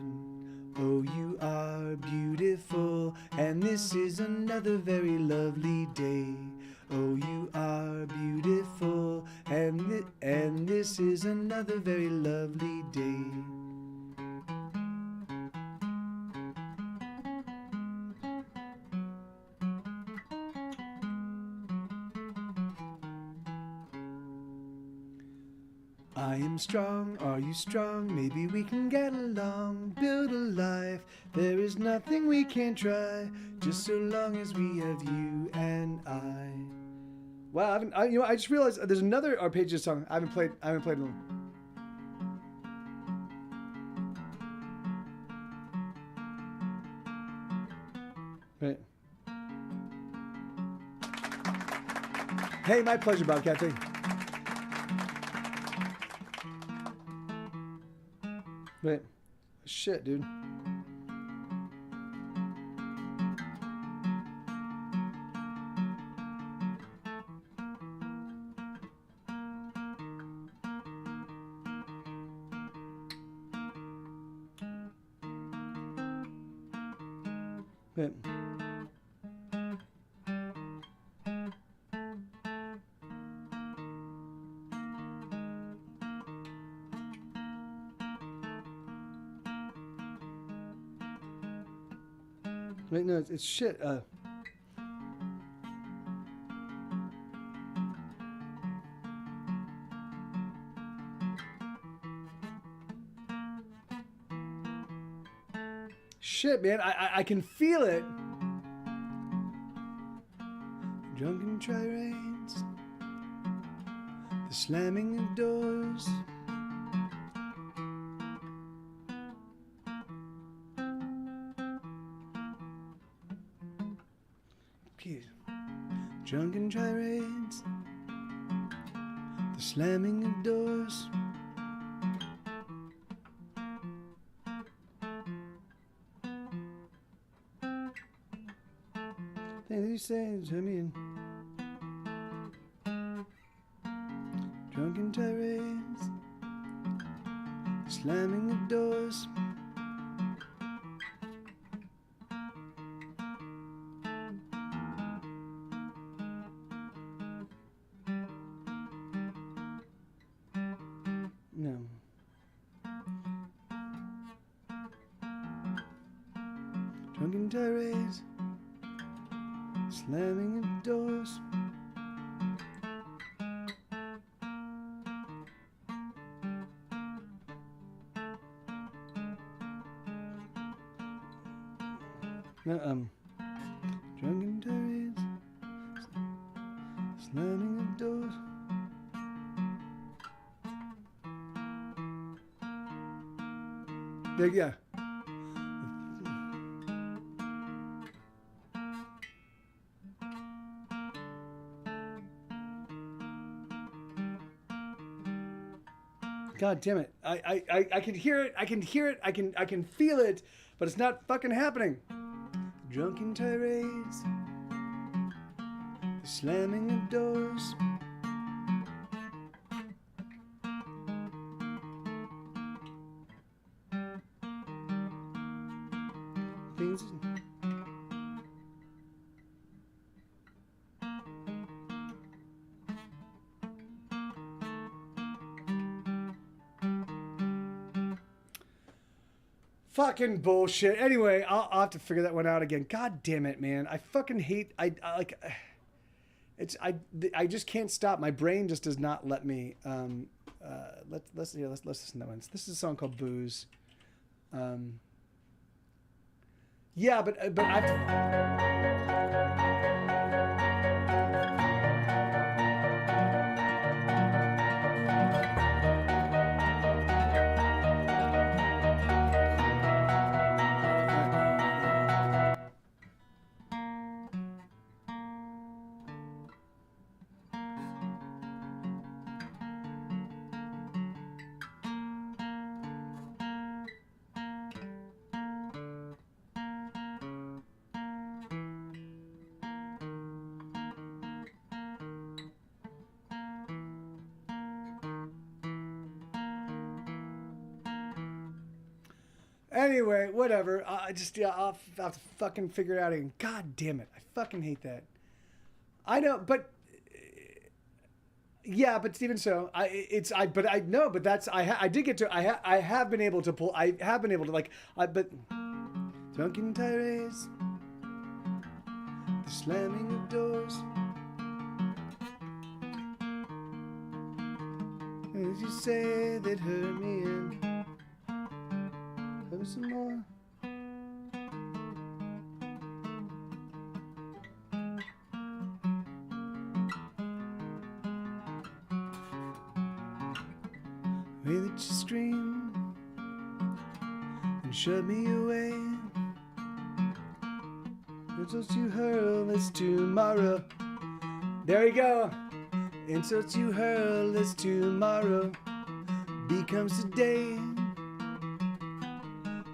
Oh, you are beautiful, and this is another very lovely day. Oh, you are beautiful, and this is another very lovely day. I am strong, are you strong? Maybe we can get along, build a life. There is nothing we can't try, just so long as we have you and I. Wow, I just realized there's another Arpeggios song I haven't played in a little. Right. Hey, my pleasure, Bobcat. Thank you. Wait. Shit, dude. Wait. Wait, no, it's shit. Shit, man, I can feel it. Drunken tirades, the slamming of doors. Drunken tirades, the slamming of doors. Things you say to me. Drunken tirades, the slamming of doors. Drunken tirades, slamming of doors. Drunken tirades, slamming of doors. There, yeah. God damn it. I can hear it. I can hear it. I can feel it, but it's not fucking happening. Drunken tirades, the slamming of doors. Things. Fucking bullshit. Anyway, I'll have to figure that one out again. God damn it, man. I fucking hate. I like. It's I just can't stop. My brain just does not let me. Let's listen to that one. This is a song called Booze. Yeah, but I've. Anyway, whatever. I'll have to fucking figure it out again. God damn it. I fucking hate that. I know, but yeah, but even so, I did get to, I have been able to pull, I have been able to but drunken tirades, the slamming of doors. As you say, that hurt me and some more. Way that you scream and shut me away. Insults you hurl as tomorrow. There you go. Insults you hurl as tomorrow becomes today.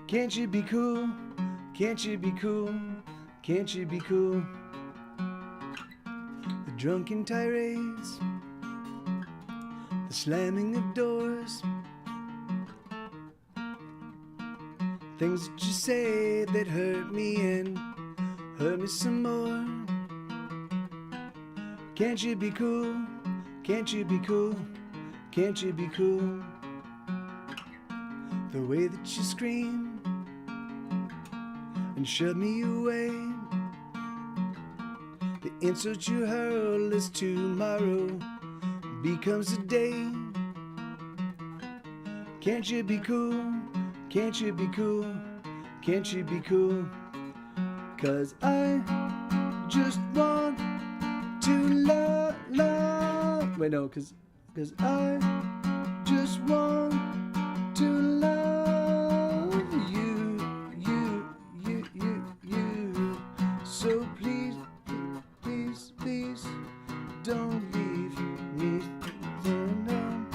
Can't you be cool? Can't you be cool? Can't you be cool? The drunken tirades, the slamming of doors, things that you say that hurt me and hurt me some more. Can't you be cool? Can't you be cool? Can't you be cool? The way that you scream and shut me away, the insult you hurl as tomorrow becomes today. Can't you be cool? Can't you be cool? Can't you be cool? 'Cause I just want to love. Wait, no, 'cause I just want to love you. So please, please, please, don't leave me alone.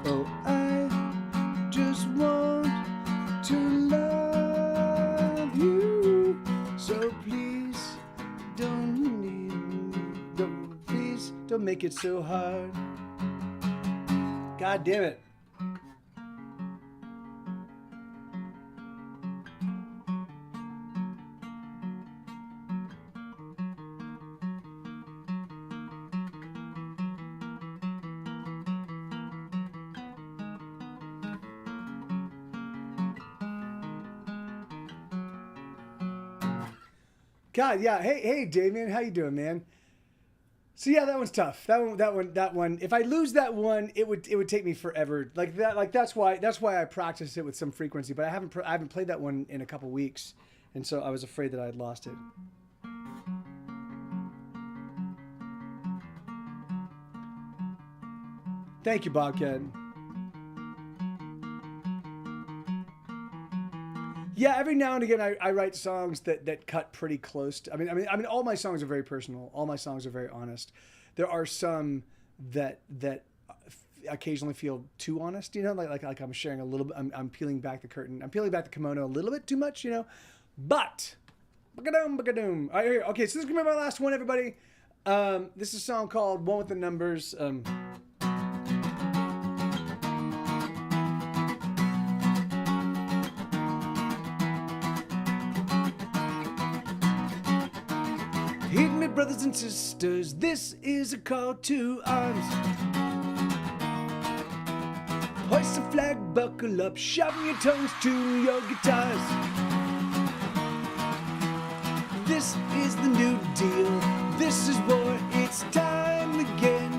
Oh, I just want to love you. So please, don't make it so hard. God damn it. God, yeah. Hey, Damien, how you doing, man? So yeah, that one's tough. That one. If I lose that one, it would take me forever. Like that. Like that's why I practice it with some frequency. But I haven't played that one in a couple weeks, and so I was afraid that I'd lost it. Thank you, Bobcat. Yeah, every now and again I write songs that cut pretty close to, I mean all my songs are very personal. All my songs are very honest. There are some that occasionally feel too honest, you know, like I'm sharing a little bit, I'm peeling back the curtain. I'm peeling back the kimono a little bit too much, you know. But ba-ga-doom. All right, here. Okay, so this is gonna be my last one, everybody. This is a song called One with the Numbers. Heed me, brothers and sisters, this is a call to arms. Hoist the flag, buckle up, sharpen your tongues to your guitars. This is the New Deal, this is war, it's time again.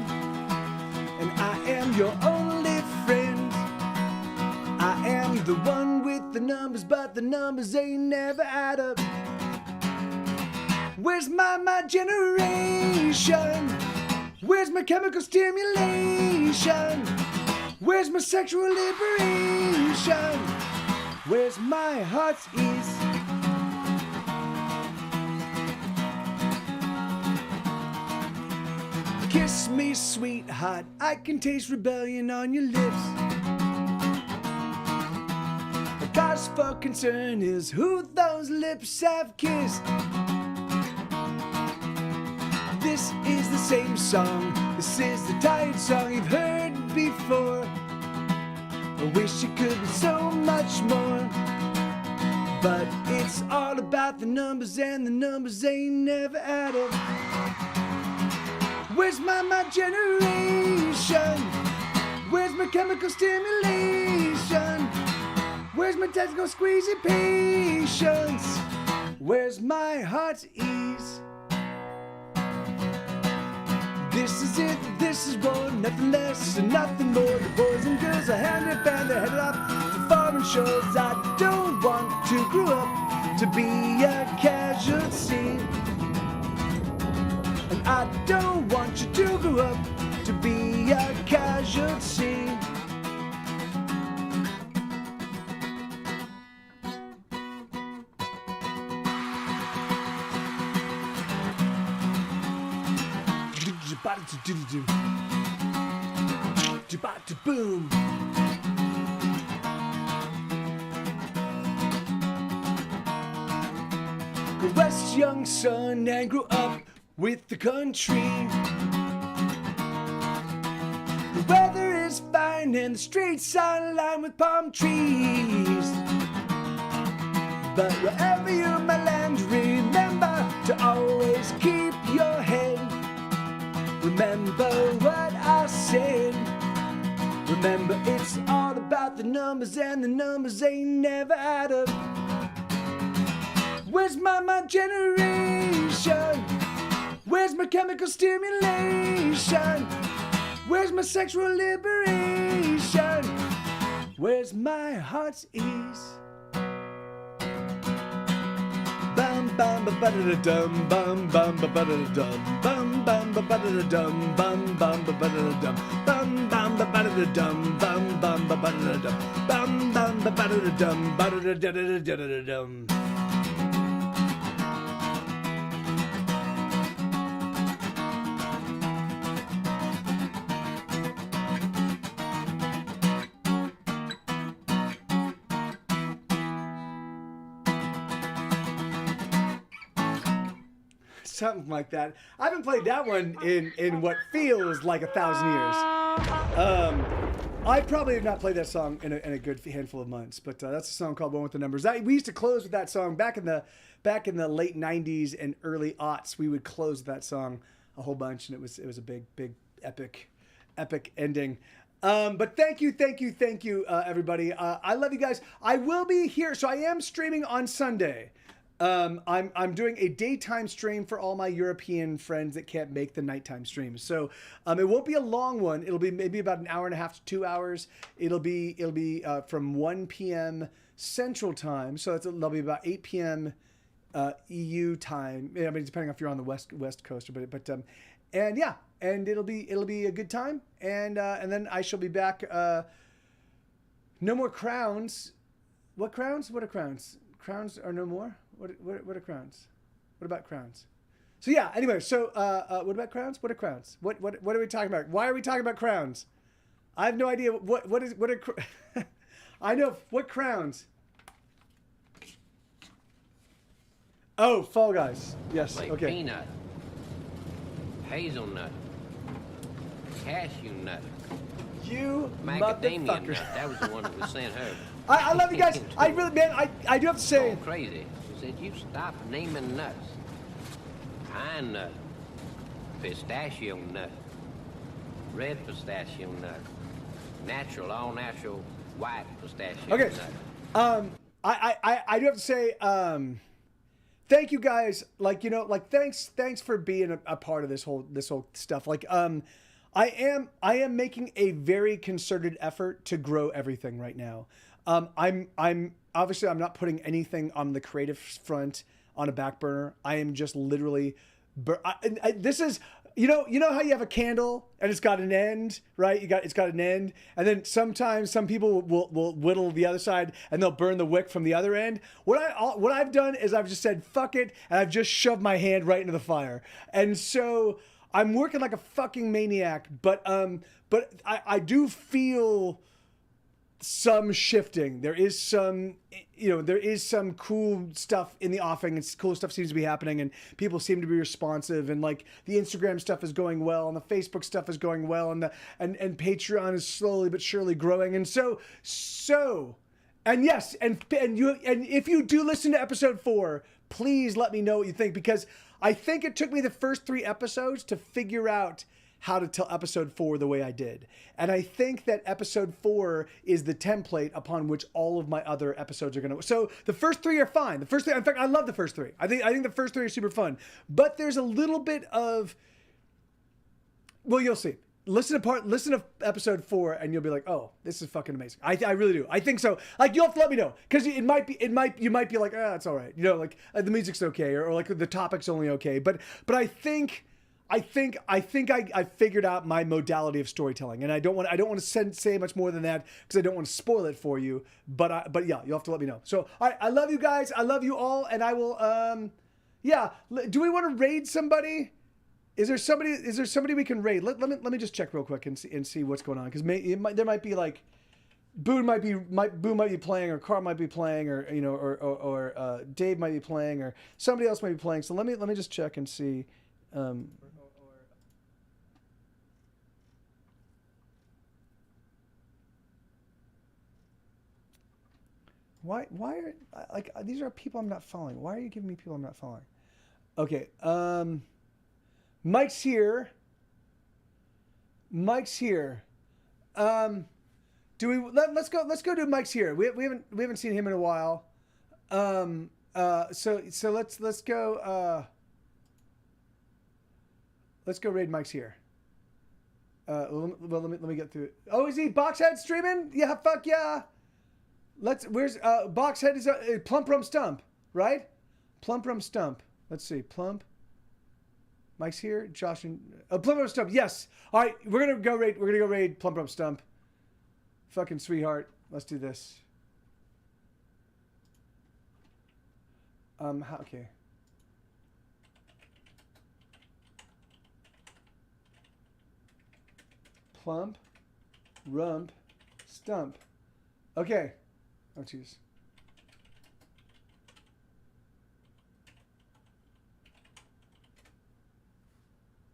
And I am your only friend. I am the one with the numbers, but the numbers ain't never add up. Where's my generation? Where's my chemical stimulation? Where's my sexual liberation? Where's my heart's ease? Kiss me, sweetheart, I can taste rebellion on your lips. The cause for concern is who those lips have kissed. This is the same song, this is the tired song you've heard before. I wish it could be so much more, but it's all about the numbers and the numbers ain't never add up. Where's my generation? Where's my chemical stimulation? Where's my technical squeezy patience? Where's my heart's ease? This is it, this is war, nothing less and nothing more. The boys and girls are hand in hand, they're headed off to foreign shores. I don't want to grow up to be a casualty, and I don't want you to grow up to be a casualty. Boom. The West young son and grew up with the country. The weather is fine and the streets are lined with palm trees. But wherever you're, my land, remember to always keep your head. Remember what I said. Remember, it's all about the numbers, and the numbers ain't never add up. Where's my generation? Where's my chemical stimulation? Where's my sexual liberation? Where's my heart's ease? Bum bum ba ba da dum, bum bum ba ba da dum, bum bum ba ba da dum, bum bum ba ba da dum, bum bum ba ba da dum, bum bum ba ba da dum, bum bum ba ba da dum, ba da da da da da dum. Something like that. I haven't played that one in what feels like 1,000 years. I probably have not played that song in a good handful of months, but that's a song called One with the Numbers. We used to close with that song back in the late 90s and early aughts. We would close with that song a whole bunch, and it was a big epic ending. But thank you, everybody. I love you guys. I will be here, so I am streaming on Sunday. I'm doing a daytime stream for all my European friends that can't make the nighttime streams. So it won't be a long one. It'll be maybe about an hour and a half to 2 hours. It'll be from 1 p.m. Central Time. So that'll be about 8 p.m. EU time. I mean, depending if you're on the West Coast, and yeah, and it'll be a good time. And then I shall be back. No more crowns. What crowns? What are crowns? Crowns are no more. What are crowns? What about crowns? So yeah. Anyway, so what about crowns? What are crowns? What are we talking about? Why are we talking about crowns? I have no idea. What are I know what crowns. Oh, Fall Guys. Yes. Like okay. Peanut, hazelnut, cashew nut, You macadamia motherfucker. nut. That was the one that was sent her. I love you guys. I really, man, I do have to say. Going crazy. She said, "You stop naming nuts. Pine nut, pistachio nut, red pistachio nut, natural, all natural, white pistachio Okay. nut." I do have to say, thank you guys. Like, you know, like thanks for being a part of this whole stuff. Like, I am making a very concerted effort to grow everything right now. I'm obviously I'm not putting anything on the creative front on a back burner. I am just literally, this is, you know how you have a candle and it's got an end, right? It's got an end, and then sometimes some people will whittle the other side and they'll burn the wick from the other end. What I've done is I've just said fuck it, and I've just shoved my hand right into the fire, and so I'm working like a fucking maniac. But I do feel some shifting. There is some cool stuff in the offing, and cool stuff seems to be happening, and people seem to be responsive, and like the Instagram stuff is going well, and the Facebook stuff is going well, and Patreon is slowly but surely growing. And so and yes, and if you do listen to episode 4, please let me know what you think, because I think it took me the first 3 episodes to figure out how to tell episode 4 the way I did. And I think that episode 4 is the template upon which all of my other episodes are going to. So the first 3 are fine. The first 3, in fact, I love the first 3. I think the first 3 are super fun. But there's a little bit of, well, you'll see. Listen to episode 4 and you'll be like, oh, this is fucking amazing. I really do. I think so. Like, you'll have to let me know, because you might be like, it's all right. You know, like the music's okay, or like the topic's only okay. But I think I figured out my modality of storytelling, and I don't want to say much more than that, because I don't want to spoil it for you. But yeah, you'll have to let me know. So I love you guys. I love you all, and I will. Yeah. Do we want to raid somebody? Is there somebody we can raid? Let me just check real quick and see what's going on, because there might be like Boone might be playing, or Carl might be playing, or you know, or Dave might be playing, or somebody else might be playing. So let me just check and see. Why are, like, these are people I'm not following. Why are you giving me people I'm not following? Okay. Mike's here. Let's go do Mike's here. We haven't seen him in a while. So let's go raid Mike's here. Well, let me get through it. Oh, is he Boxhead streaming? Yeah, fuck yeah. Where's Boxhead is Plump Rum Stump, right? Plump Rum Stump. Let's see. Plump. Mike's here. Josh and Plump Rum Stump. Yes. All right, we're gonna go raid Plump Rum Stump. Fucking sweetheart. Let's do this. Okay. Plump Rump Stump. Okay. Oh, jeez.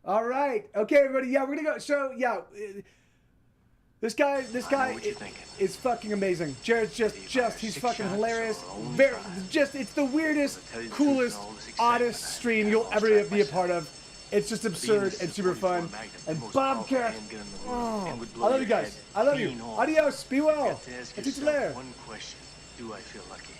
All right. Okay, everybody. Yeah, we're gonna go. So, yeah, this guy is fucking amazing. Jared's he's fucking hilarious. It's the weirdest, coolest, oddest stream you'll ever be a part of. It's just absurd and super fun. And Bobcat, I love you guys. I love you. Adios. Be well. I'll see you later. One question: do I feel lucky?